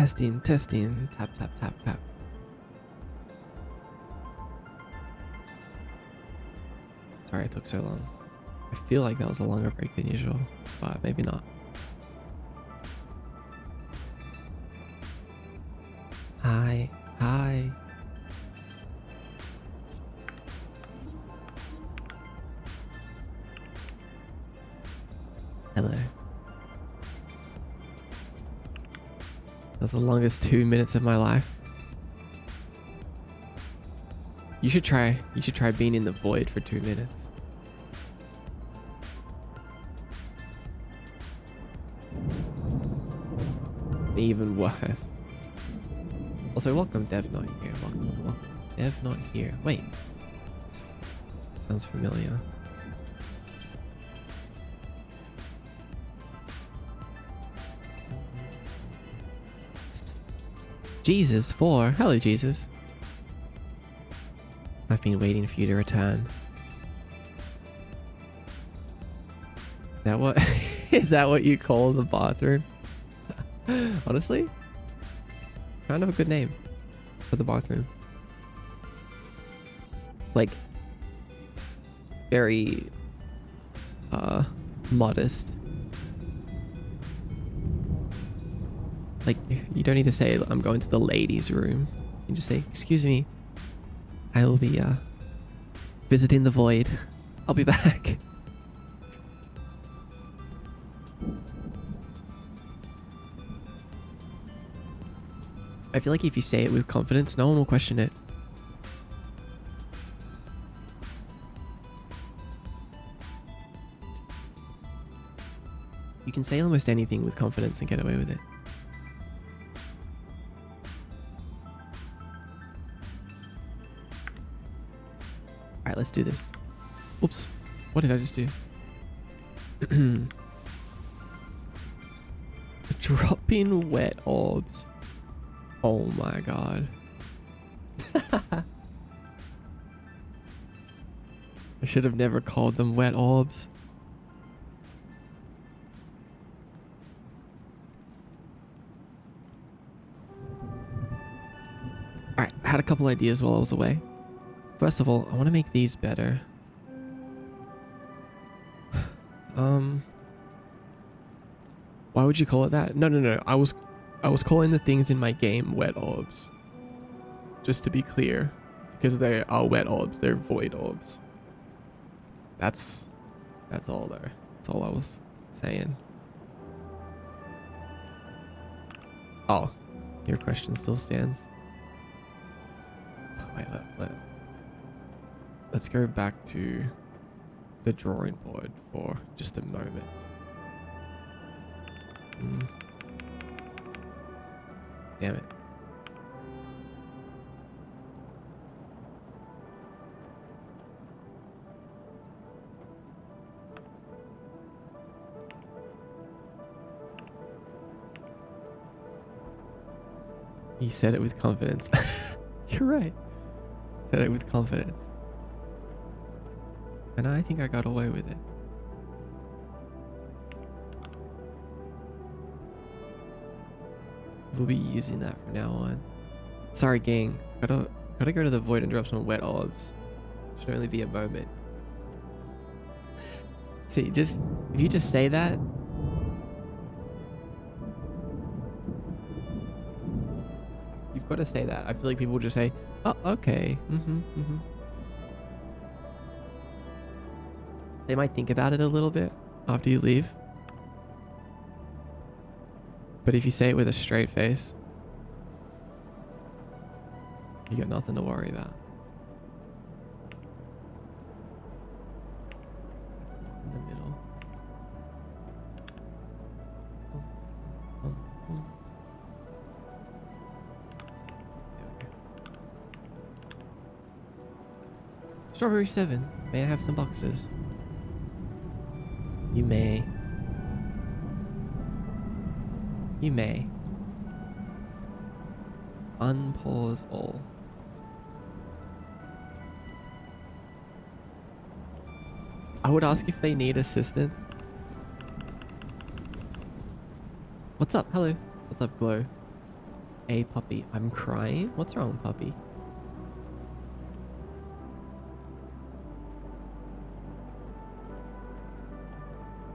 Speaker 1: Testing, testing. Tap, tap, tap, tap. Sorry it took so long. I feel like that was a longer break than usual, but maybe not. Hi, hi. Hello. That's the longest 2 minutes of my life. You should try being in the void for 2 minutes. Even worse. Also, welcome Dev not here. Welcome. Dev not here. Wait. Sounds familiar. Jesus 4. Hello, Jesus. I've been waiting for you to return. Is that what is that what you call the bathroom? Honestly? Kind of a good name for the bathroom. Like very modest. Like, you don't need to say, I'm going to the ladies' room. You just say, excuse me, I will be visiting the void. I'll be back. I feel like if you say it with confidence, no one will question it. You can say almost anything with confidence and get away with it. Alright, let's do this. Oops. What did I just do? Dropping wet orbs. Oh my god. I should have never called them wet orbs. Alright, I had a couple ideas while I was away. First of all, I want to make these better. Why would you call it that? No. I was calling the things in my game wet orbs. Just to be clear, because they are wet orbs, they're void orbs. That's all there. That's all I was saying. Oh, your question still stands. Wait, let's go back to the drawing board for just a moment. Damn it. You said it with confidence. You're right. Said it with confidence. And I think I got away with it. We'll be using that from now on. Sorry, gang. Gotta go to the void and drop some wet orbs. Should only be a moment. See, if you just say that. You've got to say that. I feel like people will just say, oh, okay. They might think about it a little bit after you leave. But if you say it with a straight face, you got nothing to worry about. That's not in the middle. Strawberry 7. May I have some boxes? You may. You may. Unpause all. I would ask if they need assistance. What's up? Hello. What's up, Glow? A puppy. I'm crying? What's wrong, puppy?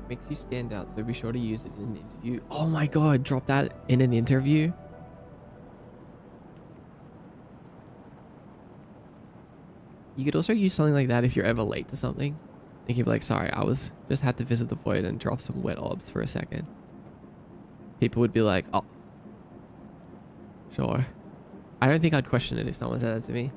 Speaker 1: Makes you stand out, so be sure to use it in an interview. Oh my god, drop that in an interview? You could also use something like that if you're ever late to something. You can be like, sorry, I was just had to visit the void and drop some wet obs for a second. People would be like, oh, sure. I don't think I'd question it if someone said that to me.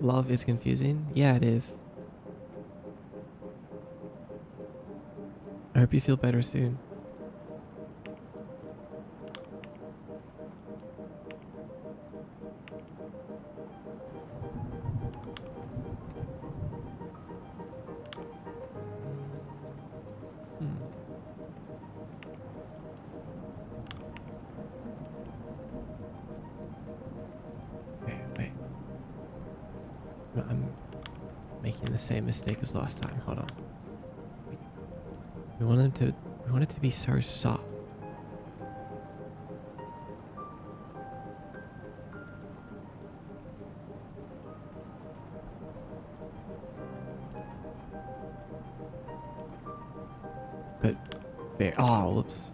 Speaker 1: Love is confusing. Yeah, it is. I hope you feel better soon. Hmm. Wait. No, I'm making the same mistake as last time. Hold on. We want it to be so soft. But very, oh, whoops.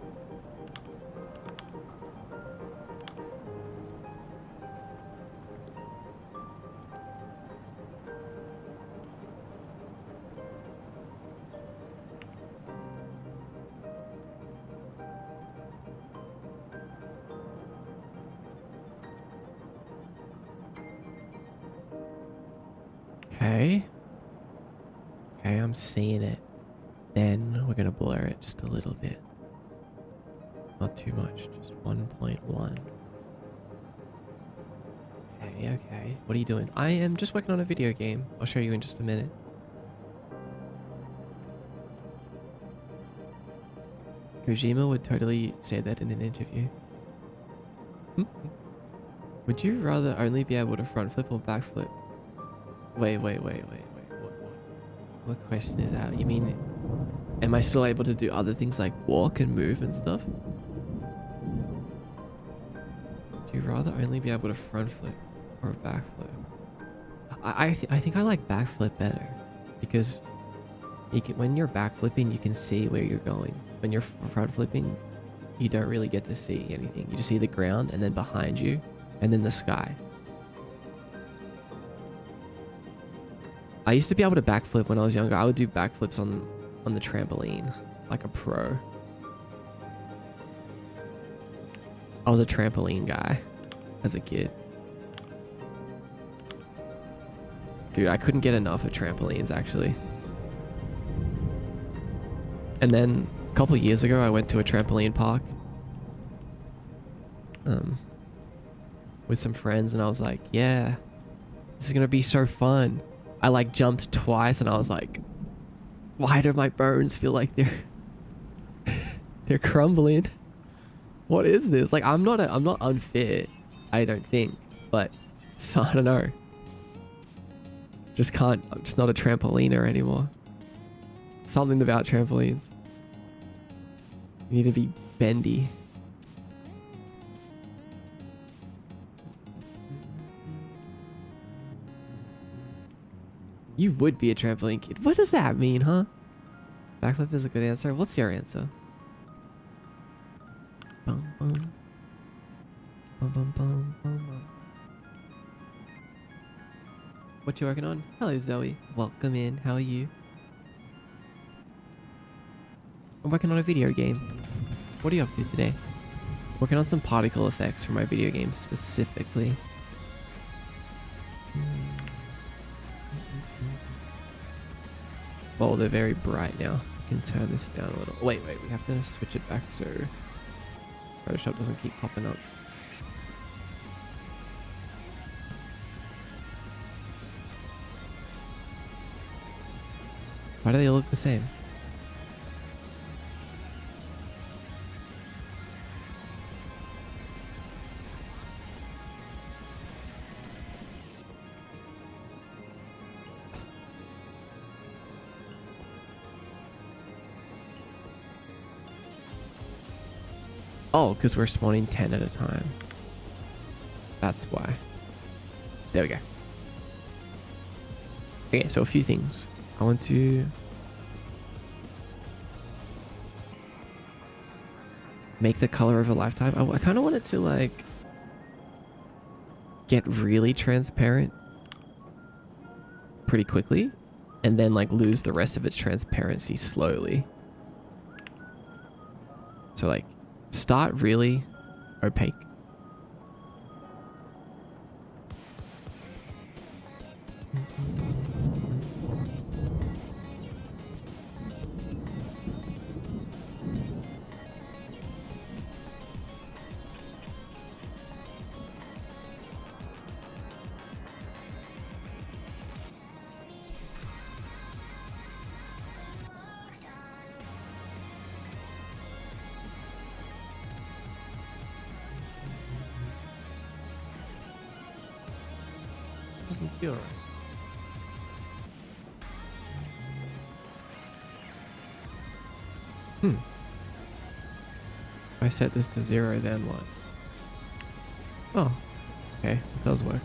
Speaker 1: Okay. Okay, I'm seeing it. Then we're gonna blur it just a little bit. Not too much, just 1.1. Okay. What are you doing? I am just working on a video game. I'll show you in just a minute. Kojima would totally say that in an interview. Would you rather only be able to front flip or back flip? Wait. What question is that? You mean, am I still able to do other things like walk and move and stuff? Would you rather only be able to front flip or back flip? I think I like back flip better because when you're back flipping, you can see where you're going. When you're front flipping, you don't really get to see anything. You just see the ground and then behind you and then the sky. I used to be able to backflip when I was younger. I would do backflips on the trampoline like a pro. I was a trampoline guy as a kid. Dude, I couldn't get enough of trampolines actually. And then a couple years ago, I went to a trampoline park with some friends, and I was like, yeah, this is gonna be so fun. I like jumped twice, and I was like, why do my bones feel like they're crumbling? What is this? Like, I'm not unfit, I don't think, but so, I don't know. I'm just not a trampoliner anymore. Something about trampolines. You need to be bendy. You would be a trampoline kid. What does that mean, huh? Backflip is a good answer. What's your answer? Bum, bum. Bum, bum, bum, bum, bum. What you working on? Hello, Zoe. Welcome in. How are you? I'm working on a video game. What are you up to today? Working on some particle effects for my video game specifically. Oh, they're very bright now. I can turn this down a little. Wait, we have to switch it back so Photoshop doesn't keep popping up. Why do they all look the same? Oh, because we're spawning 10 at a time. That's why. There we go. Okay, so a few things. I want to make the color of a lifetime. I kind of want it to like get really transparent pretty quickly and then like lose the rest of its transparency slowly. So like start really opaque. Doesn't feel right. If I set this to 0, then what? Oh, okay, it does work.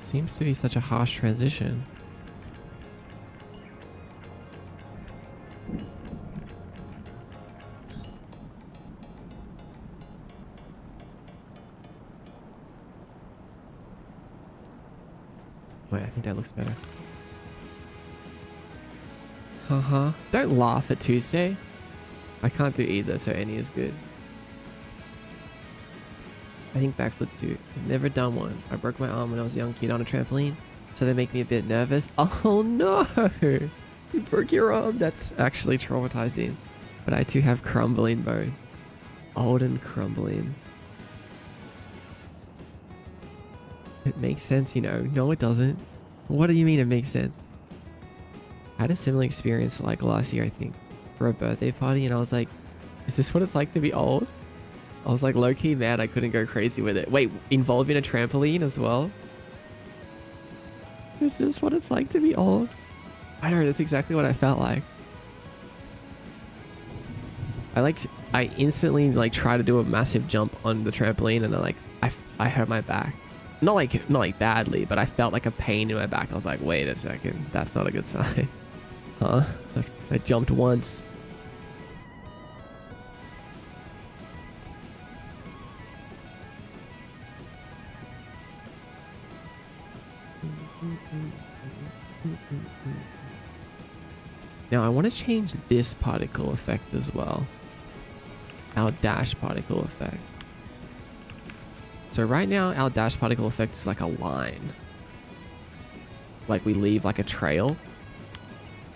Speaker 1: Seems to be such a harsh transition. Wait, I think that looks better. Uh-huh. Don't laugh at Tuesday. I can't do either, so any is good. I think backflip too. I've never done one. I broke my arm when I was a young kid on a trampoline, so they make me a bit nervous. Oh no! You broke your arm. That's actually traumatizing. But I too have crumbling bones. Old and crumbling. It makes sense, you know. No, it doesn't. What do you mean it makes sense? I had a similar experience like last year, I think, for a birthday party, and I was like, is this what it's like to be old? I was like low-key mad I couldn't go crazy with it. Wait, involving a trampoline as well? Is this what it's like to be old? I know, that's exactly what I felt like. I instantly like try to do a massive jump on the trampoline, and then like I hurt my back. Not like badly, but I felt like a pain in my back. I was like, wait a second, that's not a good sign. Huh? I jumped once. Now I want to change this particle effect as well. Our dash particle effect. So right now our dash particle effect is like a line. Like we leave like a trail.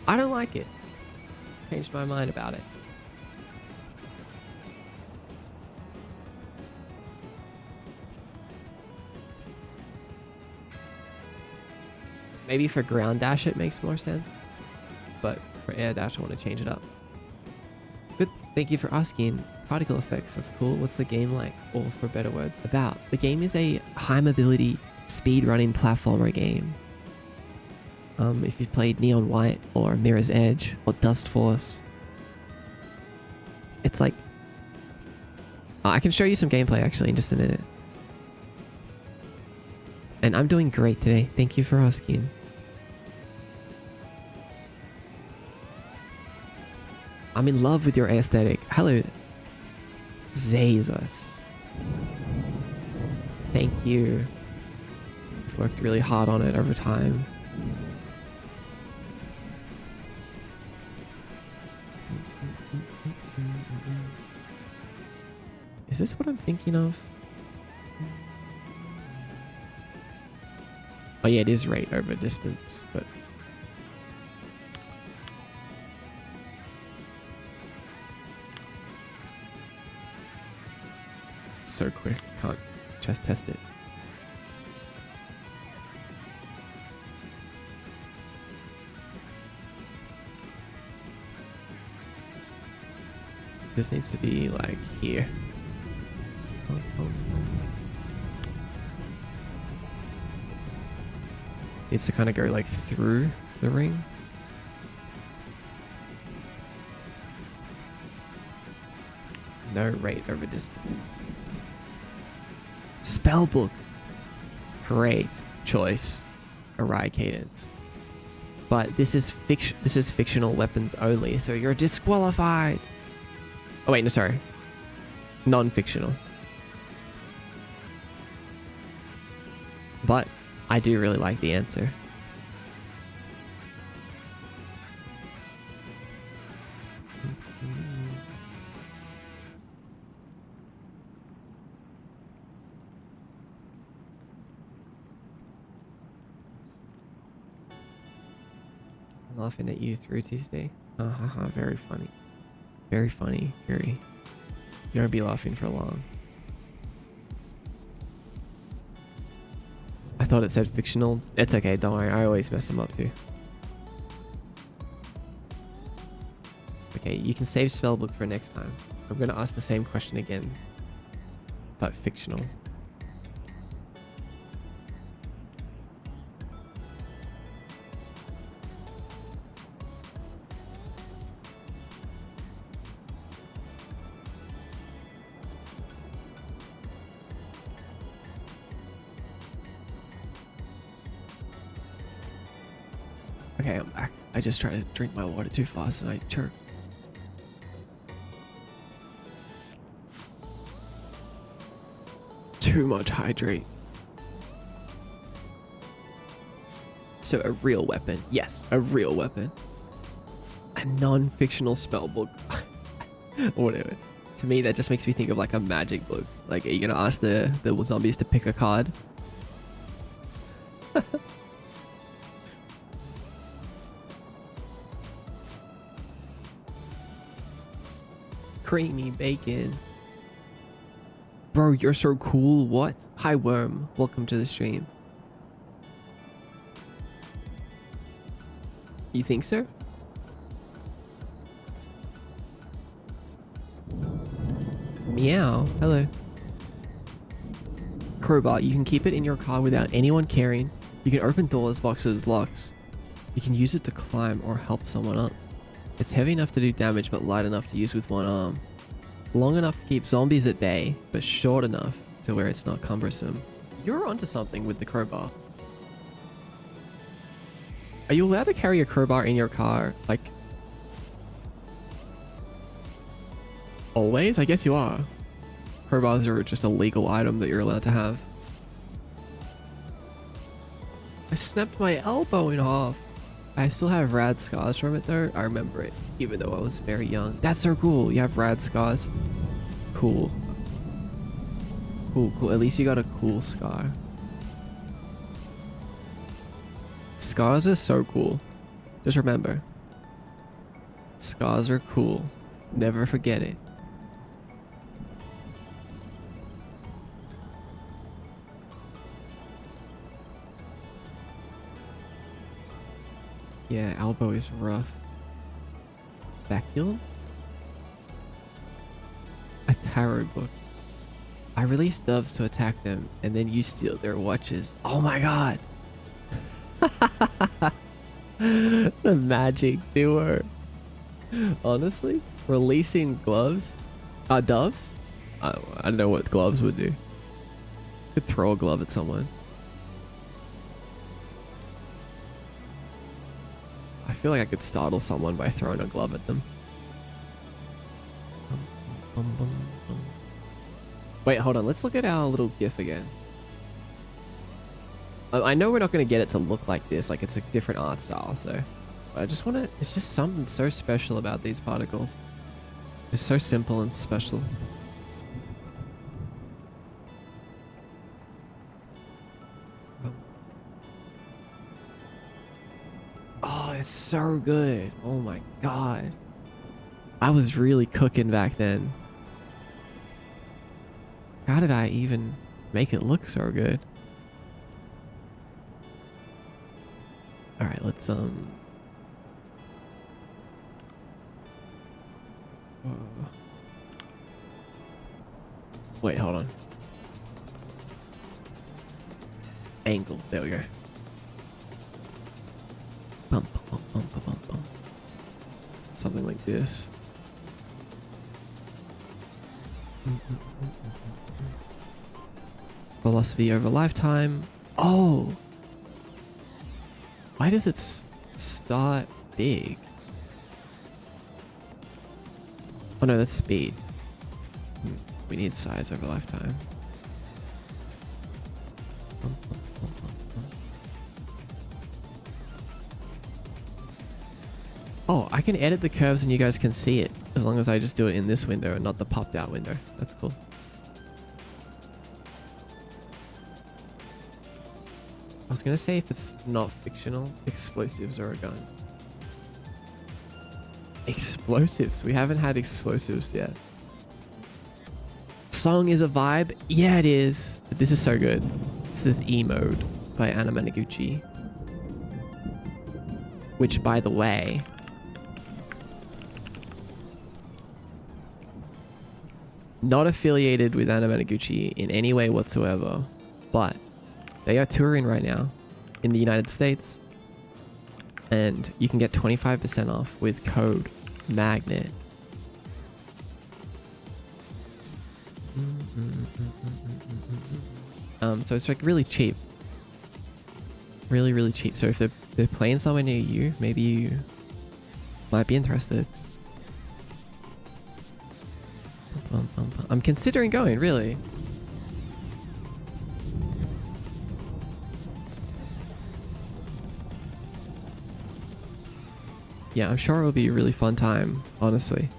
Speaker 1: I don't like it. Changed my mind about it. Maybe for ground dash it makes more sense. But for air dash I want to change it up. Good, thank you for asking. Particle effects, that's cool. What's the game like? Or for better words, about? The game is a high mobility speedrunning platformer game. If you've played Neon White or Mirror's Edge or Dust Force, it's like... I can show you some gameplay actually in just a minute. And I'm doing great today. Thank you for asking. I'm in love with your aesthetic. Hello, Zazus. Thank you. I've worked really hard on it over time. Is this what I'm thinking of? Oh yeah, it is rate over distance, but... It's so quick, can't just test it. This needs to be like here. Oh. Needs to kind of go like through the ring. No rate over distance. Spellbook. Great choice. Awry cadence. But this is fictional weapons only, so you're disqualified. Oh wait, no, sorry. Non-fictional. But I do really like the answer. Laughing at you through Tuesday. Very funny. Very funny, Yuri. You're gonna be laughing for long. I thought it said fictional. It's okay, don't worry. I always mess them up too. Okay, you can save spellbook for next time. I'm gonna ask the same question again, but fictional. Okay, I'm back. I just tried to drink my water too fast and I choked. Too much hydrate. So a real weapon. Yes, a real weapon. A non-fictional spellbook. Whatever. To me, that just makes me think of like a magic book. Like, are you gonna ask the zombies to pick a card? Creamy bacon. Bro, you're so cool. What? Hi, Worm. Welcome to the stream. You think so? Meow. Hello. Crowbar. You can keep it in your car without anyone caring. You can open doors, boxes, locks. You can use it to climb or help someone up. It's heavy enough to do damage, but light enough to use with one arm. Long enough to keep zombies at bay, but short enough to where it's not cumbersome. You're onto something with the crowbar. Are you allowed to carry a crowbar in your car? Like, always? I guess you are. Crowbars are just a legal item that you're allowed to have. I snapped my elbow in half. I still have rad scars from it though. I remember it, even though I was very young. That's so cool. You have rad scars. Cool. Cool, cool. At least you got a cool scar. Scars are so cool. Just remember. Scars are cool. Never forget it. Yeah, elbow is rough. Baculum? A tarot book. I release doves to attack them, and then you steal their watches. Oh my god! The magic doer. Honestly, releasing doves? I don't know what gloves would do. Could throw a glove at someone. I feel like I could startle someone by throwing a glove at them. Wait, hold on. Let's look at our little GIF again. I know we're not going to get it to look like this. Like, it's a different art style, so... But I just want to... It's just something so special about these particles. It's so simple and special. Oh, it's so good. Oh my god. I was really cooking back then. How did I even make it look so good? Alright, let's wait, hold on. Angle. There we go. Bum, bum, bum, bum, bum, bum. Something like this. Velocity over lifetime. Oh! Why does it start big? Oh no, that's speed. We need size over lifetime. Oh, I can edit the curves and you guys can see it as long as I just do it in this window and not the popped out window. That's cool. I was gonna say if it's not fictional, explosives or a gun. Explosives? We haven't had explosives yet. Song is a vibe? Yeah, it is. But this is so good. This is E Mode by Anna Managuchi. Which, by the way, not affiliated with Anna Managuchi in any way whatsoever, but they are touring right now in the United States, and you can get 25% off with code MAGNET. So it's like really cheap, really cheap. So if they're playing somewhere near you, maybe you might be interested. I'm considering going, really. Yeah, I'm sure it'll be a really fun time, honestly.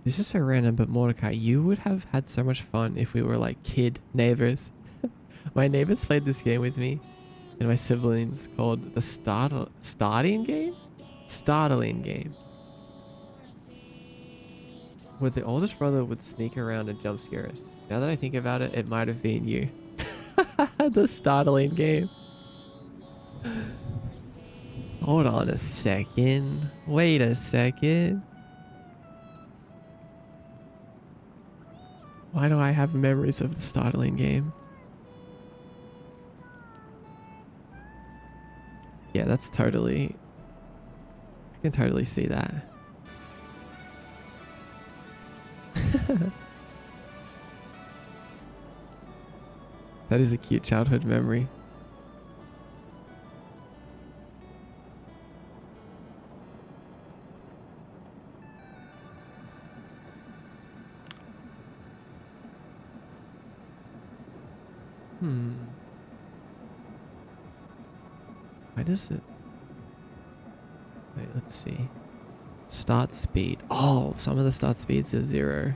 Speaker 1: This is so random, but Mordecai, you would have had so much fun if we were like kid neighbors. My neighbors played this game with me and my siblings called the Starting Game? Startling Game. Where the oldest brother would sneak around and jump scare us. Now that I think about it, it might have been you. The Startling Game. Hold on a second. Wait a second. Why do I have memories of the Startling Game? Yeah, that's totally... I can totally see that. That is a cute childhood memory. Why does it... Wait, let's see. Start speed. Oh, some of the start speeds are 0.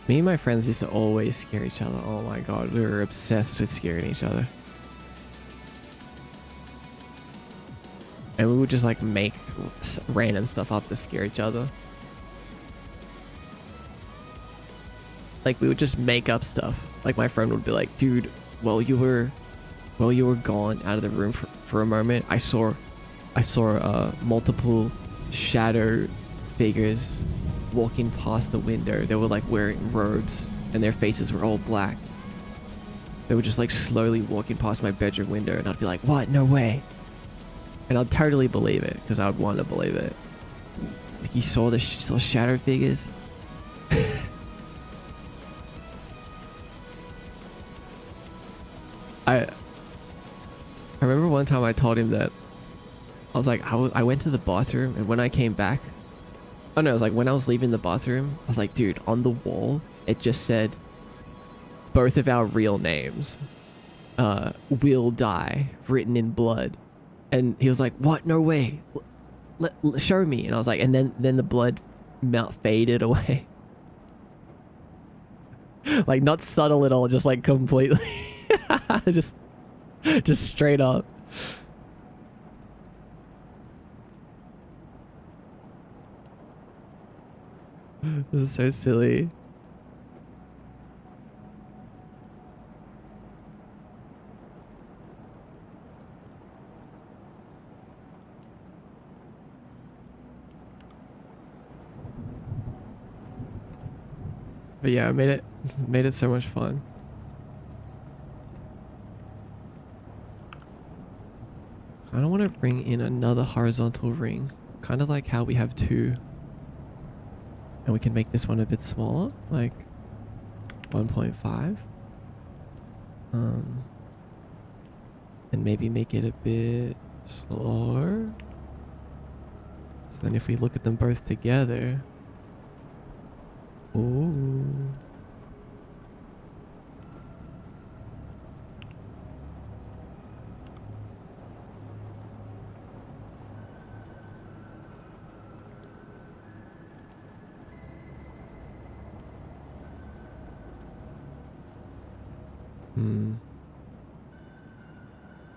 Speaker 1: Me and my friends used to always scare each other. Oh my god, we were obsessed with scaring each other. And we would just like make random stuff up to scare each other. Like we would just make up stuff. Like my friend would be like, dude, while you were gone out of the room for a moment, I saw multiple shadow figures walking past the window. They were like wearing robes and their faces were all black. They were just like slowly walking past my bedroom window, and I'd be like, what? No way. And I'd totally believe it, because I would want to believe it. Like, you saw saw shadow figures? I remember one time I told him that I was like, I went to the bathroom, and when I came back, oh no, it was like when I was leaving the bathroom, I was like, dude, on the wall, it just said both of our real names, will die, written in blood. And he was like, what? No way. Show me. And I was like, and then the blood faded away. Like, not subtle at all, just like completely. just straight up. This is so silly. But yeah, I made it so much fun. I don't want to bring in another horizontal ring, kind of like how we have two, and we can make this one a bit smaller, like 1.5, and maybe make it a bit slower. So then if we look at them both together, ooh.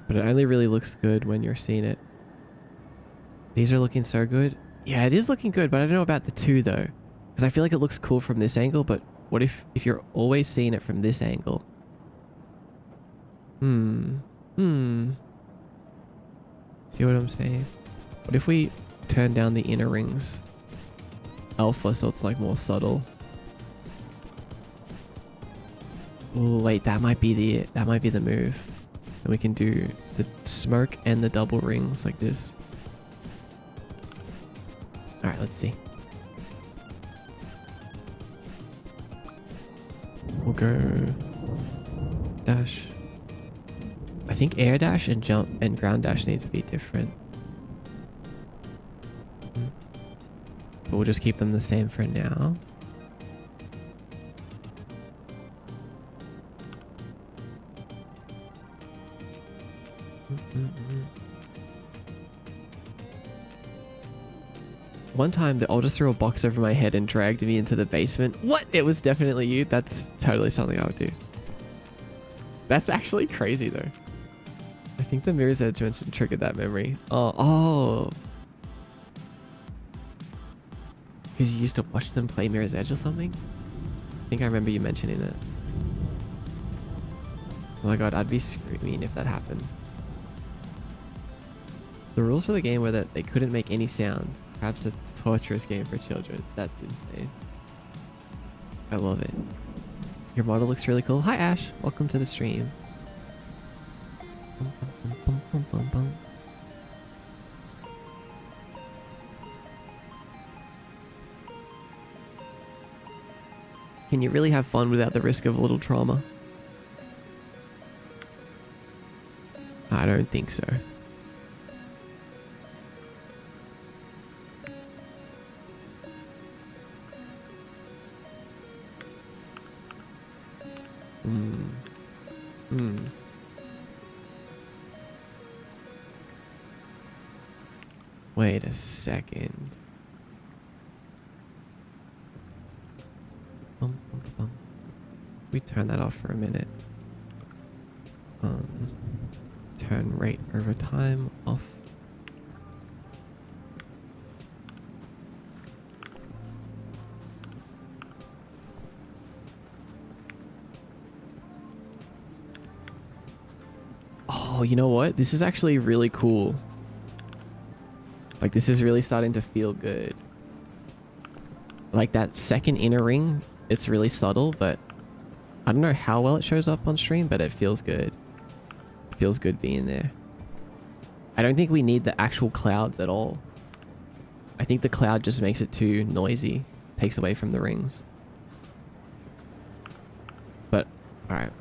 Speaker 1: But it only really looks good when you're seeing it. These are looking so good. Yeah, it is looking good, but I don't know about the two though. Because I feel like it looks cool from this angle, but what if you're always seeing it from this angle? See what I'm saying? What if we turn down the inner rings alpha so it's like more subtle? Oh wait, that might be the move. And we can do the smoke and the double rings like this. All right, let's see. We'll go dash. I think air dash and jump and ground dash need to be different. But we'll just keep them the same for now. One time, the oldest threw a box over my head and dragged me into the basement. What? It was definitely you? That's totally something I would do. That's actually crazy, though. I think the Mirror's Edge mention triggered that memory. Oh. Because you used to watch them play Mirror's Edge or something? I think I remember you mentioning it. Oh my god, I'd be screaming if that happened. The rules for the game were that they couldn't make any sound. Perhaps a torturous game for children. That's insane. I love it. Your model looks really cool. Hi Ash, welcome to the stream. Can you really have fun without the risk of a little trauma? I don't think so. Wait a second. We turn that off for a minute. Turn rate over time off. Oh, you know what? This is actually really cool. Like, this is really starting to feel good. Like, that second inner ring, it's really subtle, but I don't know how well it shows up on stream, but it feels good. It feels good being there. I don't think we need the actual clouds at all. I think the cloud just makes it too noisy. Takes away from the rings. But, alright.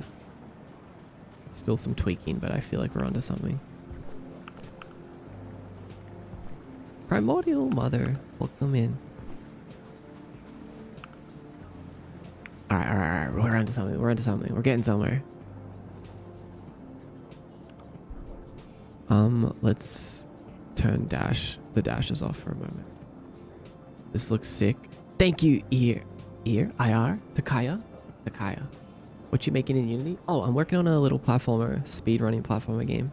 Speaker 1: Still some tweaking, but I feel like we're onto something. Primordial Mother, welcome in. Alright. We're onto something. We're getting somewhere. Let's turn the dashes off for a moment. This looks sick. Thank you, Takaya. What you making in Unity? Oh, I'm working on a little speedrunning platformer game.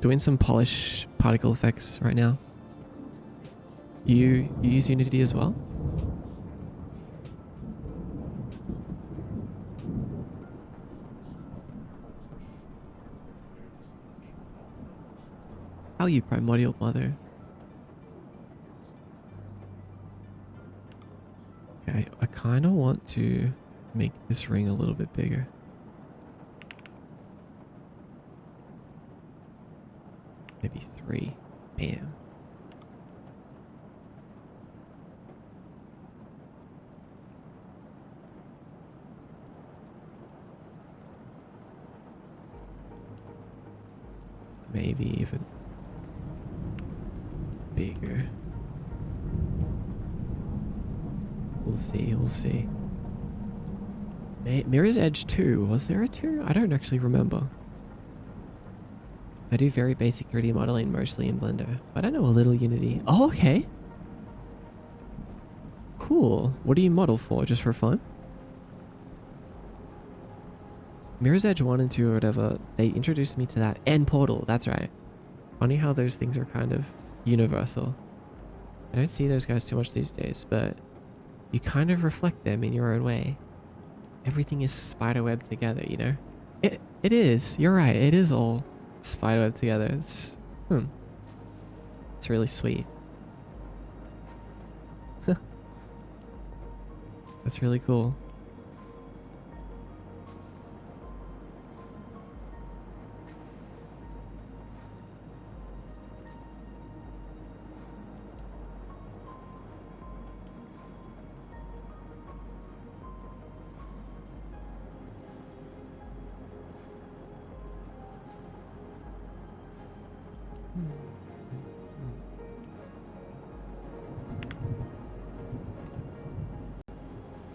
Speaker 1: Doing some polish particle effects right now. You use Unity as well? How are you, Primordial Mother? Okay, I kind of want to make this ring a little bit bigger. Maybe 3. Bam. Maybe even bigger. We'll see. Mirror's Edge 2. Was there a 2? I don't actually remember. I do very basic 3D modeling, mostly in Blender. But I know a little Unity. Oh, okay. Cool. What do you model for? Just for fun? Mirror's Edge 1 and 2 or whatever, they introduced me to that. And Portal, that's right. Funny how those things are kind of universal. I don't see those guys too much these days, but you kind of reflect them in your own way. Everything is spiderweb together, you know? It is. You're right. It is all spiderweb together. It's really sweet. That's really cool.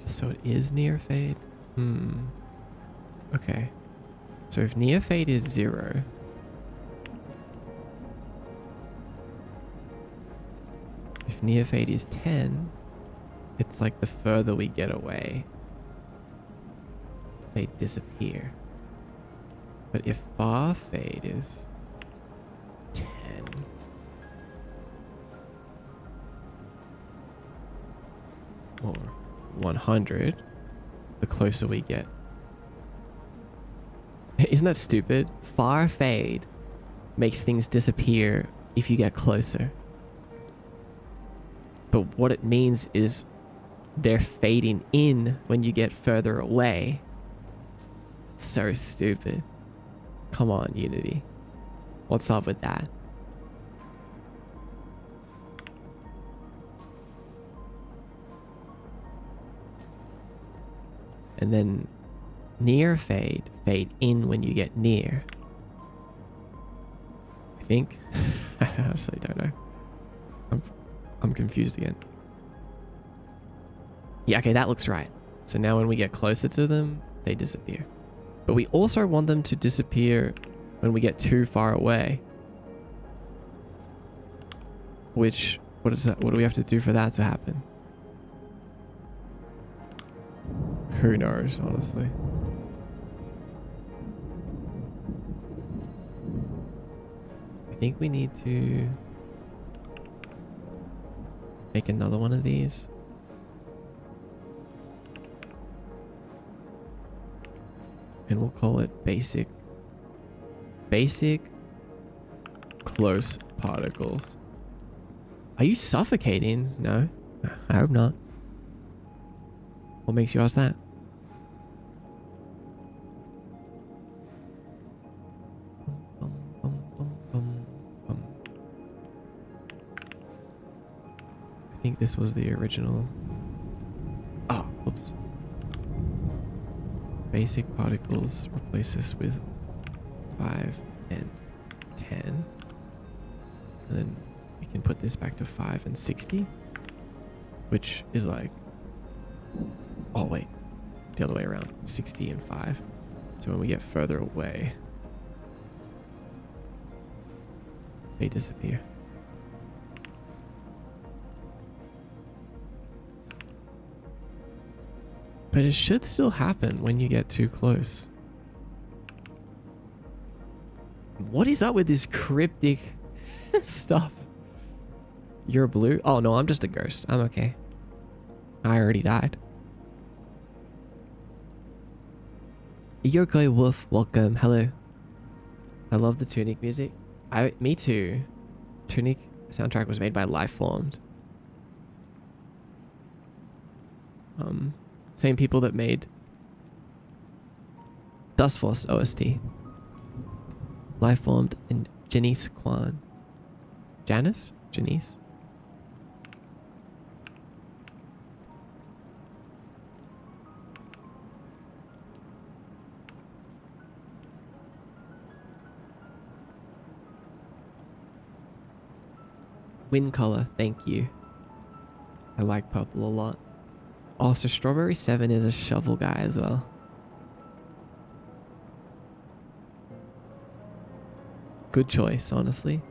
Speaker 1: So it is near fade? Okay. So if near fade is 0, if near fade is 10, it's like the further we get away, they disappear. But if far fade is 10, or 100, the closer we get. Isn't that stupid? Far fade makes things disappear if you get closer. But what it means is they're fading in when you get further away. It's so stupid. Come on, Unity. What's up with that? And then near fade in when you get near. I think. I honestly don't know. I'm confused again. Yeah, okay, that looks right. So now when we get closer to them, they disappear. But we also want them to disappear when we get too far away. Which, what is that? What do we have to do for that to happen? Who knows, honestly. I think we need to make another one of these. And we'll call it basic close particles. Are you suffocating? No, I hope not. What makes you ask that? I think this was the original. Oh, oops. Basic particles, replace this with 5 and 10. And then we can put this back to 5 and 60. Which is like... Oh, wait. The other way around. 60 and 5. So when we get further away, they disappear. But it should still happen when you get too close. What is up with this cryptic stuff? You're blue? Oh no, I'm just a ghost. I'm okay. I already died. Yokoi Wolf, welcome. Hello. I love the Tunic music. Me too. Tunic soundtrack was made by Lifeformed. Same people that made Dustforce OST. Lifeformed and Janice Kwan. Janice? Janice? Wind color, thank you. I like purple a lot. Oh, so Strawberry 7 is a shovel guy as well. Good choice, honestly.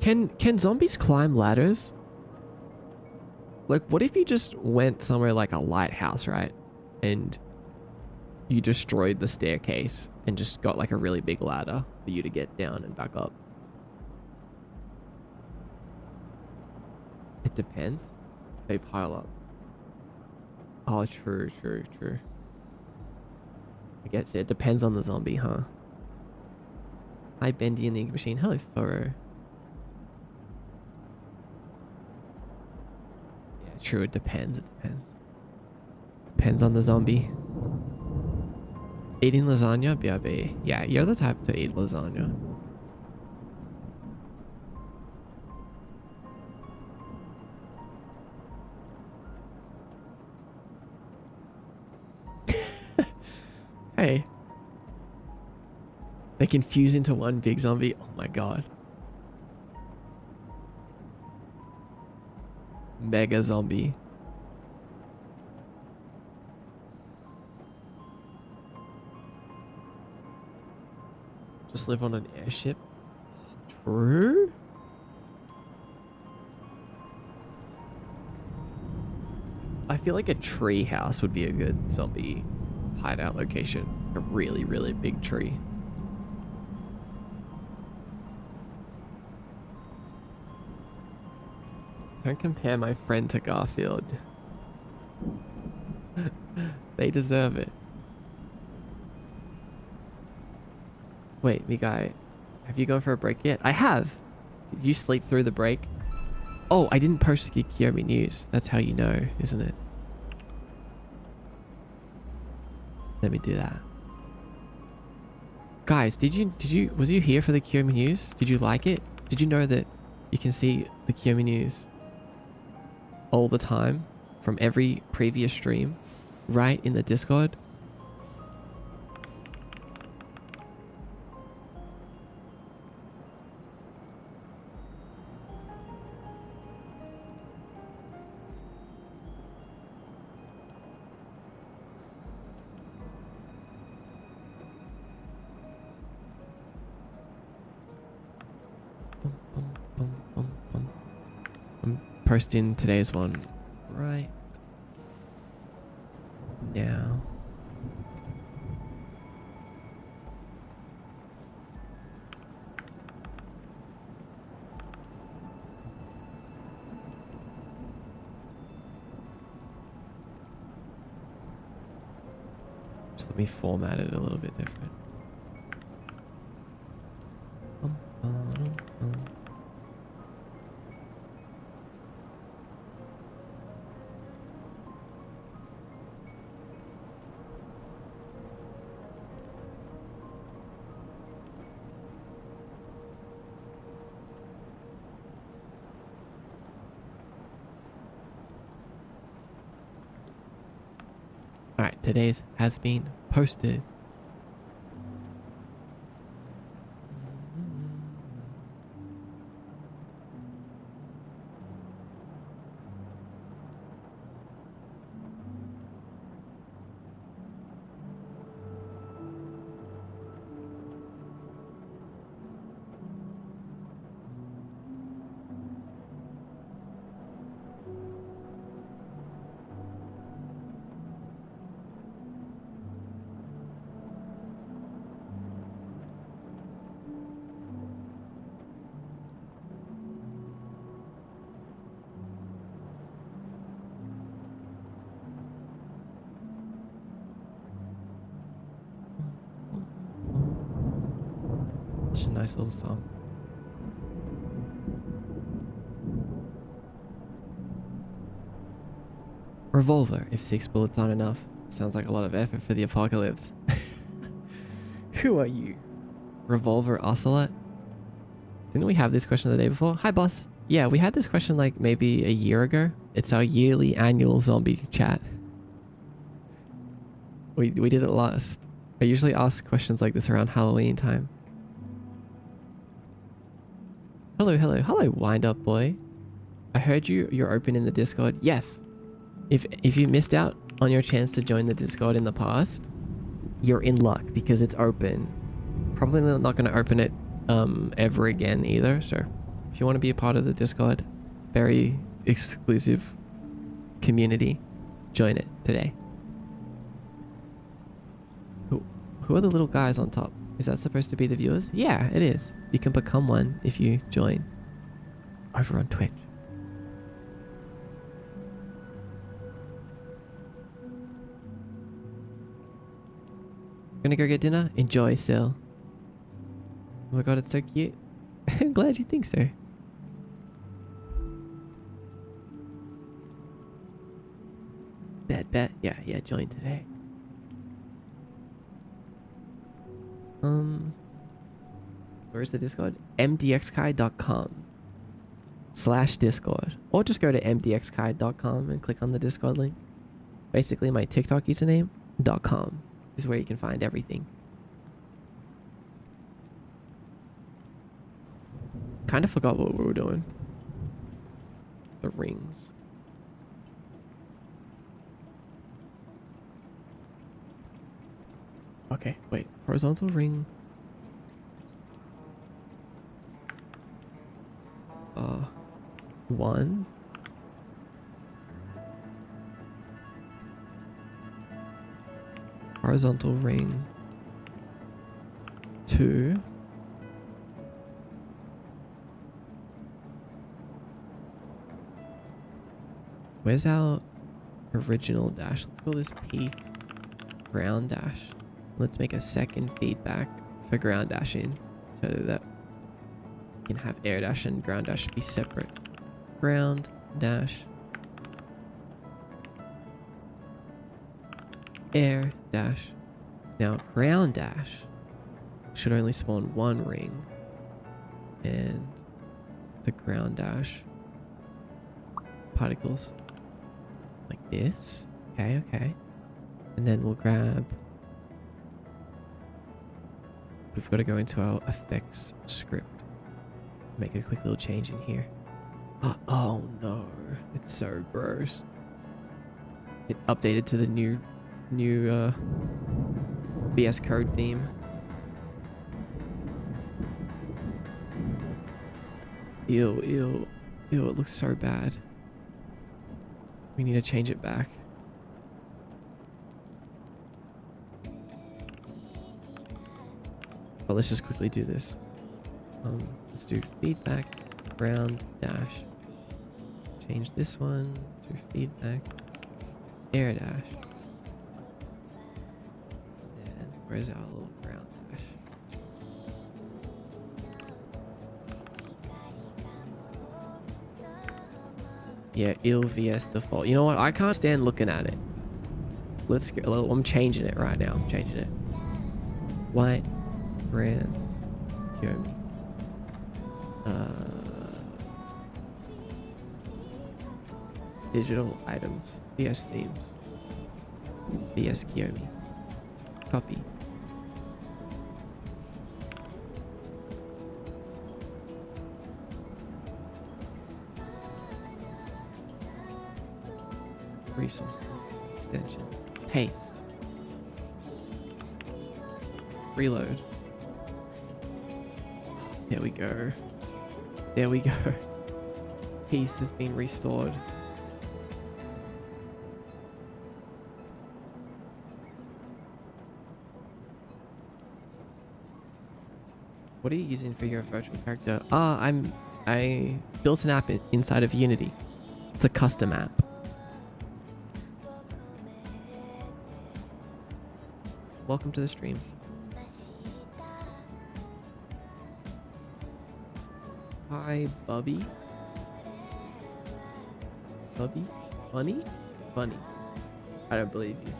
Speaker 1: Can zombies climb ladders? Like, what if you just went somewhere like a lighthouse, right? And you destroyed the staircase and just got like a really big ladder for you to get down and back up. It depends. They pile up. Oh, true. I guess it depends on the zombie, huh? Hi, Bendy and the Ink Machine. Hello, Furrow. Yeah, true. It depends. Depends on the zombie. Eating lasagna? BRB. Yeah, you're the type to eat lasagna. Hey. They can fuse into one big zombie. Oh my god. Mega zombie. Just live on an airship? True? I feel like a tree house would be a good zombie hideout location. A really, really big tree. Don't compare my friend to Garfield. They deserve it. Wait, me guy, have you gone for a break yet? I have. Did you sleep through the break? Oh, I didn't post the Kiyomi news. That's how you know, isn't it? Let me do that. Guys, was you here for the Kiyomi news? Did you like it? Did you know that you can see the Kiyomi news all the time from every previous stream right in the Discord? I'm posting today's one right now. Let me format it a little bit different. Alright, today's has been posted. Such a nice little song. Revolver, if 6 bullets aren't enough. Sounds like a lot of effort for the apocalypse. Who are you? Revolver Ocelot? Didn't we have this question the day before? Hi, boss. Yeah, we had this question like maybe a year ago. It's our yearly annual zombie chat. We did it last. I usually ask questions like this around Halloween time. Hello, wind up boy. I heard you're open in the Discord. Yes. If you missed out on your chance to join the Discord in the past, you're in luck because it's open. Probably not going to open it ever again either. So if you want to be a part of the Discord, very exclusive community, join it today. Who are the little guys on top? Is that supposed to be the viewers? Yeah, it is. You can become one if you join over on Twitch. Gonna go get dinner? Enjoy, Sil. Oh my god, it's so cute. I'm glad you think so. Bet. Yeah, join today. Where's the Discord? mdxkai.com/discord. Or just go to mdxkai.com and click on the Discord link. Basically my TikTok username, .com is where you can find everything. Kind of forgot what we were doing. The rings. Okay, wait. Horizontal ring. One. Horizontal ring. 2. Where's our original dash? Let's call this P. Ground dash. Let's make a second feedback for ground dashing so that we can have air dash and ground dash be separate. Ground dash. Air dash. Now ground dash should only spawn one ring. And the ground dash particles like this. Okay. And then we'll grab... We've got to go into our effects script. Make a quick little change in here. Oh no, it's so gross. It updated to the new VS Code theme. Ew, it looks so bad. We need to change it back. But let's just quickly do this. Let's do feedback, ground dash. Change this one to feedback, air dash. Where's our little ground dash? Yeah, ill vs default. You know what? I can't stand looking at it. Let's go. I'm changing it right now. I'm changing it. White brands. Kiyomi. Digital items. VS themes. VS Kiyomi. Copy. Resources. Extensions. Paste. Reload. There we go. There we go. Peace has been restored. What are you using for your virtual character? I built an app inside of Unity. It's a custom app. Welcome to the stream. Hi, Bubby. Bubby? Bunny? Bunny. I don't believe you.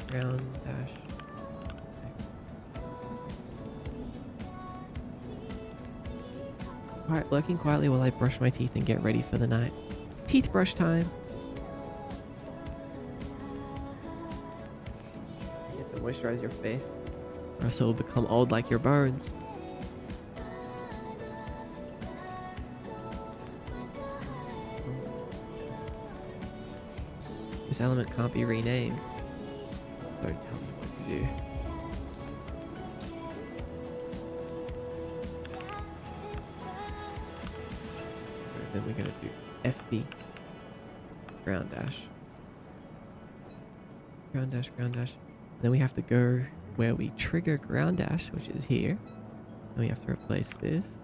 Speaker 1: Ground dash. Alright, lurking quietly while I brush my teeth and get ready for the night. Teeth brush time. You have to moisturize your face, or else it will become old like your bones. This element can't be renamed. Don't tell me what to do. So then we're gonna do FB. Ground dash. Ground dash, ground dash. Then we have to go where we trigger ground dash, which is here. Then we have to replace this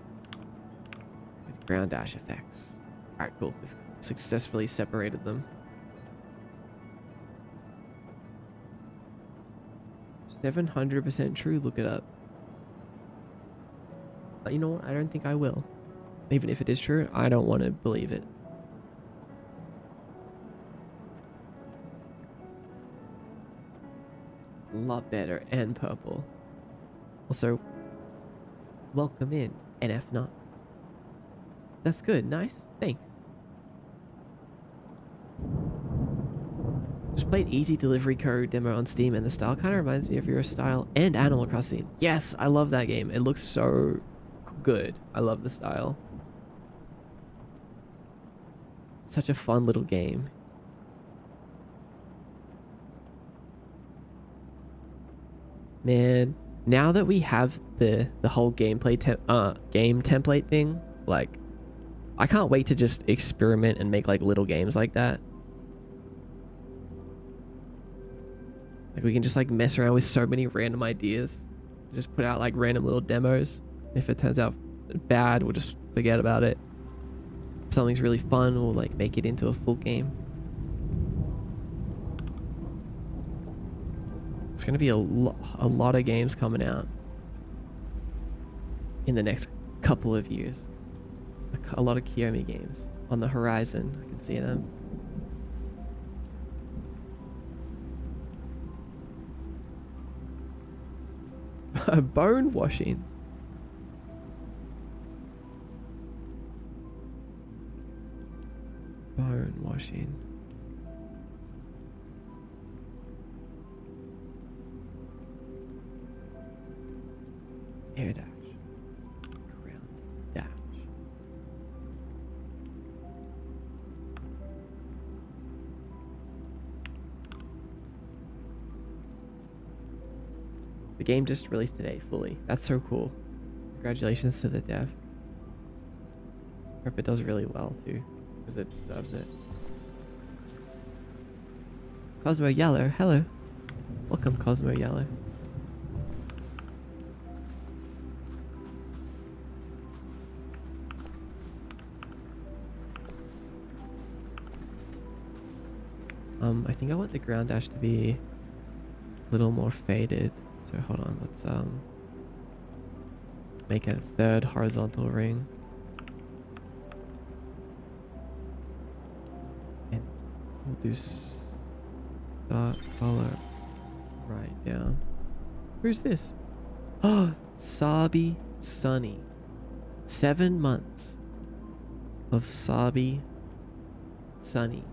Speaker 1: with ground dash effects. Alright, cool. We've successfully separated them. 700% true, look it up. But you know what? I don't think I will. Even if it is true, I don't want to believe it. A lot better and purple. Also, welcome in, NF0. That's good, nice, thanks. Just played Easy Delivery Code demo on Steam and the style kind of reminds me of your style and Animal Crossing. Yes, I love that game. It looks so good. I love the style. Such a fun little game. Man, now that we have the whole game template thing, like, I can't wait to just experiment and make like little games like that. Like we can just like mess around with so many random ideas. Just put out like random little demos. If it turns out bad, we'll just forget about it. If something's really fun, we'll like make it into a full game. It's gonna be a lot of games coming out in the next couple of years. A lot of Kiyomi games on the horizon. I can see them. Bone washing. Bone washing. Air dash. Ground dash. The game just released today, fully. That's so cool. Congratulations to the dev. Hope it does really well, too. Because it deserves it. Cosmo Yellow, hello. Welcome, Cosmo Yellow. I think I want the ground dash to be a little more faded. So hold on, let's make a third horizontal ring. And we'll do start color right down. Who's this? Oh, Sabi Sunny. 7 months of Sabi Sunny.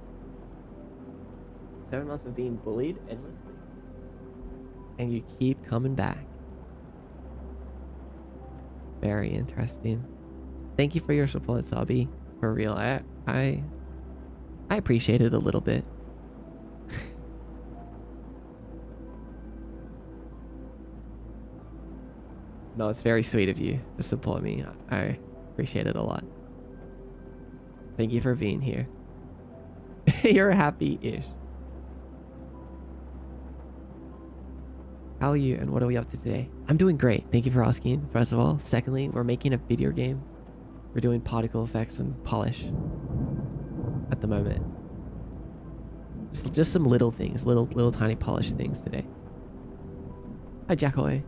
Speaker 1: 7 months of being bullied endlessly. And you keep coming back. Very interesting. Thank you for your support, Sabi. For real. I appreciate it a little bit. No, it's very sweet of you to support me. I appreciate it a lot. Thank you for being here. You're happy-ish. How are you and what are we up to today? I'm doing great. Thank you for asking, first of all. Secondly, we're making a video game. We're doing particle effects and polish at the moment. Just some little things, little tiny polish things today. Hi, Jackoy.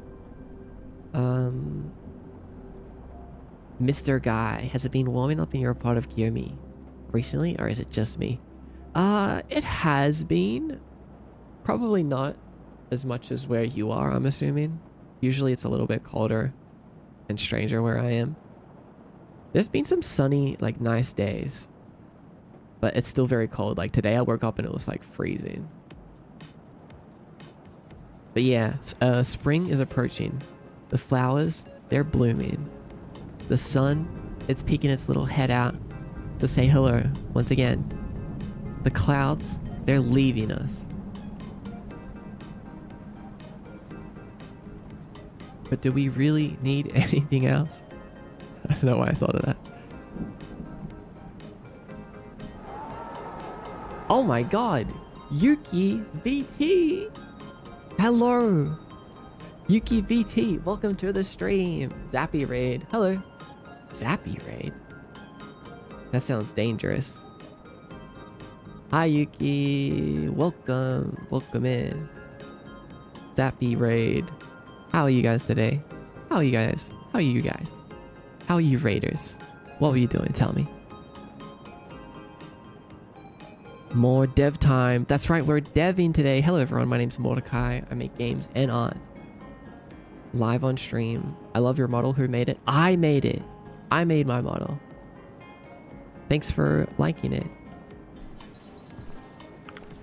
Speaker 1: Mr. Guy, has it been warming up in your part of Kiyomi recently, or is it just me? It has been. Probably not as much as where you are, I'm assuming. Usually it's a little bit colder and stranger where I am. There's been some sunny, like, nice days, but it's still very cold. Like today I woke up and it was like freezing. But yeah, spring is approaching. The flowers, they're blooming. The sun, it's peeking its little head out to say hello once again. The clouds, they're leaving us. But do we really need anything else? I don't know why I thought of that. Oh my god! Yuki VT! Hello! Yuki VT, welcome to the stream! Zappy Raid, hello! Zappy Raid? That sounds dangerous. Hi Yuki! Welcome! Welcome in. Zappy Raid. How are you guys today? How are you guys? How are you guys? How are you raiders? What were you doing? Tell me. More dev time. That's right, we're deving today. Hello everyone, my name's Mordecai. I make games and art. Live on stream. I love your model. Who made it? I made it. I made my model. Thanks for liking it.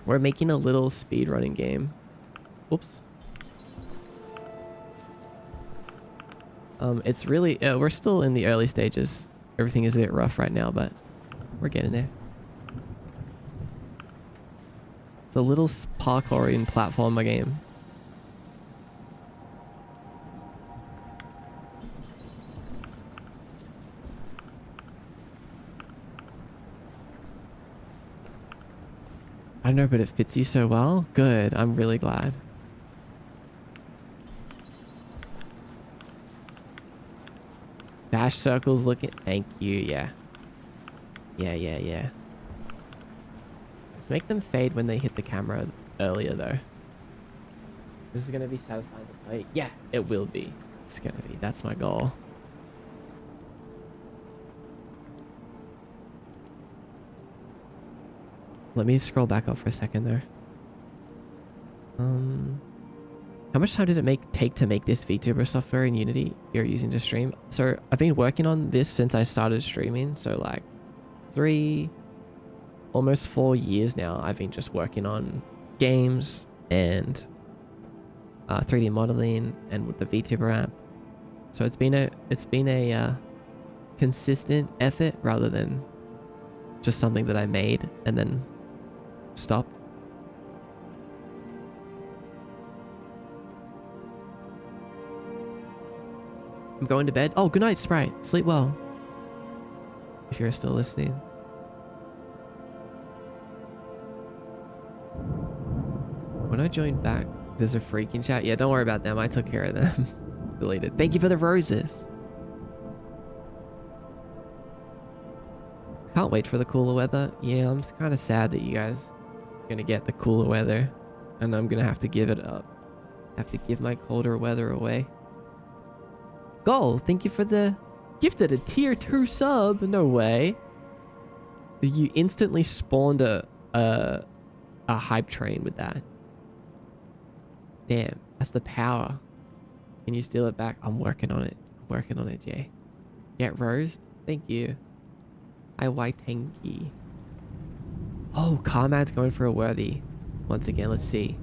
Speaker 1: We're making a little speedrunning game. Whoops. It's really, we're still in the early stages. Everything is a bit rough right now, but we're getting there. It's a little parkouring platformer game. I don't know, but it fits you so well. Good, I'm really glad. Dash circles looking. Thank you. Yeah. Yeah. Let's make them fade when they hit the camera earlier, though. This is gonna be satisfying to play. Yeah, it will be. It's gonna be. That's my goal. Let me scroll back up for a second there. How much time did it take to make this VTuber software in Unity you're using to stream? So I've been working on this since I started streaming. So like almost 4 years now. I've been just working on games and 3D modeling and with the VTuber app. So it's been a consistent effort rather than just something that I made and then stopped. I'm going to bed. Oh, good night, Sprite. Sleep well. If you're still listening. When I join back, there's a freaking chat. Yeah, don't worry about them. I took care of them. Deleted. Thank you for the roses. Can't wait for the cooler weather. Yeah, I'm kind of sad that you guys gonna get the cooler weather, and I'm gonna have to give it up. Have to give my colder weather away. Goal, thank you for the gifted a tier 2 sub. No way. You instantly spawned a hype train with that. Damn, that's the power. Can you steal it back? I'm working on it. Working on it, Jay. Get roast? Thank you. I Waitangi. Oh, Carmad's going for a worthy. Once again, let's see.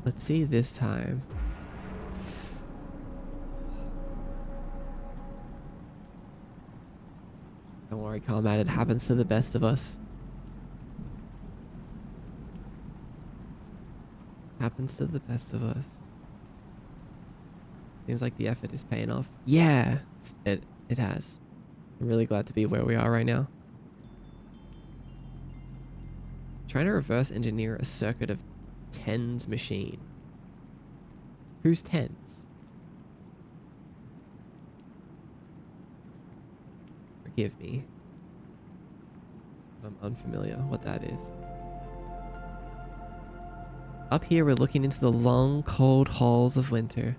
Speaker 1: Let's see this time. Don't worry, Carmad, it happens to the best of us. Happens to the best of us. Seems like the effort is paying off. Yeah, it has. I'm really glad to be where we are right now. Trying to reverse engineer a circuit of TENS machine. Who's TENS? Forgive me. I'm unfamiliar what that is. Up here, we're looking into the long, cold halls of winter.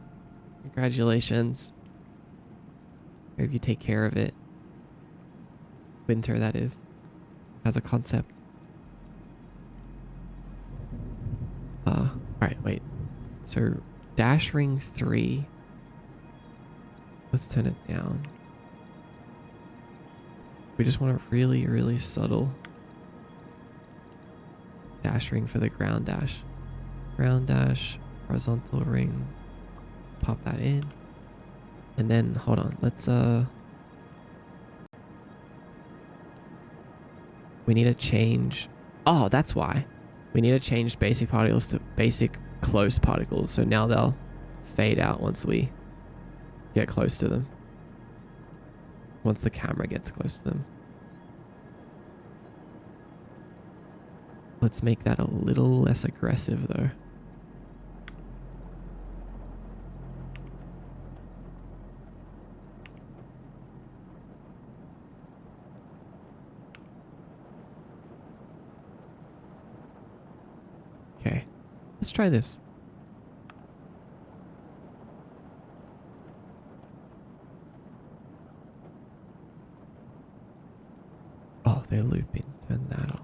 Speaker 1: Congratulations. Hope you take care of it. Winter, that is. As a concept. Alright, wait. So, dash ring 3. Let's turn it down. We just want a really, really subtle dash ring for the ground dash. Ground dash, horizontal ring. Pop that in. And then, hold on, let's, we need to change. Oh, that's why. We need to change basic particles to basic close particles. So now they'll fade out once we get close to them. Once the camera gets close to them. Let's make that a little less aggressive though. Okay, let's try this. Oh, they're looping. Turn that off.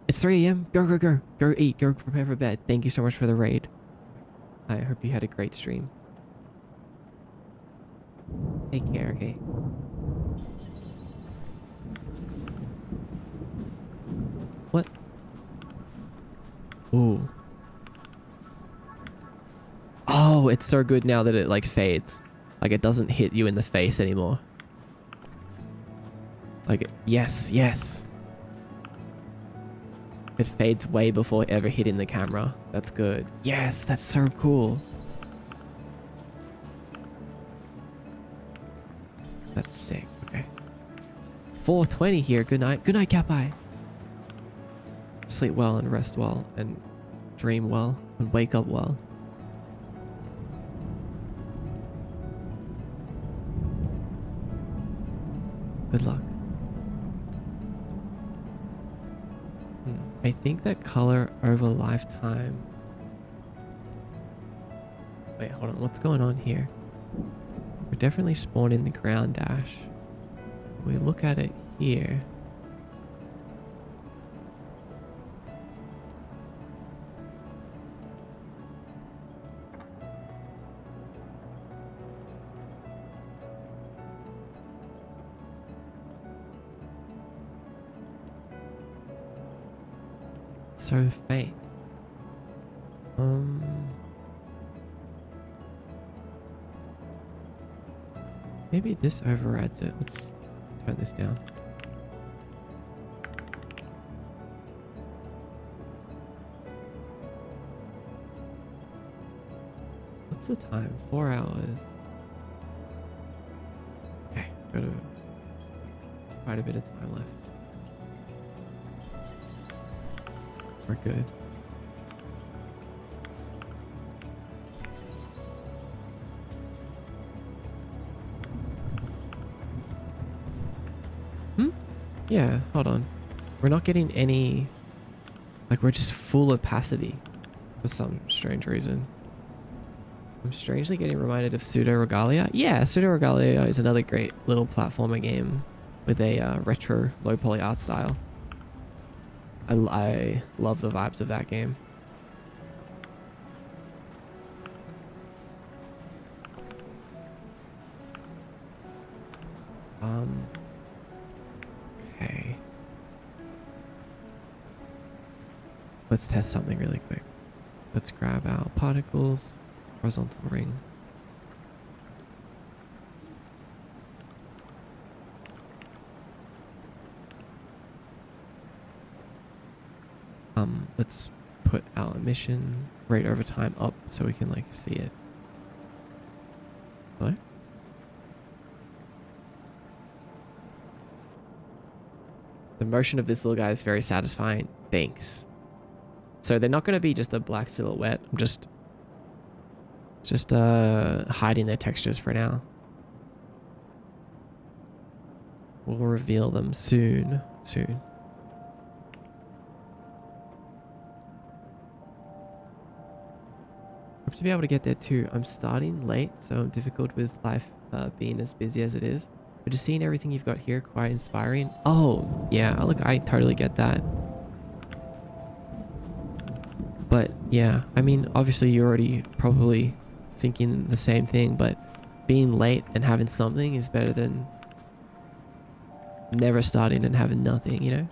Speaker 1: It's 3 AM. Go, go, go. Go eat. Go prepare for bed. Thank you so much for the raid. I hope you had a great stream. Take care, okay? What? Ooh. Oh, it's so good now that it like fades. Like it doesn't hit you in the face anymore. Like, yes, yes. It fades way before ever hitting the camera. That's good. Yes, that's so cool. That's sick. Okay. 4:20 here. Good night. Good night, Capai. Sleep well and rest well and dream well and wake up well. Good luck. I think that color over lifetime. Wait, hold on. What's going on here? We're definitely spawning the ground dash. We look at it here. So faint. Maybe this overrides it. Let's turn this down. What's the time? 4 hours. Okay, got quite a bit of time left. We're good. Yeah, hold on. We're not getting any... Like, we're just full opacity for some strange reason. I'm strangely getting reminded of Pseudo Regalia. Yeah, Pseudo Regalia is another great little platformer game with a retro low poly art style. I love the vibes of that game. Okay. Let's test something really quick. Let's grab our particles, horizontal ring. Let's put our emission rate over time up so we can like see it. Hello? The motion of this little guy is very satisfying. Thanks. So they're not going to be just a black silhouette. I'm just hiding their textures for now. We'll reveal them soon. Hope to be able to get there too. I'm starting late, so I'm difficult with life being as busy as it is. But just seeing everything you've got here, quite inspiring. Oh, yeah, look, I totally get that. But yeah, I mean, obviously you're already probably thinking the same thing, but being late and having something is better than never starting and having nothing, you know?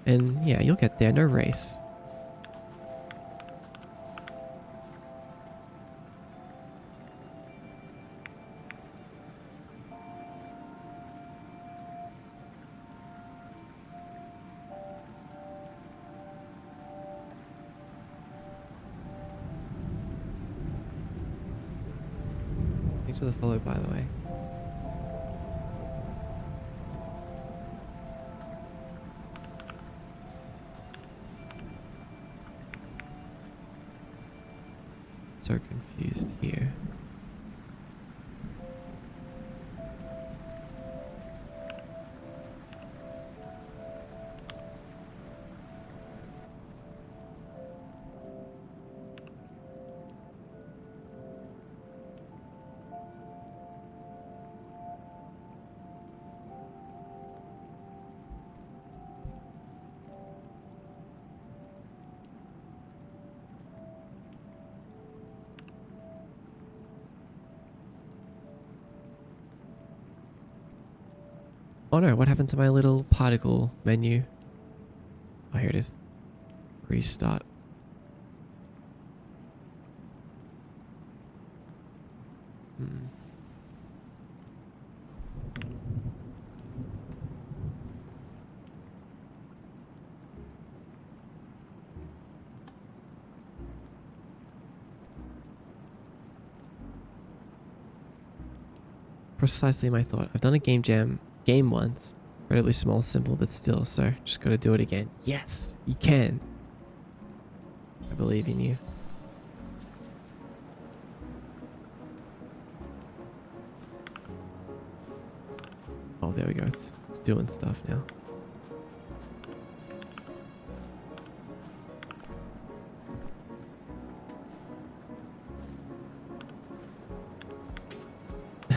Speaker 1: And yeah, you'll get there, no race. Thanks for the follow, by the way. So confused here. Oh no, what happened to my little particle menu? Oh, here it is. Restart. Precisely my thought. I've done a game jam game once. Relatively small, simple, but still, so just gotta do it again. Yes, you can. I believe in you. Oh, there we go. It's doing stuff now.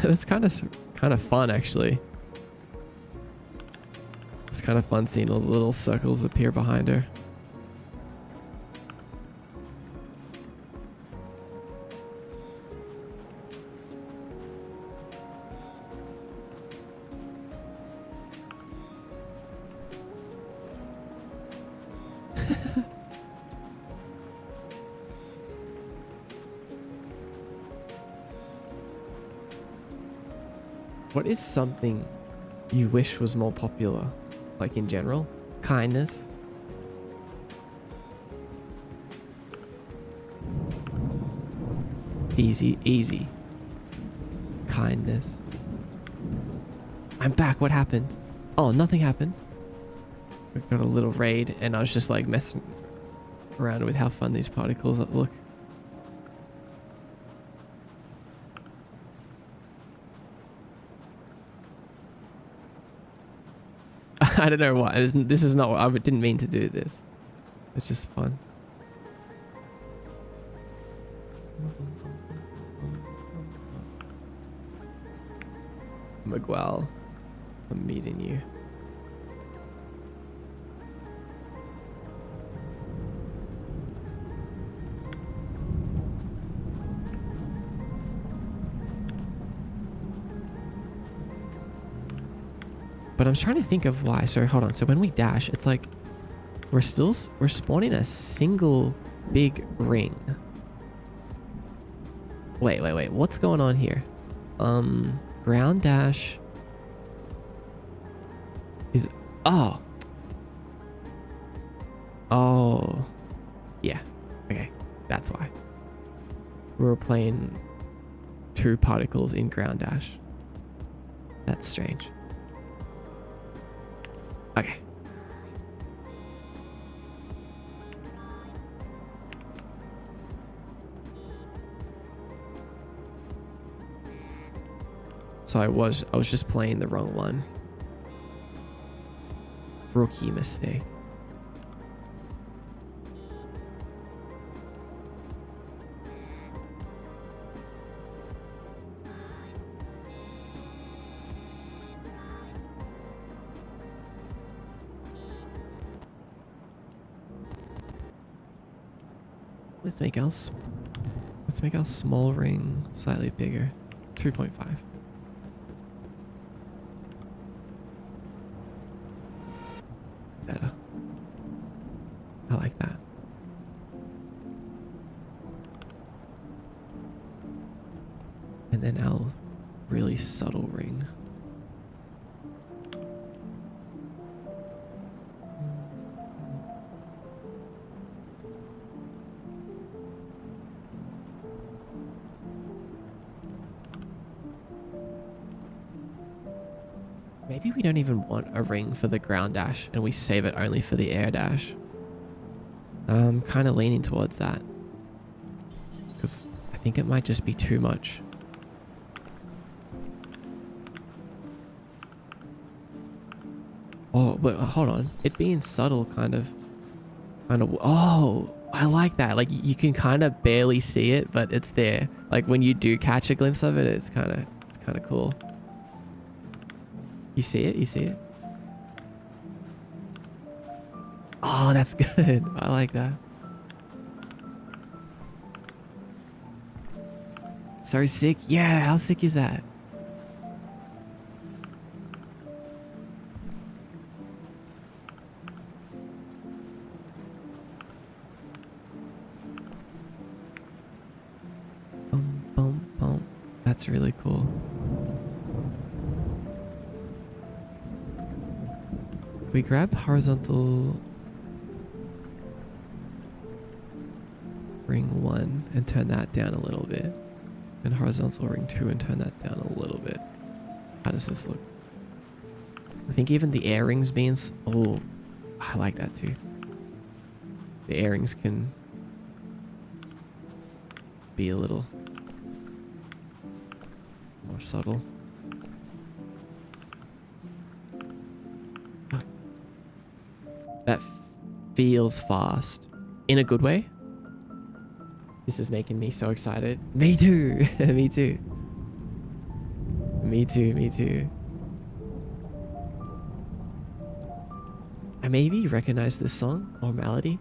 Speaker 1: That's kind of fun, actually. It's kind of fun seeing all the little circles appear behind her. What is something you wish was more popular? Like in general? Kindness? Easy. Kindness. I'm back. What happened? Oh, nothing happened. We got a little raid and I was just like messing around with how fun these particles look. I don't know why. This is not. I didn't mean to do this. It's just fun. Miguel, I'm meeting you. But I'm trying to think of why. So hold on. So when we dash, it's like we're spawning a single big ring. Wait. What's going on here? Ground dash is oh. Yeah. Okay. That's why. We were playing 2 particles in ground dash. That's strange. Okay. So I was just playing the wrong one. Rookie mistake. Let's make our small ring slightly bigger. 3.5. Better. I like that. And then our really subtle ring. Maybe we don't even want a ring for the ground dash and we save it only for the air dash. I'm kind of leaning towards that. Because I think it might just be too much. Oh, but hold on. It being subtle kind of... Oh, I like that. Like you can kind of barely see it, but it's there. Like when you do catch a glimpse of it, it's kind of cool. You see it? You see it? Oh, that's good. I like that. So sick. Yeah, how sick is that? Boom, boom, boom. That's really cool. We grab horizontal ring 1 and turn that down a little bit. And horizontal ring 2 and turn that down a little bit. How does this look? I think even the air rings being... Oh, I like that too. The air rings can be a little more subtle. That feels fast. In a good way. This is making me so excited. Me too. Me too. Me too. Me too. I maybe recognize this song or melody.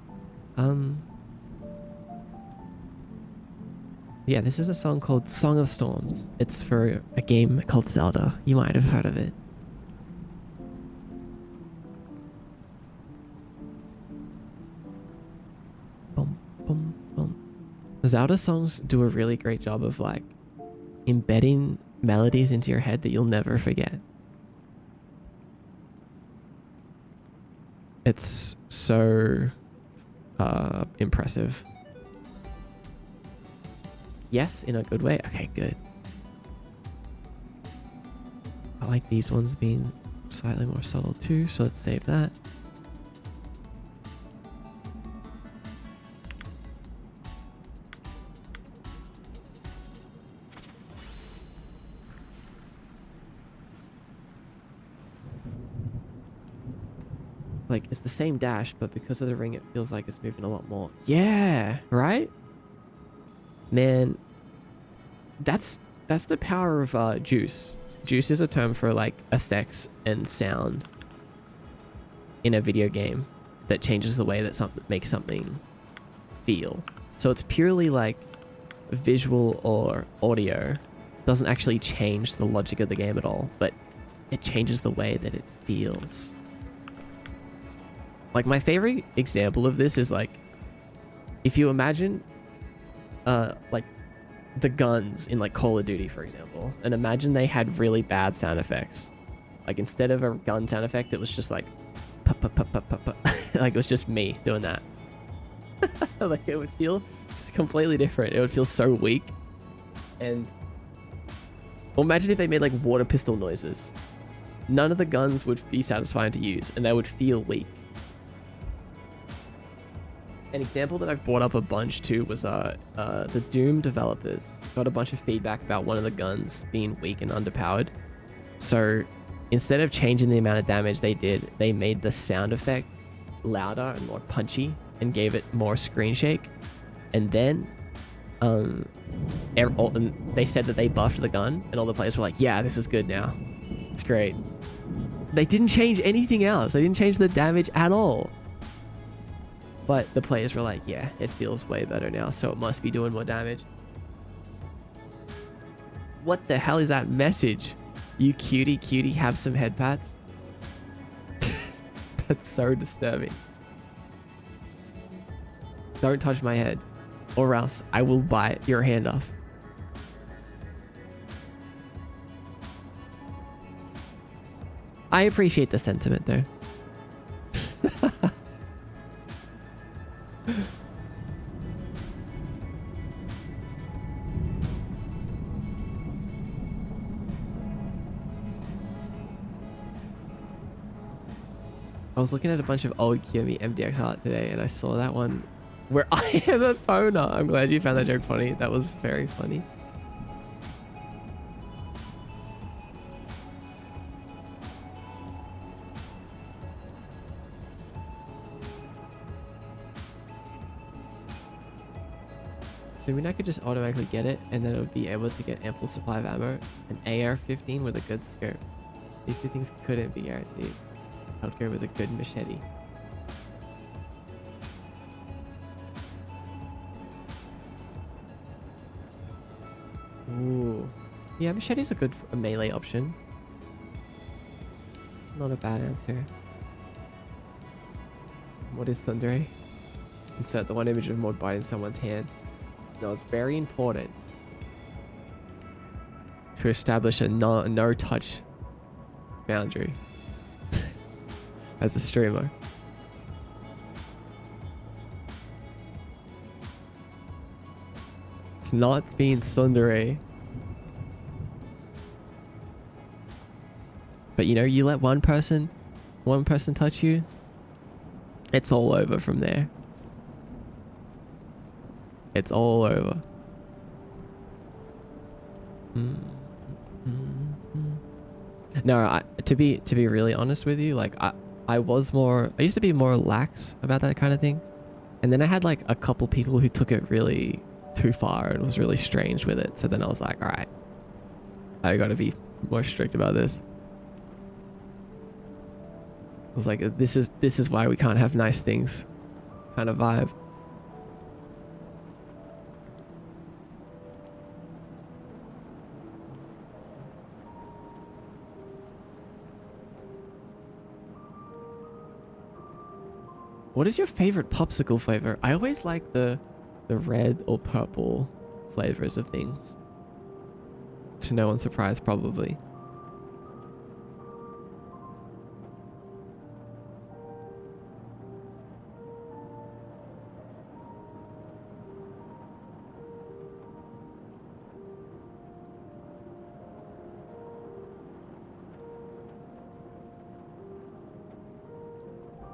Speaker 1: Yeah, this is a song called Song of Storms. It's for a game called Zelda. You might have heard of it. Zelda songs do a really great job of like embedding melodies into your head that you'll never forget. It's so impressive. Yes, in a good way. Okay, good. I like these ones being slightly more subtle too, so let's save that. like it's the same dash, but because of the ring, it feels like it's moving a lot more. Yeah, right? Man, that's the power of juice. Juice is a term for like effects and sound in a video game that changes the way that something makes something feel. So it's purely like visual or audio. Doesn't actually change the logic of the game at all, but it changes the way that it feels. Like my favorite example of this is like if you imagine like the guns in like Call of Duty, for example, and imagine they had really bad sound effects. Like instead of a gun sound effect, it was just like pop, pop, pop, pop, pop, pop. Like it was just me doing that. Like it would feel completely different. It would feel so weak. And well, imagine if they made like water pistol noises. None of the guns would be satisfying to use, and they would feel weak. An example that I've brought up a bunch too was the Doom developers got a bunch of feedback about one of the guns being weak and underpowered. So instead of changing the amount of damage they did, they made the sound effect louder and more punchy and gave it more screen shake. And then they said that they buffed the gun, and all the players were like, yeah, this is good now. It's great. They didn't change anything else. They didn't change the damage at all. But the players were like, yeah, it feels way better now, so it must be doing more damage. What the hell is that message? You cutie, have some head pats? That's so disturbing. Don't touch my head, or else I will bite your hand off. I appreciate the sentiment though. I was looking at a bunch of old Kiyomi MDX art today, and I saw that one where I am a Pona. I'm glad you found that joke funny. That was very funny. So I mean, I could just automatically get it, and then it would be able to get ample supply of ammo, an AR-15 with a good scope. These two things couldn't be guaranteed. I'd go with a good machete. Ooh. Yeah, machete's a good melee option. Not a bad answer. What is Thundere? Insert the one image of Maud biting someone's hand. No, it's very important to establish a no-touch boundary as a streamer. It's not being tsundere. But you know, you let one person touch you, it's all over from there. It's all over. No, to be really honest with you, like I used to be more lax about that kind of thing, and then I had like a couple people who took it really too far and was really strange with it. So then I was like, all right, I got to be more strict about this. I was like, this is why we can't have nice things, kind of vibe. What is your favorite popsicle flavor? I always like the red or purple flavors of things. To no one's surprise, probably.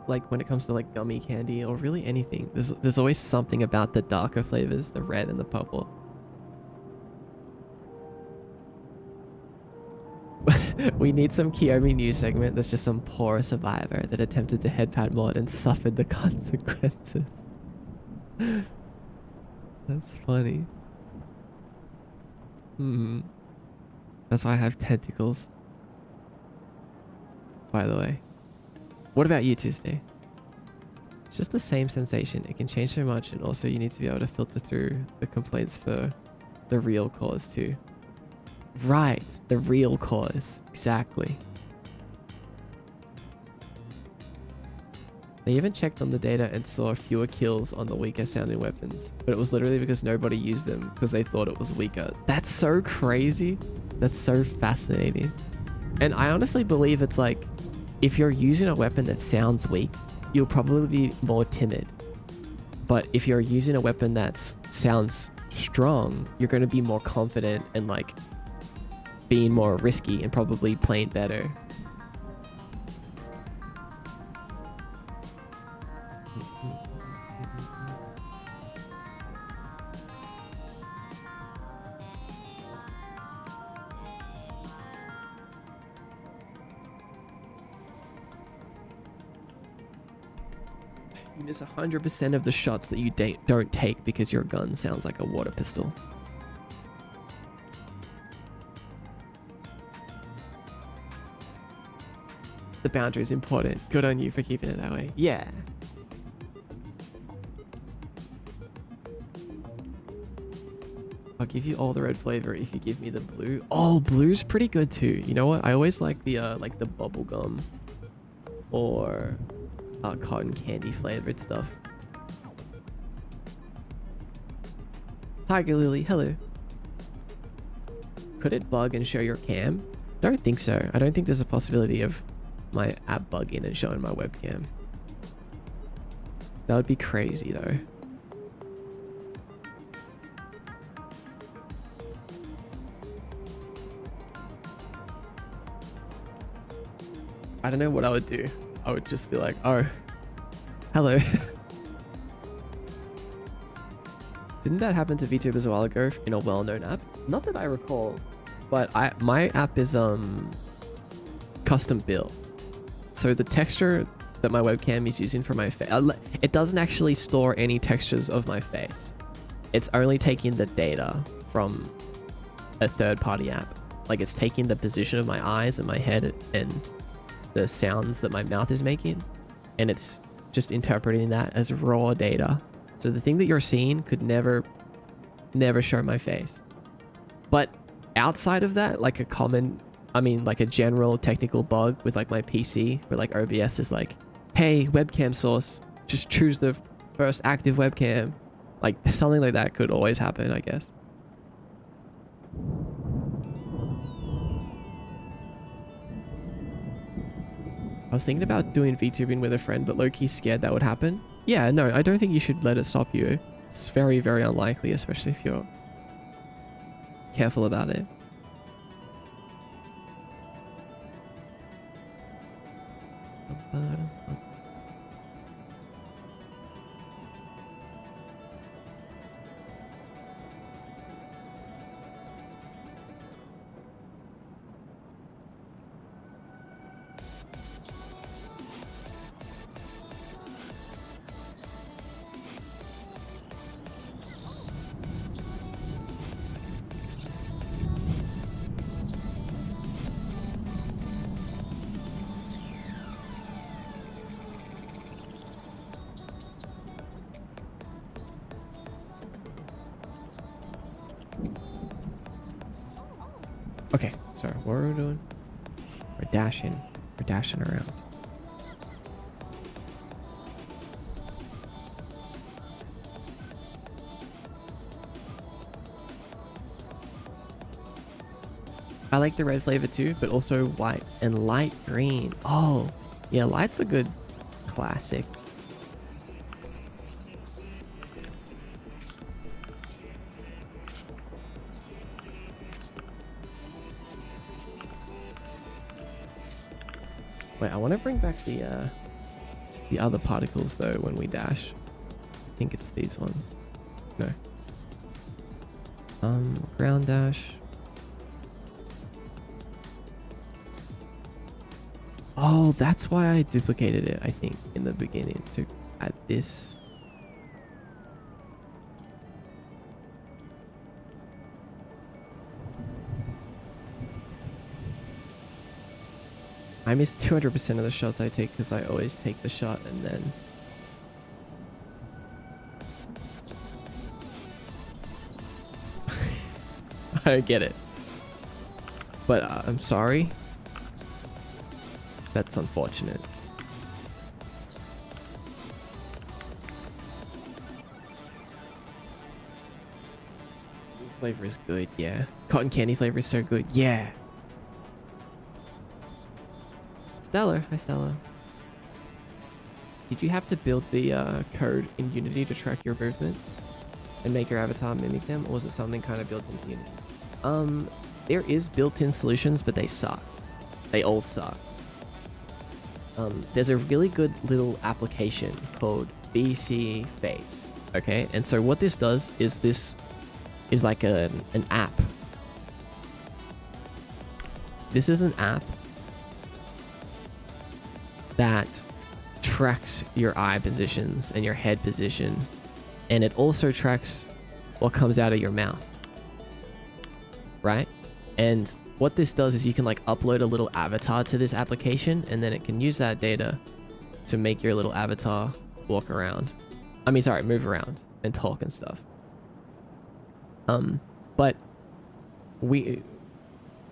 Speaker 1: Like when it comes to like gummy candy or really anything, there's always something about the darker flavors, the red and the purple. We need some Kiyomi news segment that's just some poor survivor that attempted to headpad mod and suffered the consequences. That's funny. That's why I have tentacles. By the way. What about you, Tuesday? It's just the same sensation. It can change so much, and also you need to be able to filter through the complaints for the real cause too. Right, the real cause. Exactly. They even checked on the data and saw fewer kills on the weaker sounding weapons, but it was literally because nobody used them because they thought it was weaker. That's so crazy. That's so fascinating. And I honestly believe it's like, if you're using a weapon that sounds weak, you'll probably be more timid. But if you're using a weapon that sounds strong, you're going to be more confident and like being more risky and probably playing better. You miss 100% of the shots that you don't take because your gun sounds like a water pistol. The boundary is important. Good on you for keeping it that way. Yeah. I'll give you all the red flavor if you give me the blue. Oh, blue's pretty good too. You know what? I always like the bubble gum or cotton candy flavored stuff. Tiger Lily, hello. Could it bug and show your cam? Don't think so. I don't think there's a possibility of my app bugging and showing my webcam. That would be crazy though. I don't know what I would do. I would just be like, oh, hello. Didn't that happen to VTubers a while ago in a well-known app? Not that I recall, but my app is custom built. So the texture that my webcam is using for my face, it doesn't actually store any textures of my face. It's only taking the data from a third-party app. Like it's taking the position of my eyes and my head and the sounds that my mouth is making, and it's just interpreting that as raw data. So the thing that you're seeing could never show my face. But outside of that, like like a general technical bug with like my PC, where like OBS is like, hey, webcam source, just choose the first active webcam. Like something like that could always happen, I guess. I was thinking about doing VTubing with a friend, but low-key scared that would happen. Yeah, no, I don't think you should let it stop you. It's very, very unlikely, especially if you're careful about it. Okay, so what are we doing? We're dashing around. I like the red flavor too, but also white and light green. Oh, yeah, light's a good classic. Wait, I want to bring back the other particles though when we dash. I think it's these ones. No. Ground dash. Oh, that's why I duplicated it, I think, in the beginning to add this. I miss 200% of the shots I take because I always take the shot and then... I don't get it. But I'm sorry. That's unfortunate. Flavor is good, yeah. Cotton candy flavor is so good, yeah. Stellar, hi Stella. Did you have to build the code in Unity to track your movements and make your avatar mimic them, or was it something kind of built into Unity? There is built-in solutions, but they suck. They all suck. There's a really good little application called VC Face. Okay, and so what this does is this is like an app. This is an app that tracks your eye positions and your head position, and it also tracks what comes out of your mouth, right? And what this does is you can like upload a little avatar to this application, and then it can use that data to make your little avatar walk around. I mean, sorry, move around and talk and stuff. But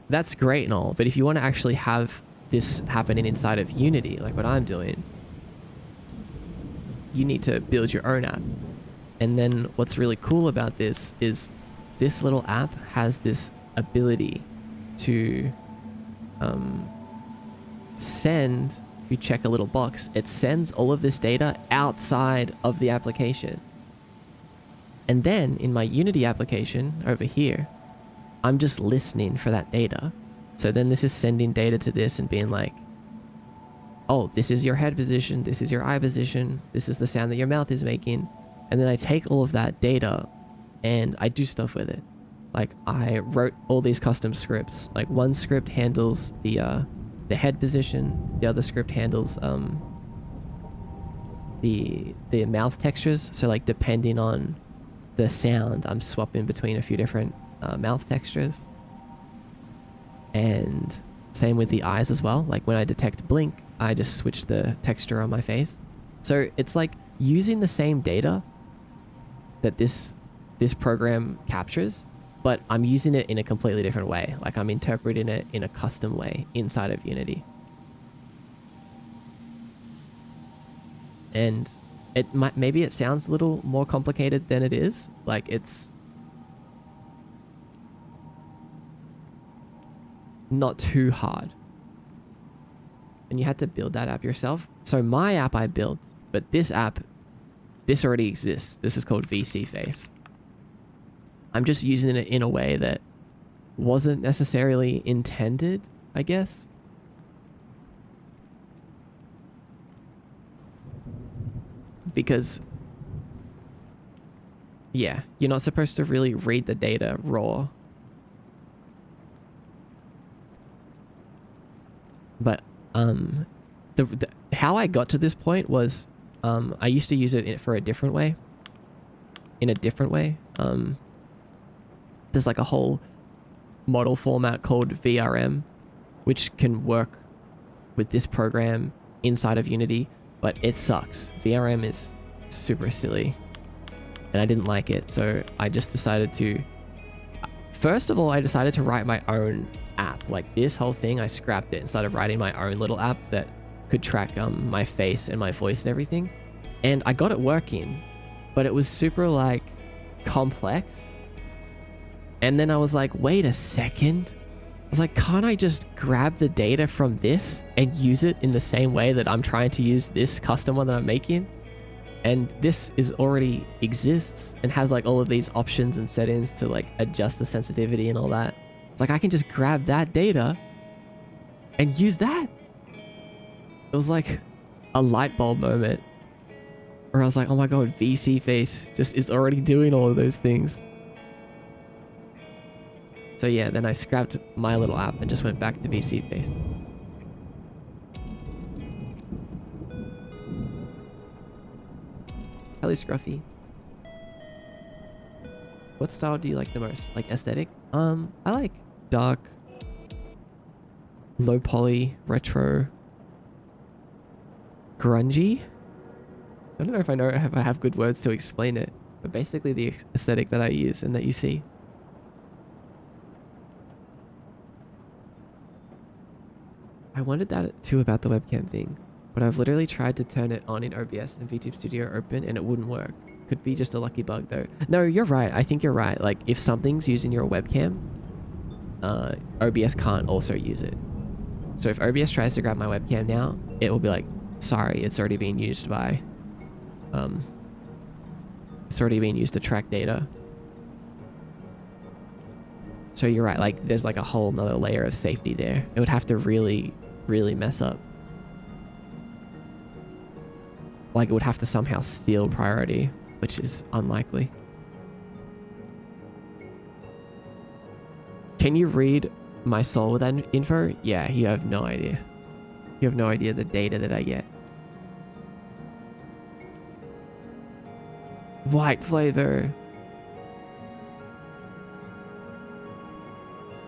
Speaker 1: that's great and all, but if you want to actually have this happening inside of Unity, like what I'm doing, you need to build your own app. And then what's really cool about this is this little app has this ability to send, if you check a little box, it sends all of this data outside of the application. And then in my Unity application over here, I'm just listening for that data. So then this is sending data to this and being like, oh, this is your head position, this is your eye position, this is the sound that your mouth is making. And then I take all of that data and I do stuff with it. Like I wrote all these custom scripts. Like one script handles the head position, the other script handles the mouth textures. So like depending on the sound, I'm swapping between a few different mouth textures. And same with the eyes as well. Like when I detect blink, I just switch the texture on my face. So it's like using the same data that this program captures, but I'm using it in a completely different way. Like I'm interpreting it in a custom way inside of Unity. And it might, maybe it sounds a little more complicated than it is. Like it's not too hard. And you had to build that app yourself. So my app I built, but this app, this already exists. This is called VC Face. I'm just using it in a way that wasn't necessarily intended, I guess. Because, yeah, you're not supposed to really read the data raw. But how I got to this point was I used to use it for a different way. In a different way. There's like a whole model format called VRM, which can work with this program inside of Unity, but it sucks. VRM is super silly, and I didn't like it, so I just decided to... First of all, I decided to write my own app. Like this whole thing, I scrapped it and started writing my own little app that could track my face and my voice and everything. And I got it working, but it was super like complex. And then I was like, wait a second. I was like, can't I just grab the data from this and use it in the same way that I'm trying to use this custom one that I'm making? And this is already exists and has like all of these options and settings to like adjust the sensitivity and all that. It's like I can just grab that data and use that. It was like a light bulb moment where I was like, oh my god, VC Face just is already doing all of those things. So yeah, then I scrapped my little app and just went back to VC Face. entirely scruffy. What style do you like the most? Like aesthetic? I like dark, low poly, retro, grungy. I don't know if I have good words to explain it, but basically the aesthetic that I use and that you see. I wondered that too about the webcam thing, but I've literally tried to turn it on in OBS and VTube Studio Open and it wouldn't work. Could be just a lucky bug though. No, you're right. I think you're right. Like if something's using your webcam, OBS can't also use it. So if OBS tries to grab my webcam now, it will be like, sorry, it's already being used by, it's already being used to track data. So you're right. Like there's like a whole nother layer of safety there. It would have to really, really mess up. Like it would have to somehow steal priority, which is unlikely. Can you read my soul with that info? Yeah, you have no idea. You have no idea the data that I get. White flavor.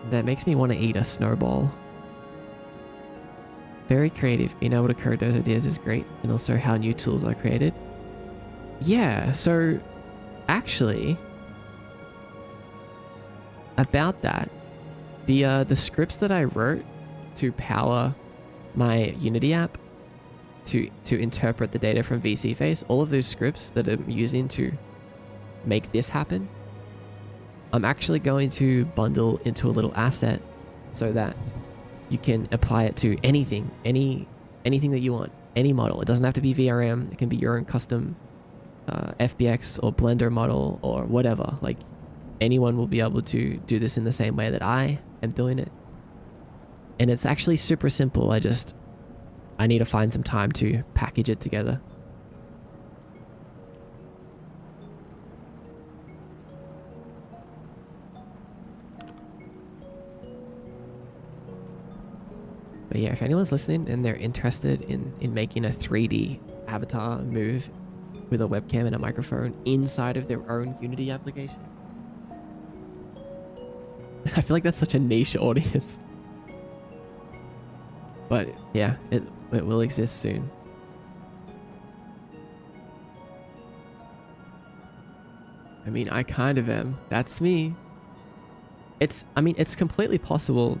Speaker 1: That makes me want to eat a snowball. Very creative. Being able to code those ideas is great. And also how new tools are created. Yeah, so actually about that, the scripts that I wrote to power my Unity app to interpret the data from VSeeFace, all of those scripts that I'm using to make this happen, I'm actually going to bundle into a little asset so that you can apply it to anything that you want, any model. It doesn't have to be VRM. It can be your own custom FBX or Blender model or whatever. Like anyone will be able to do this in the same way that I am doing it. And it's actually super simple. I need to find some time to package it together. But yeah, if anyone's listening and they're interested in making a 3D avatar move with a webcam and a microphone inside of their own Unity application, I feel like that's such a niche audience. But yeah, it will exist soon. I mean, I kind of am. That's me. I mean, it's completely possible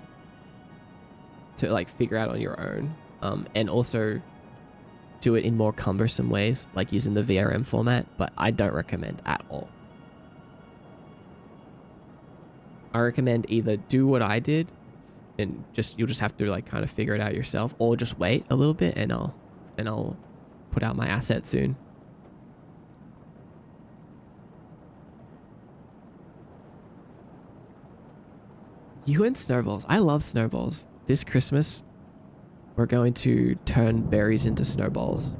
Speaker 1: to like figure out on your own, and also do it in more cumbersome ways, like using the VRM format, but I don't recommend at all. I recommend either do what I did and you'll just have to like kind of figure it out yourself, or just wait a little bit and I'll put out my asset soon. You and snowballs. I love snowballs. This Christmas, we're going to turn berries into snowballs.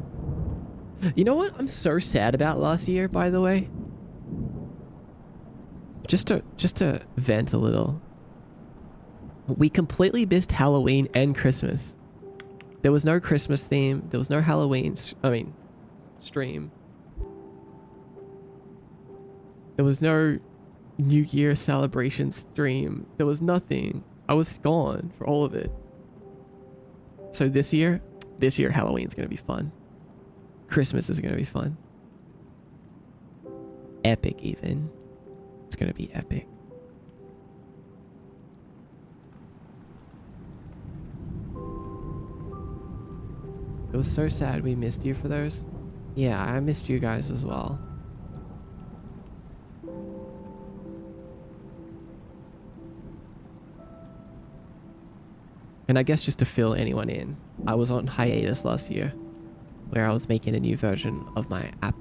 Speaker 1: You know what I'm so sad about last year, by the way? Just to vent a little. We completely missed Halloween and Christmas. There was no Christmas theme. There was no Halloween, stream. There was no New Year celebration stream. There was nothing. I was gone for all of it. So this year Halloween's gonna be fun. Christmas is gonna be fun. Epic even. It's gonna be epic. It was so sad we missed you for those. Yeah, I missed you guys as well. And I guess just to fill anyone in, I was on hiatus last year where I was making a new version of my app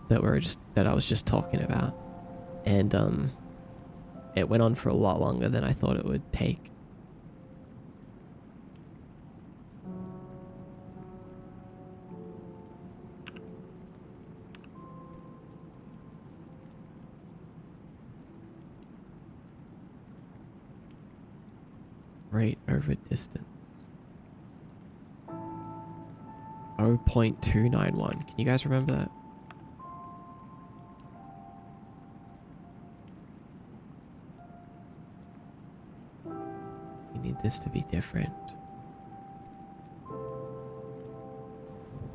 Speaker 1: that I was just talking about. And it went on for a lot longer than I thought it would take. Rate over distance. Oh 0.291. Can you guys remember that? We need this to be different.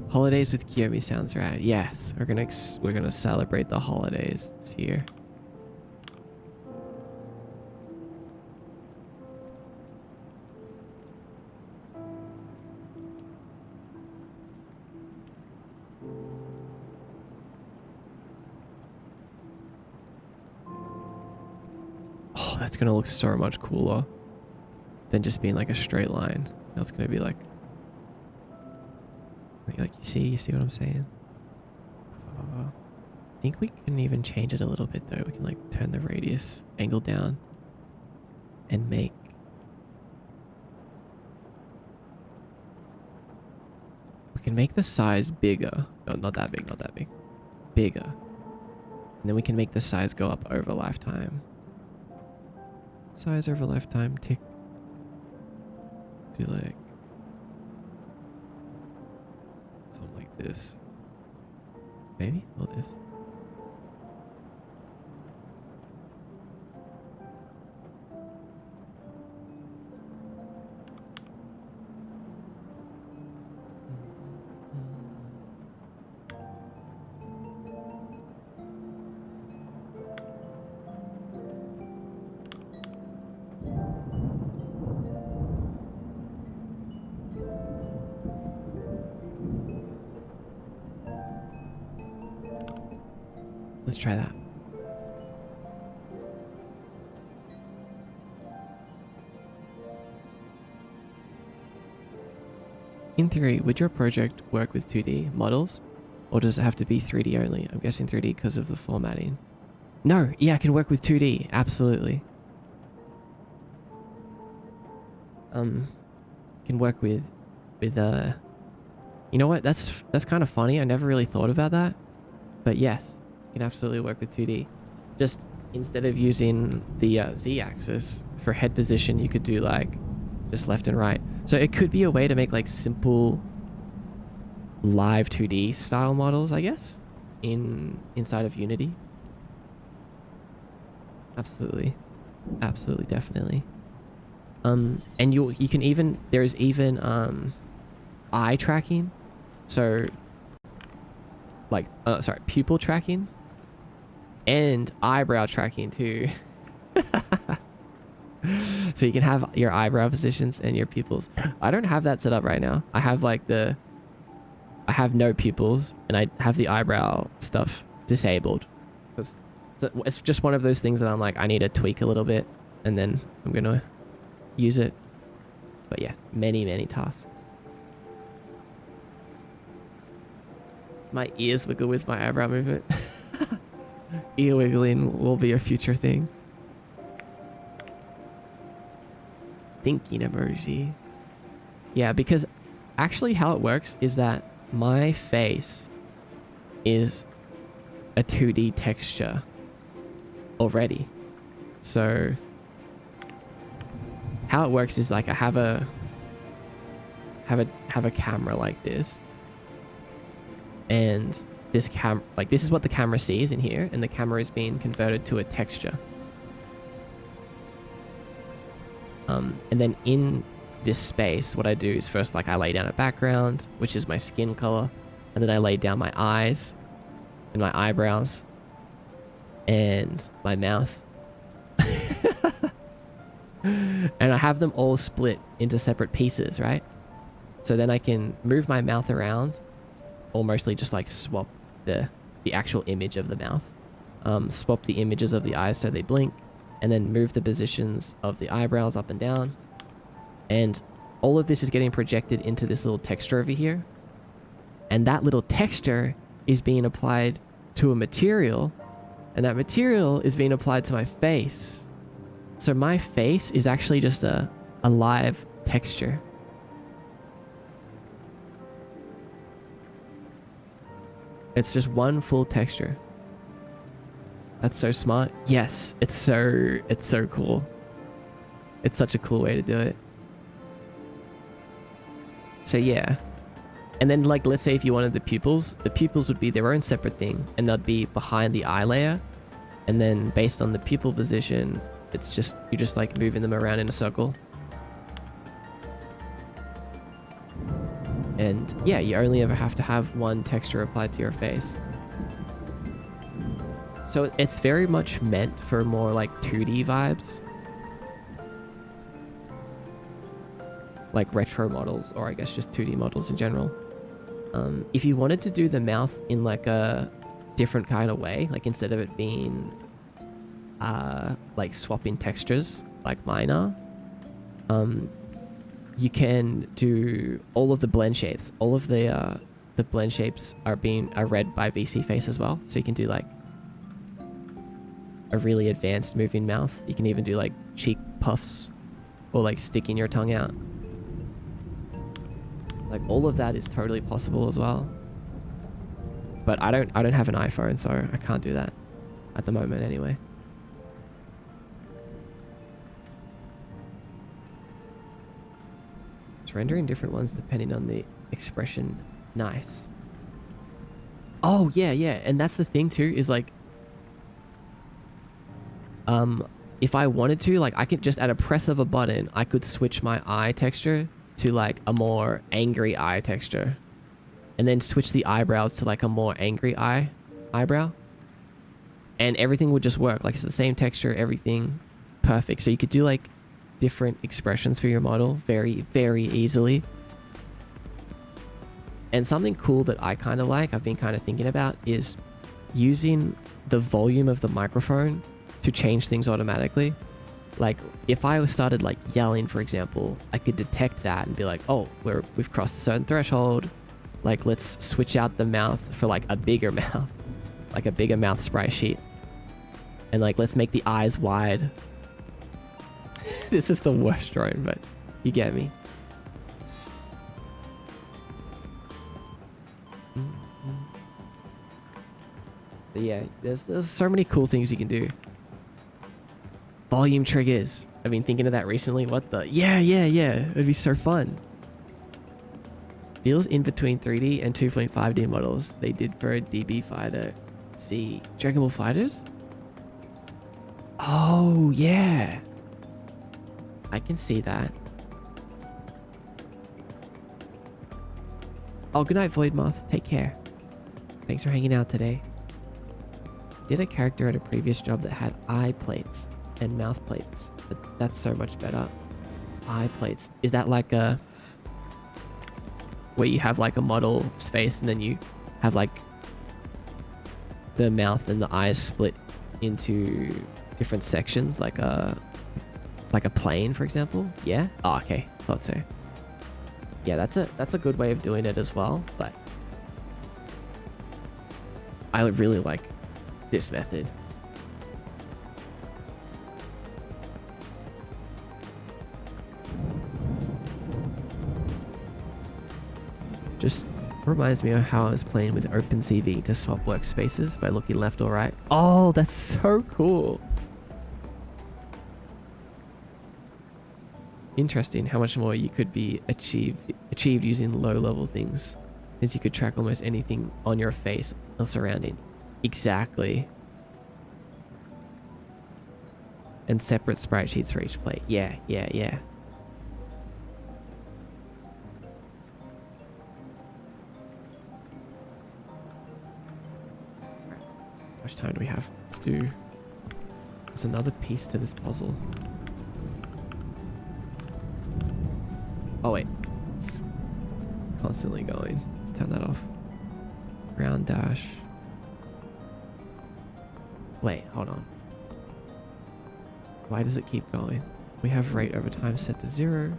Speaker 1: Holidays with Kiyomi sounds rad. Yes, we're gonna celebrate the holidays this year. Oh, that's gonna look so much cooler than just being like a straight line. Now it's gonna be like you see what I'm saying? I think we can even change it a little bit though. We can like turn the radius angle down and make the size bigger. No, not that big, not that big. Bigger. And then we can make the size go up over lifetime. Size over lifetime, tick. Do like something like this. Maybe? Or this. Let's try that. In theory, would your project work with 2D models? Or does it have to be 3D only? I'm guessing 3D because of the formatting. No, yeah, I can work with 2D. Absolutely. Can work with you know what? That's kind of funny. I never really thought about that. But yes. Can absolutely work with 2D. Just instead of using the Z-axis for head position, you could do like just left and right. So it could be a way to make like simple live 2D style models, I guess, inside of Unity. Absolutely, definitely. And you can even there's even eye tracking, so like pupil tracking. And eyebrow tracking too. So you can have your eyebrow positions and your pupils. I don't have that set up right now. I have no pupils and I have the eyebrow stuff disabled. It's just one of those things that I'm like, I need to tweak a little bit and then I'm going to use it. But yeah, many tasks. My ears wiggle with my eyebrow movement. Ear wiggling will be a future thing. Thinking emoji. Yeah, because actually how it works is that my face is a 2D texture already. So how it works is like I have a camera like this. And this is what the camera sees in here, and the camera is being converted to a texture. And then in this space, what I do is first I lay down a background, which is my skin color, and then I lay down my eyes and my eyebrows and my mouth. And I have them all split into separate pieces, right? So then I can move my mouth around, or mostly just swap the actual image of the mouth, swap the images of the eyes so they blink, and then move the positions of the eyebrows up and down. And all of this is getting projected into this little texture over here. And that little texture is being applied to a material, and that material is being applied to my face. So my face is actually just a live texture. It's just one full texture. That's so smart. Yes, it's so cool. It's such a cool way to do it. So yeah. And then like, let's say if you wanted the pupils would be their own separate thing, and they'd be behind the eye layer. And then based on the pupil position, it's just, you're just like moving them around in a circle. And yeah, you only ever have to have one texture applied to your face. So it's very much meant for more like 2D vibes. Like retro models, or I guess just 2D models in general. If you wanted to do the mouth in like a different kind of way, like instead of it being like swapping textures like mine are, you can do all of the blend shapes. All of the blend shapes are read by VSeeFace as well. So you can do like a really advanced moving mouth. You can even do like cheek puffs or like sticking your tongue out. Like all of that is totally possible as well. But I don't have an iPhone, so I can't do that at the moment anyway. It's rendering different ones depending on the expression. Nice. Oh yeah, and that's the thing too, is like if I wanted to, like I could just at a press of a button, I could switch my eye texture to like a more angry eye texture, and then switch the eyebrows to like a more angry eyebrow, and everything would just work. Like it's the same texture, everything perfect. So you could do like different expressions for your model very, very easily. And something cool that I kind of like, I've been kind of thinking about, is using the volume of the microphone to change things automatically. Like if I started like yelling, for example, I could detect that and be like, oh, we've crossed a certain threshold. Like let's switch out the mouth for like a bigger mouth, like a bigger mouth sprite sheet. And like, let's make the eyes wide. This is the worst drawing, but you get me. But yeah, there's so many cool things you can do. Volume triggers. I've been thinking of that recently. What the? Yeah. It'd be so fun. Feels in between 3D and 2.5D models they did for a DB fighter. See, Dragon Ball FighterZ? Oh, yeah. I can see that. Oh, good night, Voidmoth. Take care. Thanks for hanging out today. Did a character at a previous job that had eye plates and mouth plates. But that's so much better. Eye plates. Is that like a... where you have like a model's face and then you have like the mouth and the eyes split into different sections, like a plane, for example? Yeah? Oh, okay. Thought so. Yeah, that's a good way of doing it as well, but I would really like this method. Just reminds me of how I was playing with OpenCV to swap workspaces by looking left or right. Oh, that's so cool. Interesting how much more you could be achieved using low level things, since you could track almost anything on your face or surrounding. Exactly. And separate sprite sheets for each plate. Yeah. How much time do we have? There's another piece to this puzzle. Oh wait, it's constantly going. Let's turn that off. Ground dash. Wait, hold on. Why does it keep going? We have rate over time set to 0.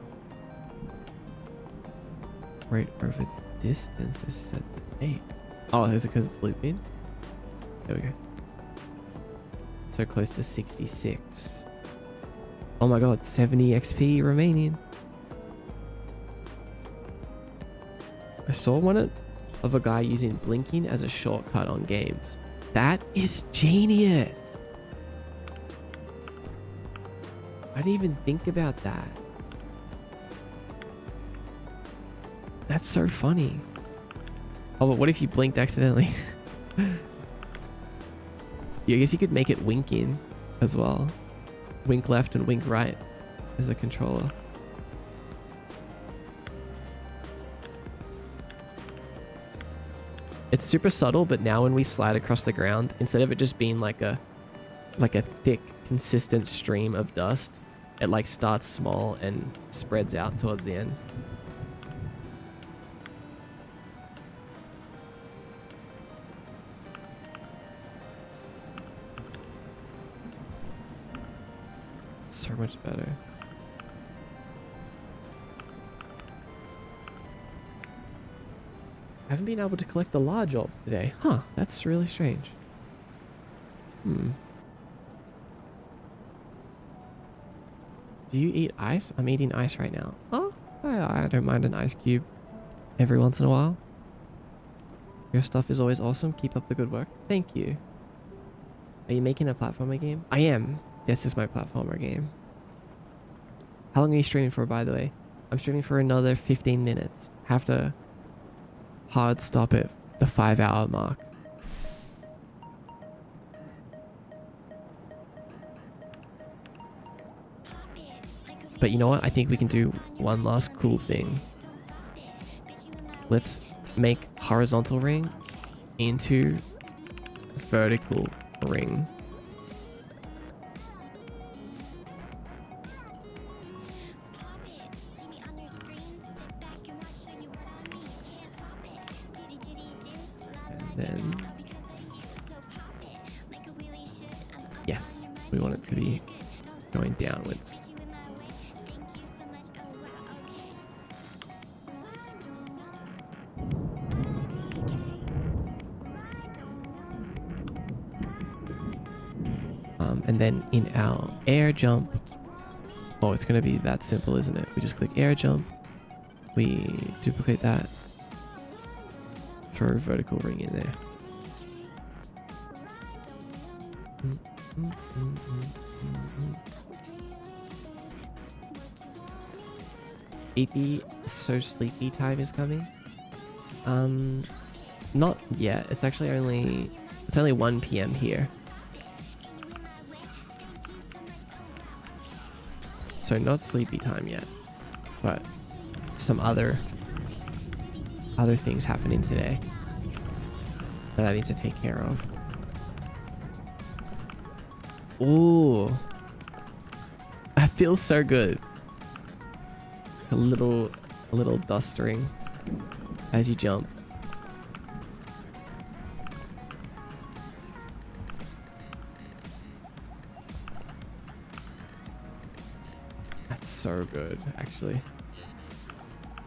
Speaker 1: Rate over distance is set to 8. Oh, is it because it's looping? There we go. So close to 66. Oh my god, 70 XP remaining. I saw one of a guy using blinking as a shortcut on games. That is genius. I didn't even think about that. That's so funny. Oh, but what if you blinked accidentally? Yeah, I guess you could make it winking as well. Wink left and wink right as a controller. It's super subtle, but now when we slide across the ground, instead of it just being like a thick, consistent stream of dust, it like starts small and spreads out towards the end. So much better. I haven't been able to collect the large orbs today. Huh, that's really strange. Do you eat ice? I'm eating ice right now. Oh, I don't mind an ice cube every once in a while. Your stuff is always awesome. Keep up the good work. Thank you. Are you making a platformer game? I am. This is my platformer game. How long are you streaming for, by the way? I'm streaming for another 15 minutes. Have to hard stop at the 5-hour mark. But you know what? I think we can do one last cool thing. Let's make horizontal ring into vertical ring. And then, yes, we want it to be going downwards. And then in our air jump, oh, it's going to be that simple, isn't it? We just click air jump, we duplicate that, throw a vertical ring in there. So sleepy time is coming. Not yet. It's actually only 1 PM here. So not sleepy time yet, but some other things happening today that I need to take care of. Ooh, that feels so good. A little dust ring as you jump. That's so good, actually.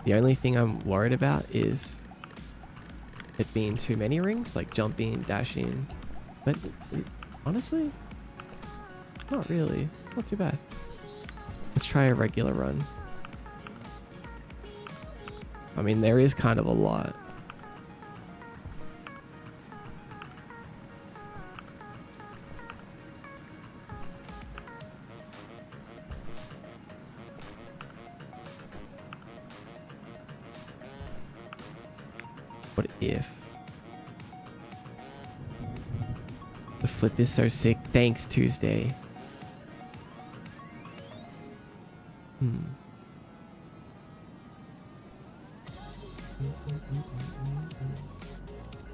Speaker 1: The only thing I'm worried about is it being too many rings, like jumping, dashing. But honestly, not really. Not too bad. Let's try a regular run. I mean, there is kind of a lot. What if the flip is so sick? Thanks, Tuesday.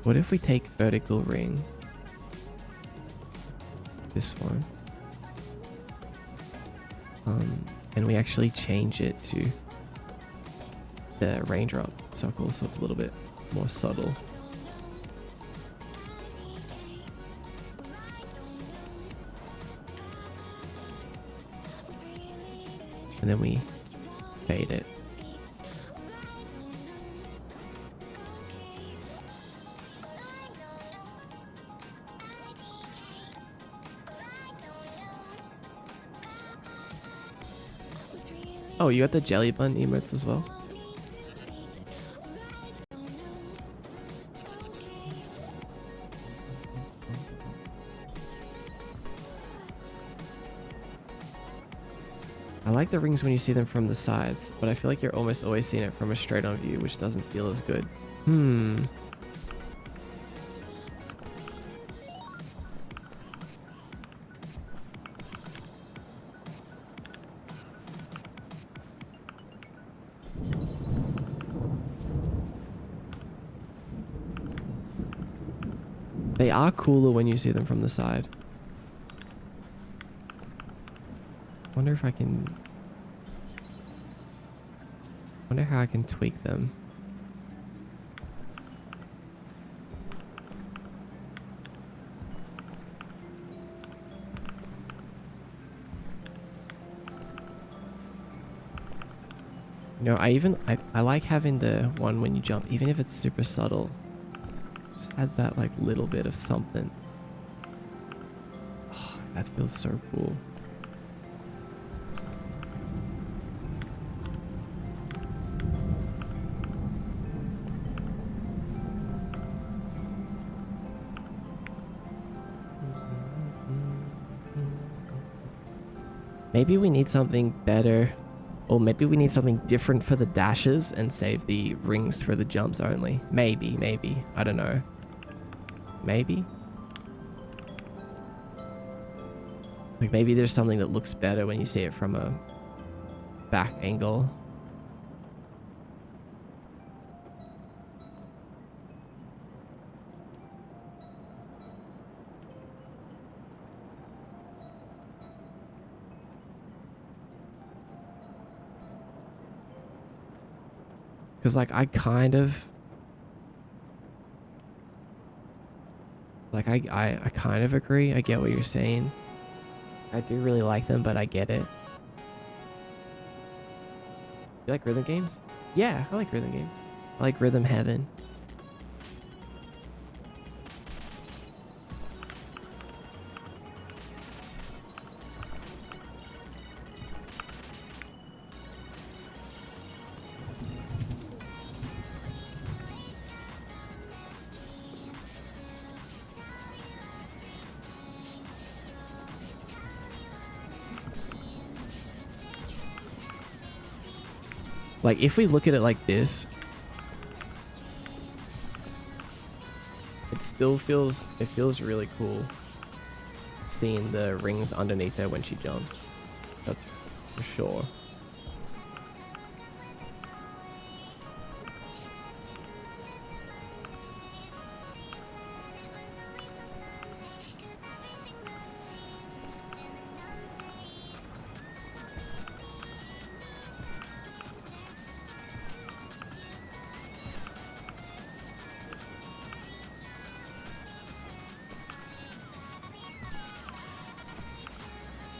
Speaker 1: What if we take vertical ring? This one. And we actually change it to the raindrop circle so it's a little bit more subtle. And then we fade it. Oh, you got the jelly bun emotes as well? I like the rings when you see them from the sides, but I feel like you're almost always seeing it from a straight on view, which doesn't feel as good. They are cooler when you see them from the side. Wonder if I can... Wonder how I can tweak them. You know, I like having the one when you jump, even if it's super subtle. Just adds that like little bit of something. Oh, that feels so cool. Maybe we need something better. Or maybe we need something different for the dashes and save the rings for the jumps only. Maybe. I don't know. Maybe? Like maybe there's something that looks better when you see it from a back angle. Because, like, I kind of... Like, I kind of agree. I get what you're saying. I do really like them, but I get it. You like rhythm games? Yeah, I like rhythm games. I like Rhythm Heaven. Like, if we look at it like this, it still feels, it feels really cool seeing the rings underneath her when she jumps. That's for sure.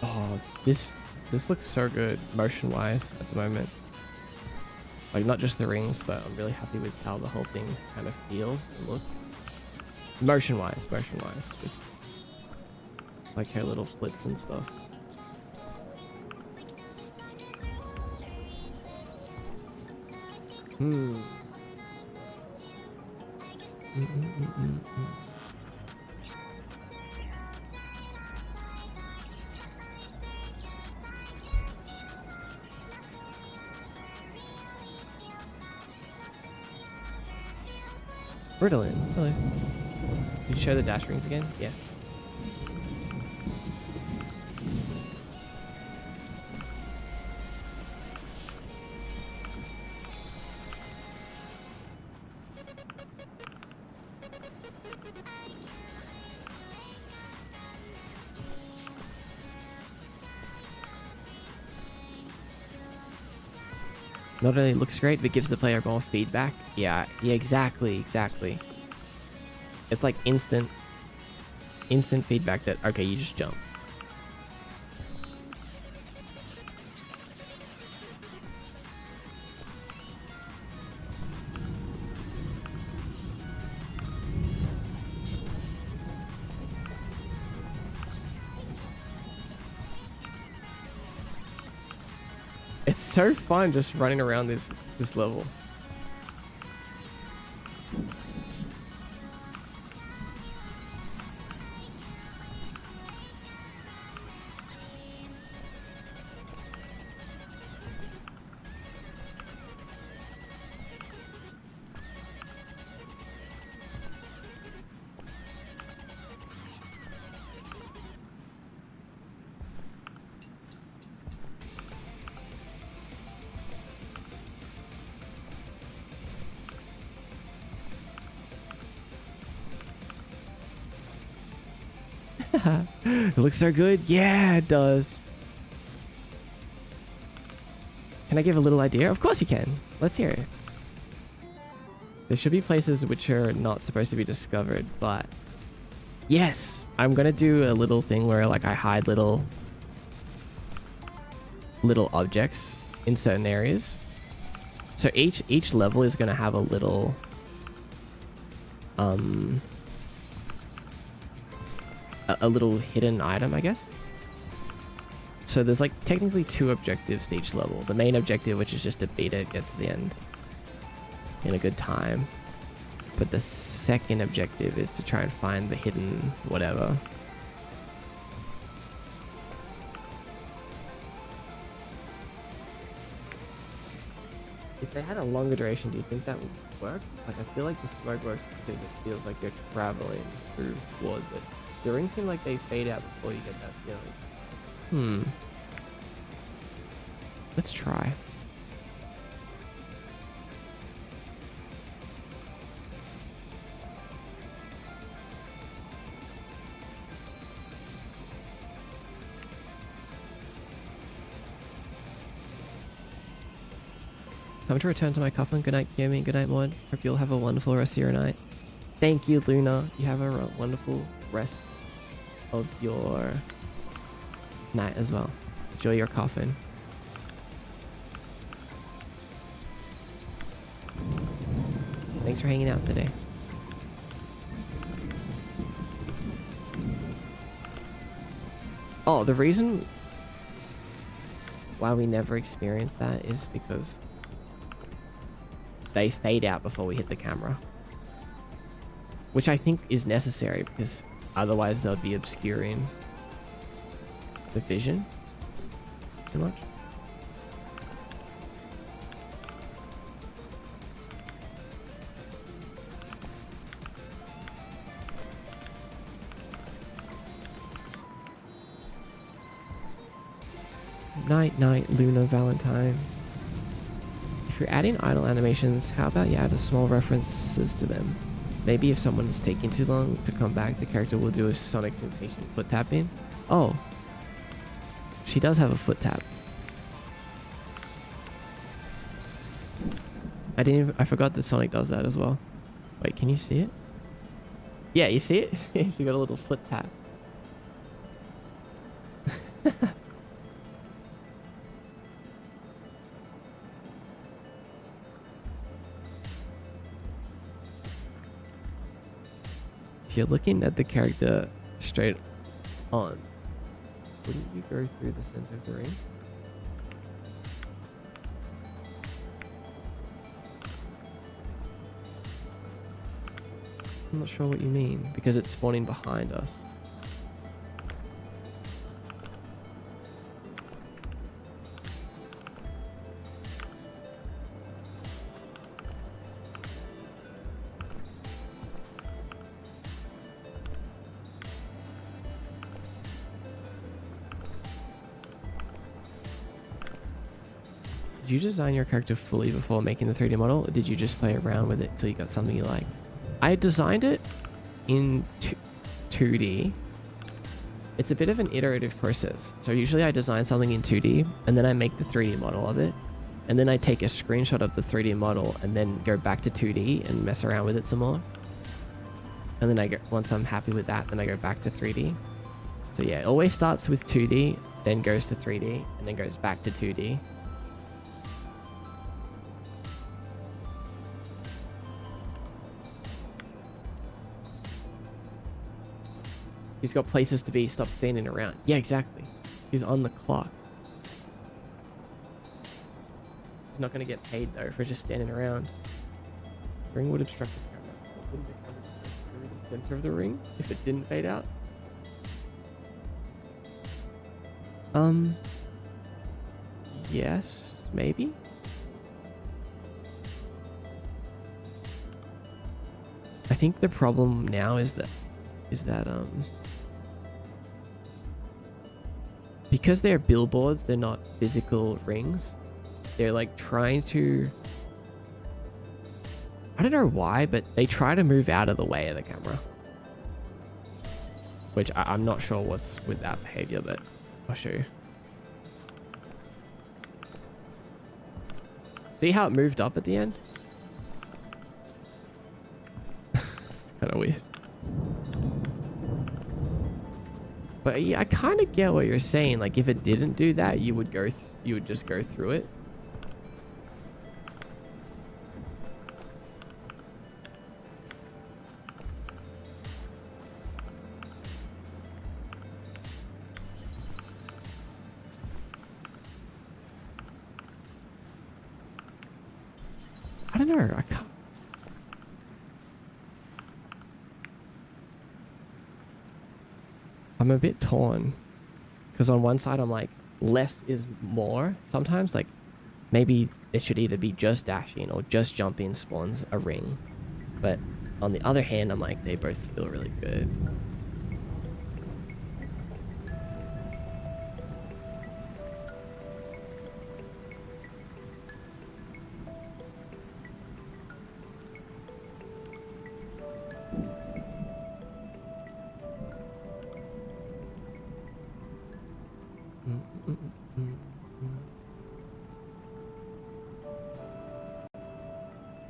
Speaker 1: Oh, this looks so good motion-wise at the moment. Like, not just the rings, but I'm really happy with how the whole thing kind of feels and looks. Motion-wise, just like her little flips and stuff. Ritalin, hello. Did you show the dash rings again? Yeah. Not only looks great, but gives the player more feedback. Yeah, exactly. It's like instant feedback that, okay, you just jump. It's so fun just running around this level. It looks so good. Yeah, it does. Can I give a little idea? Of course you can. Let's hear it. There should be places which are not supposed to be discovered, but yes, I'm gonna do a little thing where like I hide little objects in certain areas. So each level is gonna have a little a little hidden item, I guess. So there's like technically 2 objectives to each level. The main objective, which is just to beat it, get to the end in a good time. But the second objective is to try and find the hidden whatever. If they had a longer duration, do you think that would work? Like, I feel like the smoke works because it feels like you're traveling through towards it. The rings seem like they fade out before you get that feeling. Let's try. Time to return to my coffin. Good night, Kiyomi. Good night, Mod. Hope you'll have a wonderful rest of your night. Thank you, Luna. You have a wonderful rest of your night as well. Enjoy your coffin. Thanks for hanging out today. Oh, the reason why we never experienced that is because they fade out before we hit the camera. Which I think is necessary because otherwise they'll be obscuring the vision too much. Night, night, Luna Valentine. If you're adding idle animations, how about you add a small references to them? Maybe if someone is taking too long to come back, the character will do a Sonic's impatient foot tapping. Oh, she does have a foot tap. I forgot that Sonic does that as well. Wait, can you see it? Yeah, you see it? She got a little foot tap. If you're looking at the character straight on, wouldn't you go through the center of the ring? I'm not sure what you mean, because it's spawning behind us. Did you design your character fully before making the 3D model, or did you just play around with it till you got something you liked? I designed it in 2D. It's a bit of an iterative process. So usually I design something in 2D, and then I make the 3D model of it. And then I take a screenshot of the 3D model and then go back to 2D and mess around with it some more. And then once I'm happy with that, then I go back to 3D. So yeah, it always starts with 2D, then goes to 3D, and then goes back to 2D. He's got places to be. Stop standing around. Yeah, exactly. He's on the clock. He's not going to get paid, though, for just standing around. Ring would obstruct the camera. Wouldn't the camera go through the center of the ring if it didn't fade out? Yes, maybe? I think the problem now is that because they're billboards, they're not physical rings. They're like trying to, I don't know why, but they try to move out of the way of the camera. which I'm not sure what's with that behavior, but I'll show you. See how it moved up at the end? It's kind of weird. But yeah, I kind of get what you're saying. Like if it didn't do that, you would just go through it. I don't know. I can't. I'm a bit torn because on one side I'm like less is more sometimes. Like maybe it should either be just dashing or just jumping spawns a ring, but on the other hand I'm like they both feel really good.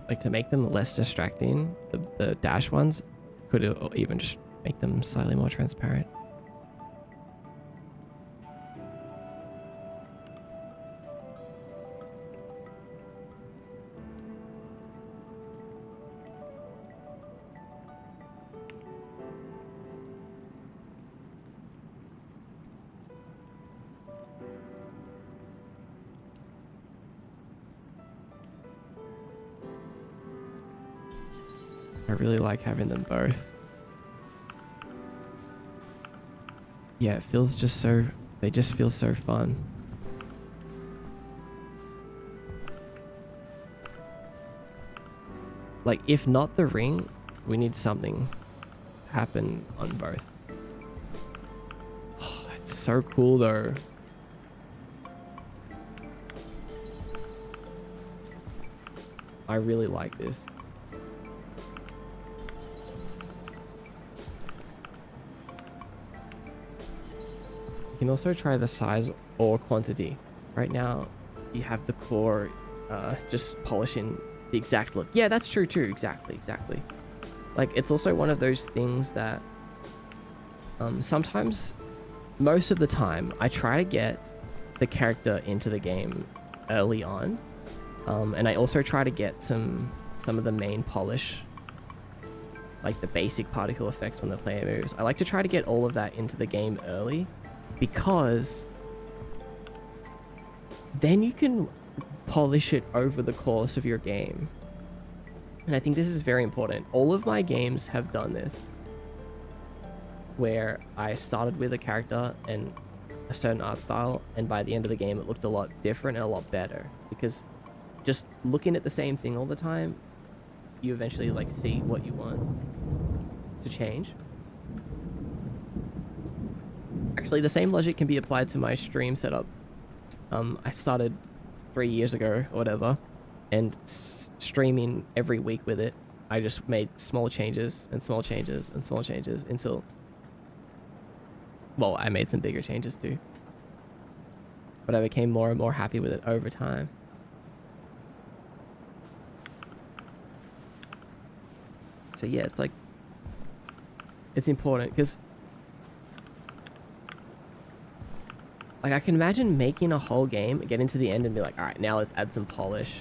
Speaker 1: Like to make them less distracting, the dash ones could even just make them slightly more transparent. I really like having them both. Yeah, it feels just so... They just feel so fun. Like, if not the ring, we need something to happen on both. Oh, it's so cool, though. I really like this. You can also try the size or quantity. Right now, you have the core just polishing the exact look. Yeah, that's true too. Exactly. Like, it's also one of those things that sometimes, most of the time, I try to get the character into the game early on. And I also try to get some of the main polish, like the basic particle effects when the player moves. I like to try to get all of that into the game early, because then you can polish it over the course of your game. And I think this is very important. All of my games have done this, where I started with a character and a certain art style, and by the end of the game it looked a lot different and a lot better, because just looking at the same thing all the time, you eventually like see what you want to change. Actually, the same logic can be applied to my stream setup. I started 3 years ago or whatever, and streaming every week with it, I just made small changes and small changes and small changes until, well, I made some bigger changes too, but I became more and more happy with it over time. So yeah, it's like, it's important because, like, I can imagine making a whole game, get into the end and be like, all right, now let's add some polish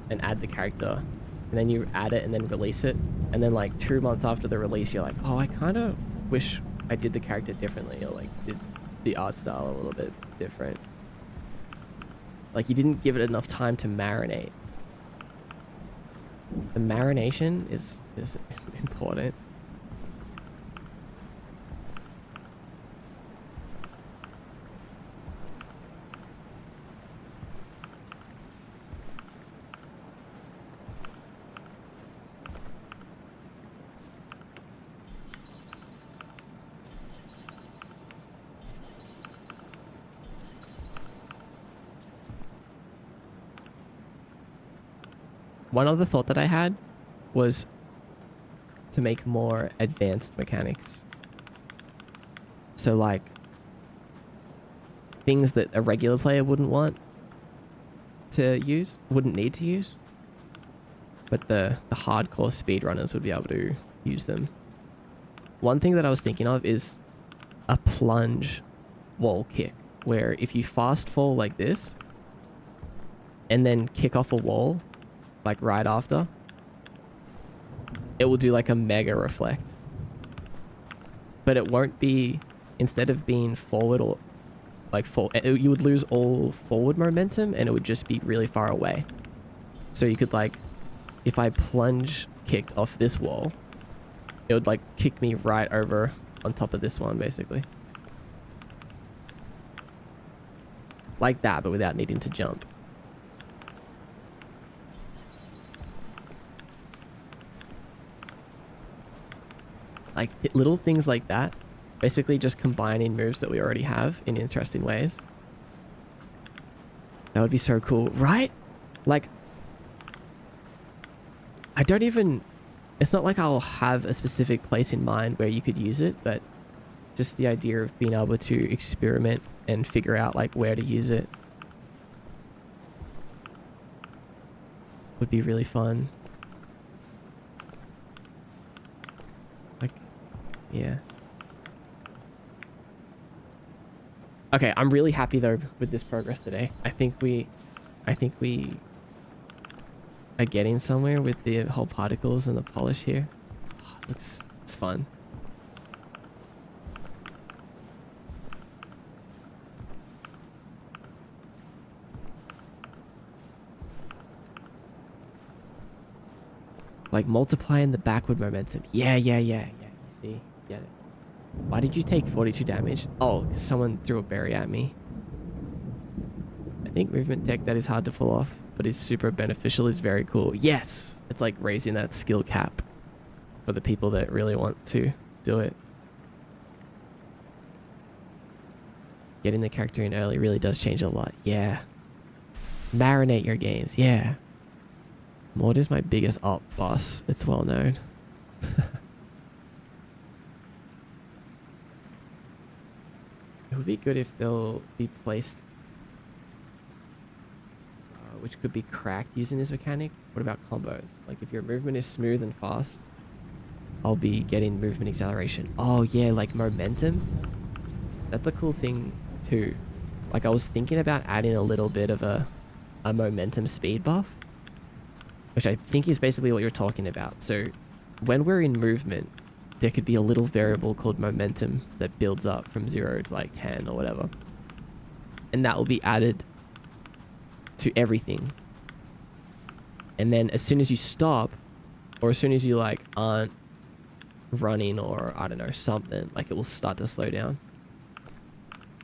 Speaker 1: and add the character. And then you add it and then release it. And then like 2 months after the release, you're like, oh, I kind of wish I did the character differently, or like did the art style a little bit different. Like you didn't give it enough time to marinate. The marination is important. One other thought that I had was to make more advanced mechanics. So like things that a regular player wouldn't want to use, wouldn't need to use, but the hardcore speedrunners would be able to use them. One thing that I was thinking of is a plunge wall kick, where if you fast fall like this and then kick off a wall like right after, it will do like a mega reflect. But it won't be, instead of being forward or like you would lose all forward momentum and it would just be really far away. So you could like, if I plunge kicked off this wall, it would like kick me right over on top of this one basically. Like that, but without needing to jump. Like little things like that, basically just combining moves that we already have in interesting ways. That would be so cool, right? Like, I don't even, it's not like I'll have a specific place in mind where you could use it, but just the idea of being able to experiment and figure out like where to use it would be really fun. Like, yeah. Okay, I'm really happy though with this progress today. I think we are getting somewhere with the whole particles and the polish here. It's fun. Like multiplying the backward momentum. Yeah. You see, get it. Why did you take 42 damage? Oh, 'cause someone threw a berry at me. I think movement tech that is hard to pull off, but is super beneficial is very cool. Yes! It's like raising that skill cap for the people that really want to do it. Getting the character in early really does change a lot. Yeah. Marinate your games. Yeah. Mord is my biggest op boss. It's well known. It would be good if they'll be placed, which could be cracked using this mechanic. What about combos? Like if your movement is smooth and fast, I'll be getting movement acceleration. Oh yeah, like momentum. That's a cool thing too. Like I was thinking about adding a little bit of a momentum speed buff, which I think is basically what you're talking about. So when we're in movement, there could be a little variable called momentum that builds up from 0 to like 10 or whatever. And that will be added to everything. And then as soon as you stop, or as soon as you like aren't running or I don't know, something, like it will start to slow down.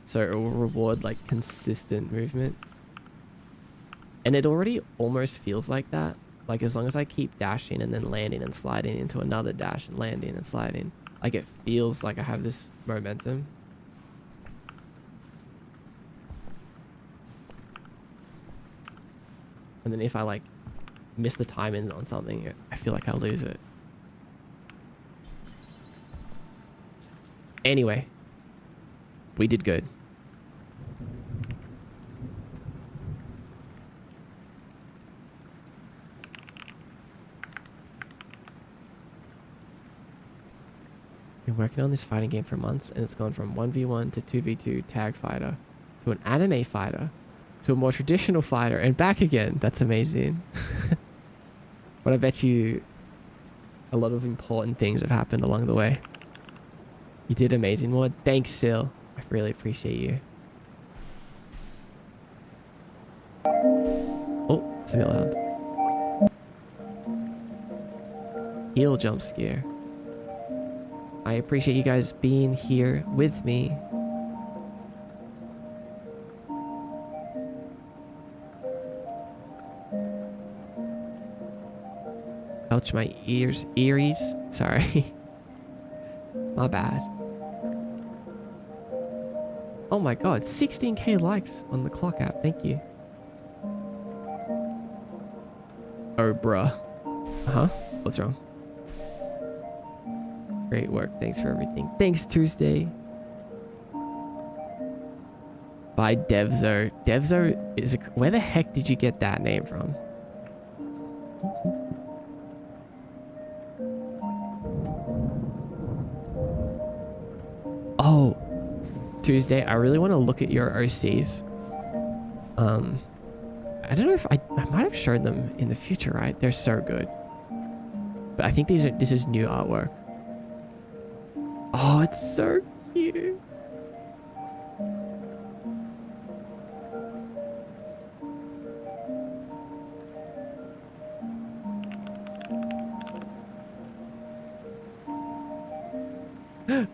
Speaker 1: So it will reward like consistent movement. And it already almost feels like that. Like as long as I keep dashing and then landing and sliding into another dash and landing and sliding, like it feels like I have this momentum. And then if I like miss the timing on something, I feel like I'll lose it. Anyway, we did good. Been working on this fighting game for months, and it's gone from 1v1 to 2v2 tag fighter to an anime fighter to a more traditional fighter and back again. That's amazing. But I bet you a lot of important things have happened along the way. You did amazing, Mord. Thanks, Sil. I really appreciate you. Oh, it's a bit loud. Heal jump scare. I appreciate you guys being here with me. Ouch, my earies. Sorry. My bad. Oh my god, 16k likes on the clock app. Thank you. Oh, bruh. Huh? What's wrong? Great work. Thanks for everything. Thanks, Tuesday. By Devzo. Devzo is a... Where the heck did you get that name from? Oh, Tuesday. I really want to look at your OCs. I don't know if I might have shown them in the future, right? They're so good. But I think this is new artwork. Oh, it's so cute.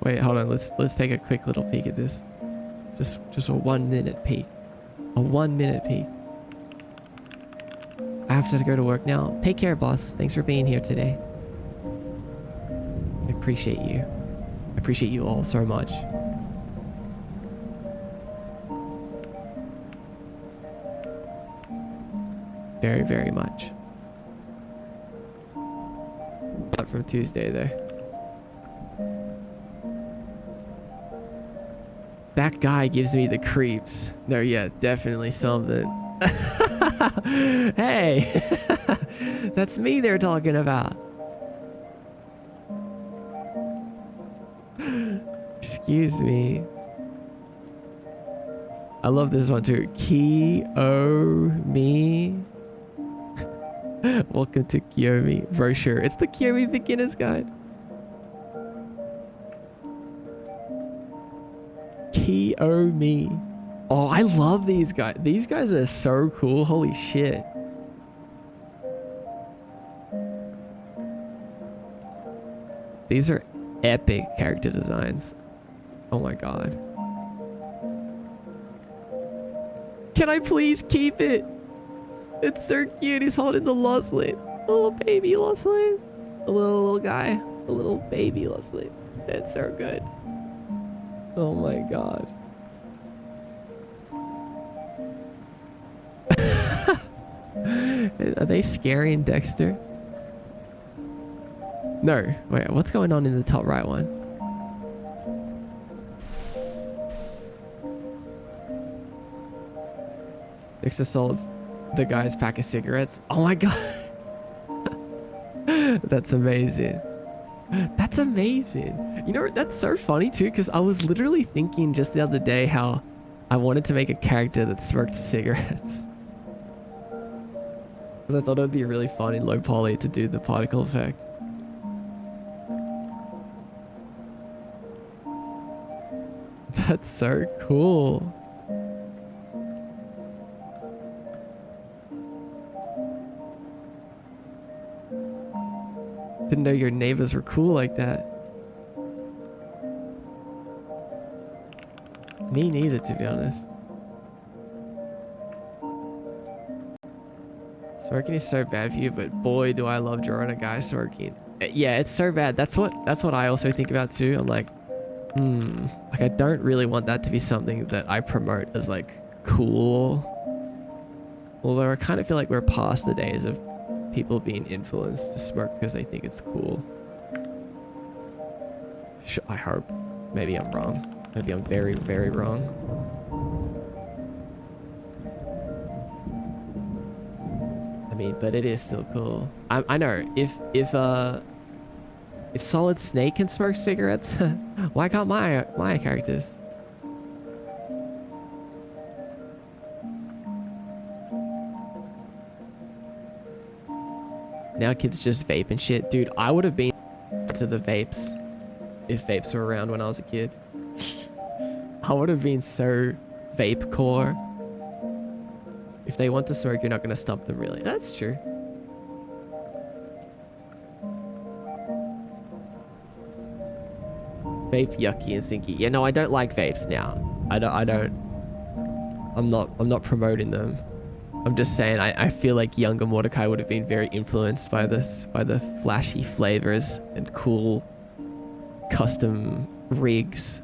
Speaker 1: Wait, hold on. Let's take a quick little peek at this. Just a 1 minute peek. A 1 minute peek. I have to go to work now. Take care, boss. Thanks for being here today. I appreciate you. I appreciate you all so much. Very, very much. Not from Tuesday there. That guy gives me the creeps. No, yeah, definitely something. Hey, that's me they're talking about. Excuse me. I love this one too. Kiyomi. Welcome to Kiyomi brochure. It's the Kiyomi beginner's guide. Kiyomi. Oh, I love these guys. These guys are so cool. Holy shit. These are epic character designs. Oh my god. Can I please keep it? It's so cute. He's holding the Loslin. A little baby Loslin. A little guy. A little baby Loslin. It's so good. Oh my god. Are they scary in Dexter? No. Wait, what's going on in the top right one? Dexter sold the guy's pack of cigarettes. Oh my god. That's amazing. That's amazing. You know, that's so funny too, because I was literally thinking just the other day how I wanted to make a character that smoked cigarettes. Because I thought it would be really fun in low poly to do the particle effect. That's so cool. Didn't know your neighbors were cool like that. Me neither, to be honest. Smoking is so bad for you, but boy, do I love drawing a guy smoking. Yeah, it's so bad. That's what I also think about too. I'm like, like I don't really want that to be something that I promote as like cool. Although I kind of feel like we're past the days of people being influenced to smoke because they think it's cool. I hope. Maybe I'm wrong. Maybe I'm very, very wrong. I mean, but it is still cool. I know. If Solid Snake can smoke cigarettes, why can't my characters? Now kids just vape and shit. Dude, I would have been to the vapes if vapes were around when I was a kid. I would have been so vape core. If they want to smoke, you're not going to stop them, really. That's true. Vape yucky and stinky. Yeah, no, I don't like vapes now. I'm not promoting them. I'm just saying I feel like younger Mordecai would have been very influenced by the flashy flavors and cool custom rigs.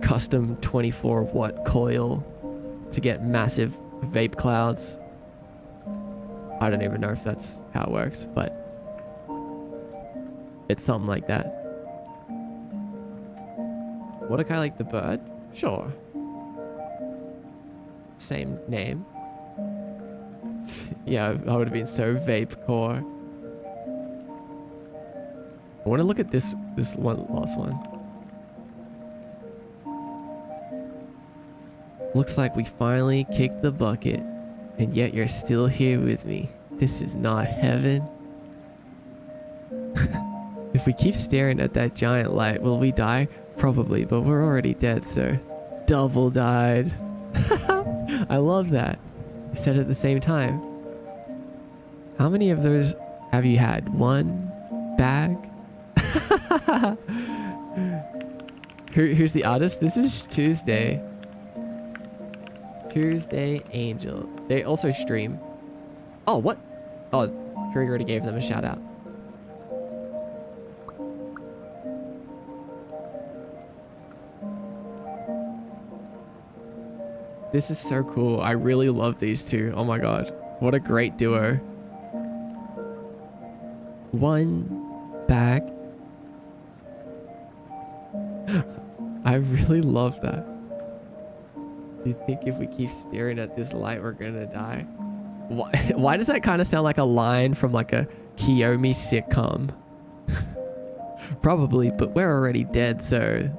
Speaker 1: Custom 24-watt coil to get massive vape clouds. I don't even know if that's how it works, but it's something like that. Mordecai like the bird? Sure. same name. Yeah, I would have been so vape core. I want to look at this one last one. Looks like we finally kicked the bucket, and yet you're still here with me. This is not heaven. If we keep staring at that giant light, will we die? Probably, but we're already dead, so double died. I love that. I said it at the same time. How many of those have you had? One bag? Who's the artist? This is Tuesday. Tuesday Angel. They also stream. Oh, what? Oh, Craig already gave them a shout out. This is so cool. I really love these two. Oh my god. What a great duo. One bag. I really love that. Do you think if we keep staring at this light, we're gonna die? Why does that kind of sound like a line from like a Kiyomi sitcom? Probably, but we're already dead, so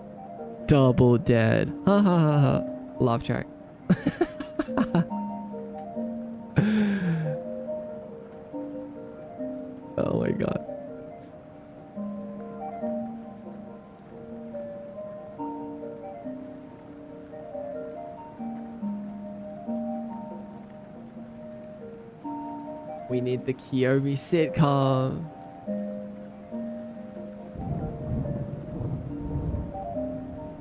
Speaker 1: double dead. Ha ha ha ha. Love track. Oh my god. We need the Kiyomi sitcom.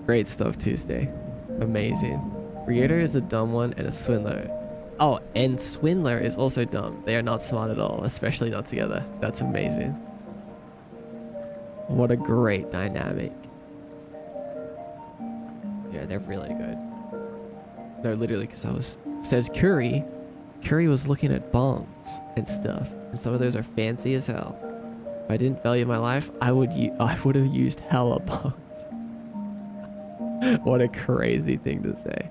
Speaker 1: Great stuff, Tuesday. Amazing. Creator is a dumb one and a swindler. Oh, and swindler is also dumb. They are not smart at all, especially not together. That's amazing. What a great dynamic. Yeah, they're really good. No, literally, because says Curry was looking at bongs and stuff, and some of those are fancy as hell. If I didn't value my life, I would have used hella bongs. What a crazy thing to say.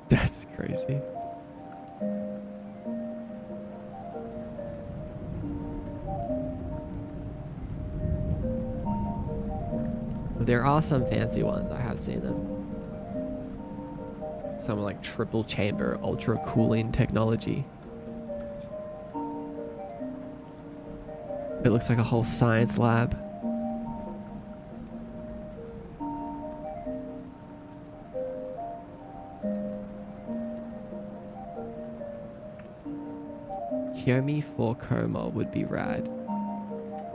Speaker 1: That's crazy. There are some fancy ones. I have seen them. Some like triple chamber ultra cooling technology. It looks like a whole science lab. Kiyomi 4 coma would be rad.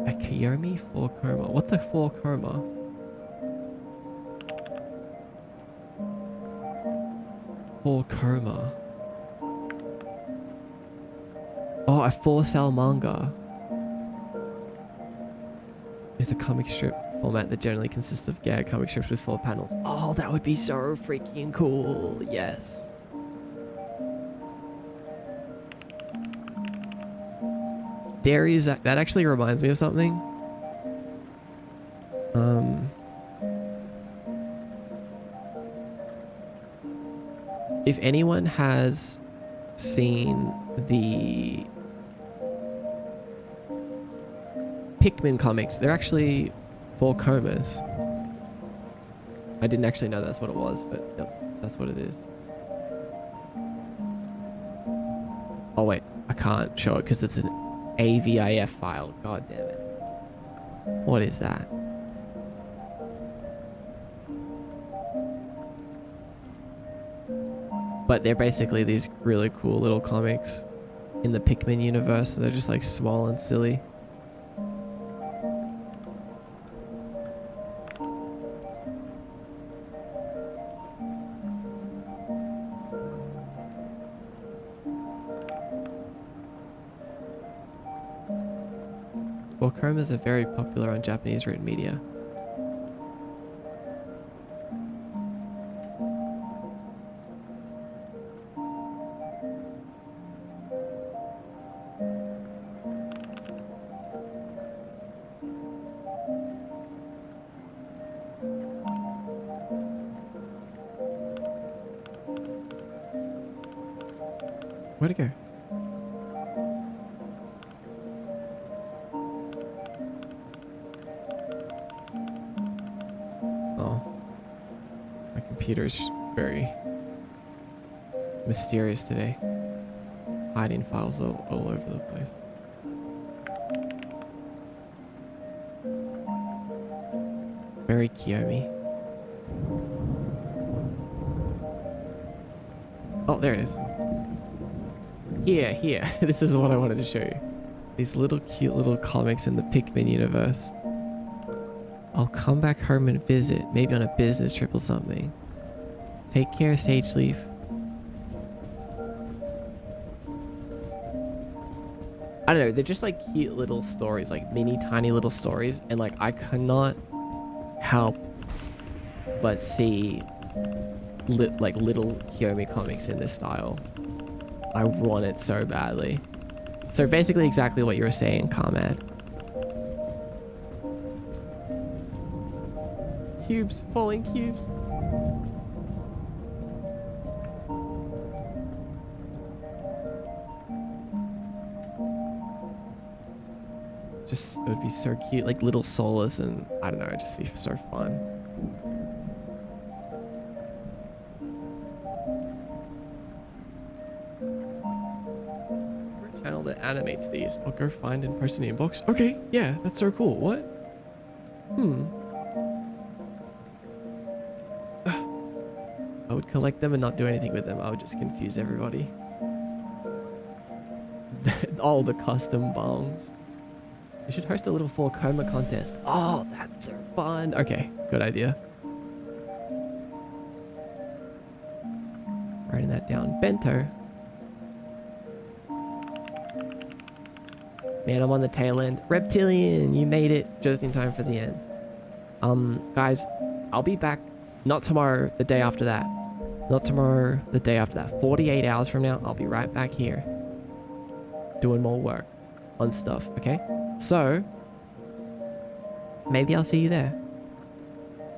Speaker 1: A Kiyomi 4 coma. What's a 4 coma? Four coma. Oh, a 4-cell manga. It's a comic strip format that generally consists of gag comic strips with 4 panels. Oh, that would be so freaking cool. Yes. There is that actually reminds me of something. If anyone has seen the Pikmin comics, they're actually 4 comas. I didn't actually know that's what it was, but yep, that's what it is. Oh wait, I can't show it because it's an AVIF file. God damn it. What is that? But they're basically these really cool little comics in the Pikmin universe. So they're just like small and silly. Well, Chromas are very popular on Japanese written media. Where'd it go? Oh. My computer's very mysterious today. Hiding files all over the place. Very Kiyomi. Oh, there it is. Here. This is what I wanted to show you. These little cute little comics in the Pikmin universe. I'll come back home and visit, maybe on a business trip or something. Take care, Sage Leaf. I don't know, they're just like cute little stories, like mini tiny little stories, and like I cannot help but see like little Kiyomi comics in this style. I want it so badly. So basically exactly what you were saying, Carmad. Cubes, falling cubes. Just, it would be so cute, like little Solus, and I don't know, it'd just be so fun. Channel that animates these. I'll go find and post in the inbox. Okay, yeah, that's so cool. What? I would collect them and not do anything with them. I would just confuse everybody. All the custom bombs. We should host a little fall coma contest. Oh, that's so fun. Okay, good idea. Writing that down. Bento. Man, I'm on the tail end. Reptilian, you made it just in time for the end. Guys, I'll be back. Not tomorrow, the day after that. Not tomorrow, the day after that. 48 hours from now, I'll be right back here. Doing more work on stuff, okay? So, maybe I'll see you there.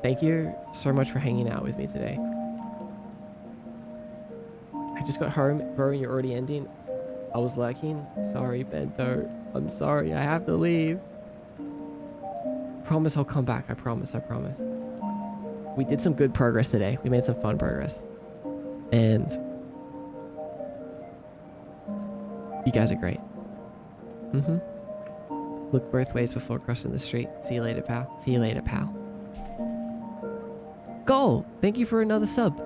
Speaker 1: Thank you so much for hanging out with me today. I just got home. Bro, you're already ending. I was lurking. Sorry, Bento. I'm sorry. I have to leave. Promise I'll come back. I promise. I promise. We did some good progress today. We made some fun progress. And you guys are great. Look both ways before crossing the street. See you later, pal. See you later, pal. Goal! Thank you for another sub.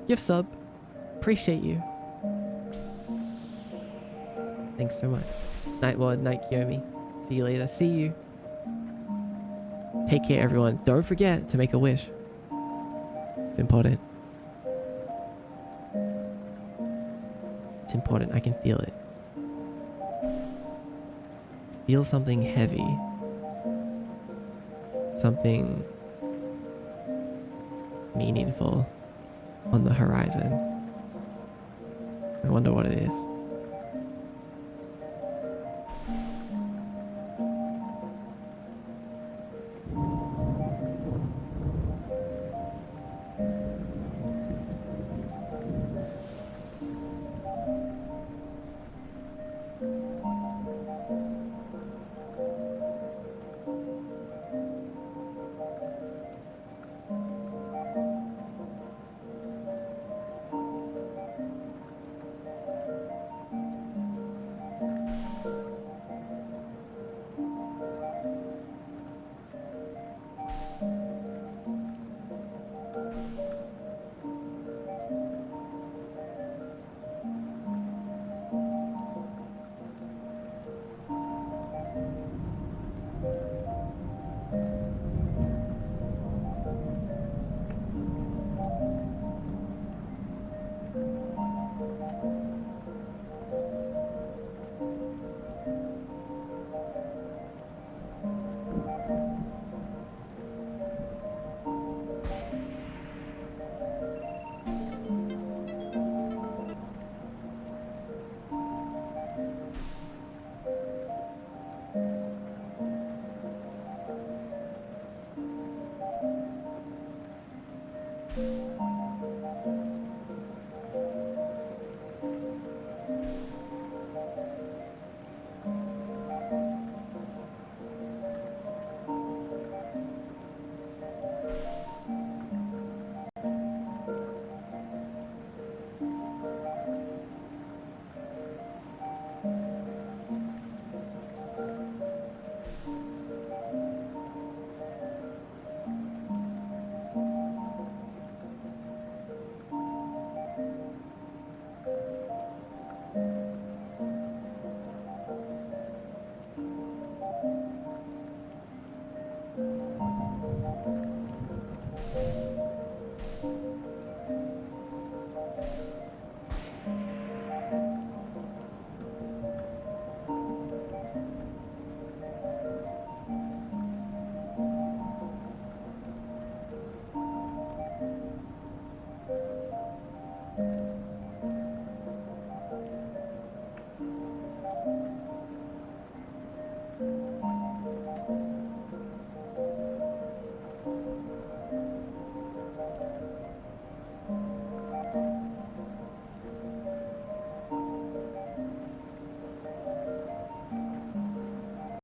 Speaker 1: Gift sub. Appreciate you. Thanks so much. Night Ward, Night Kiyomi. See you later. See you. Take care, everyone. Don't forget to make a wish. It's important. It's important. I can feel it. Feel something heavy. Something meaningful on the horizon. I wonder what it is.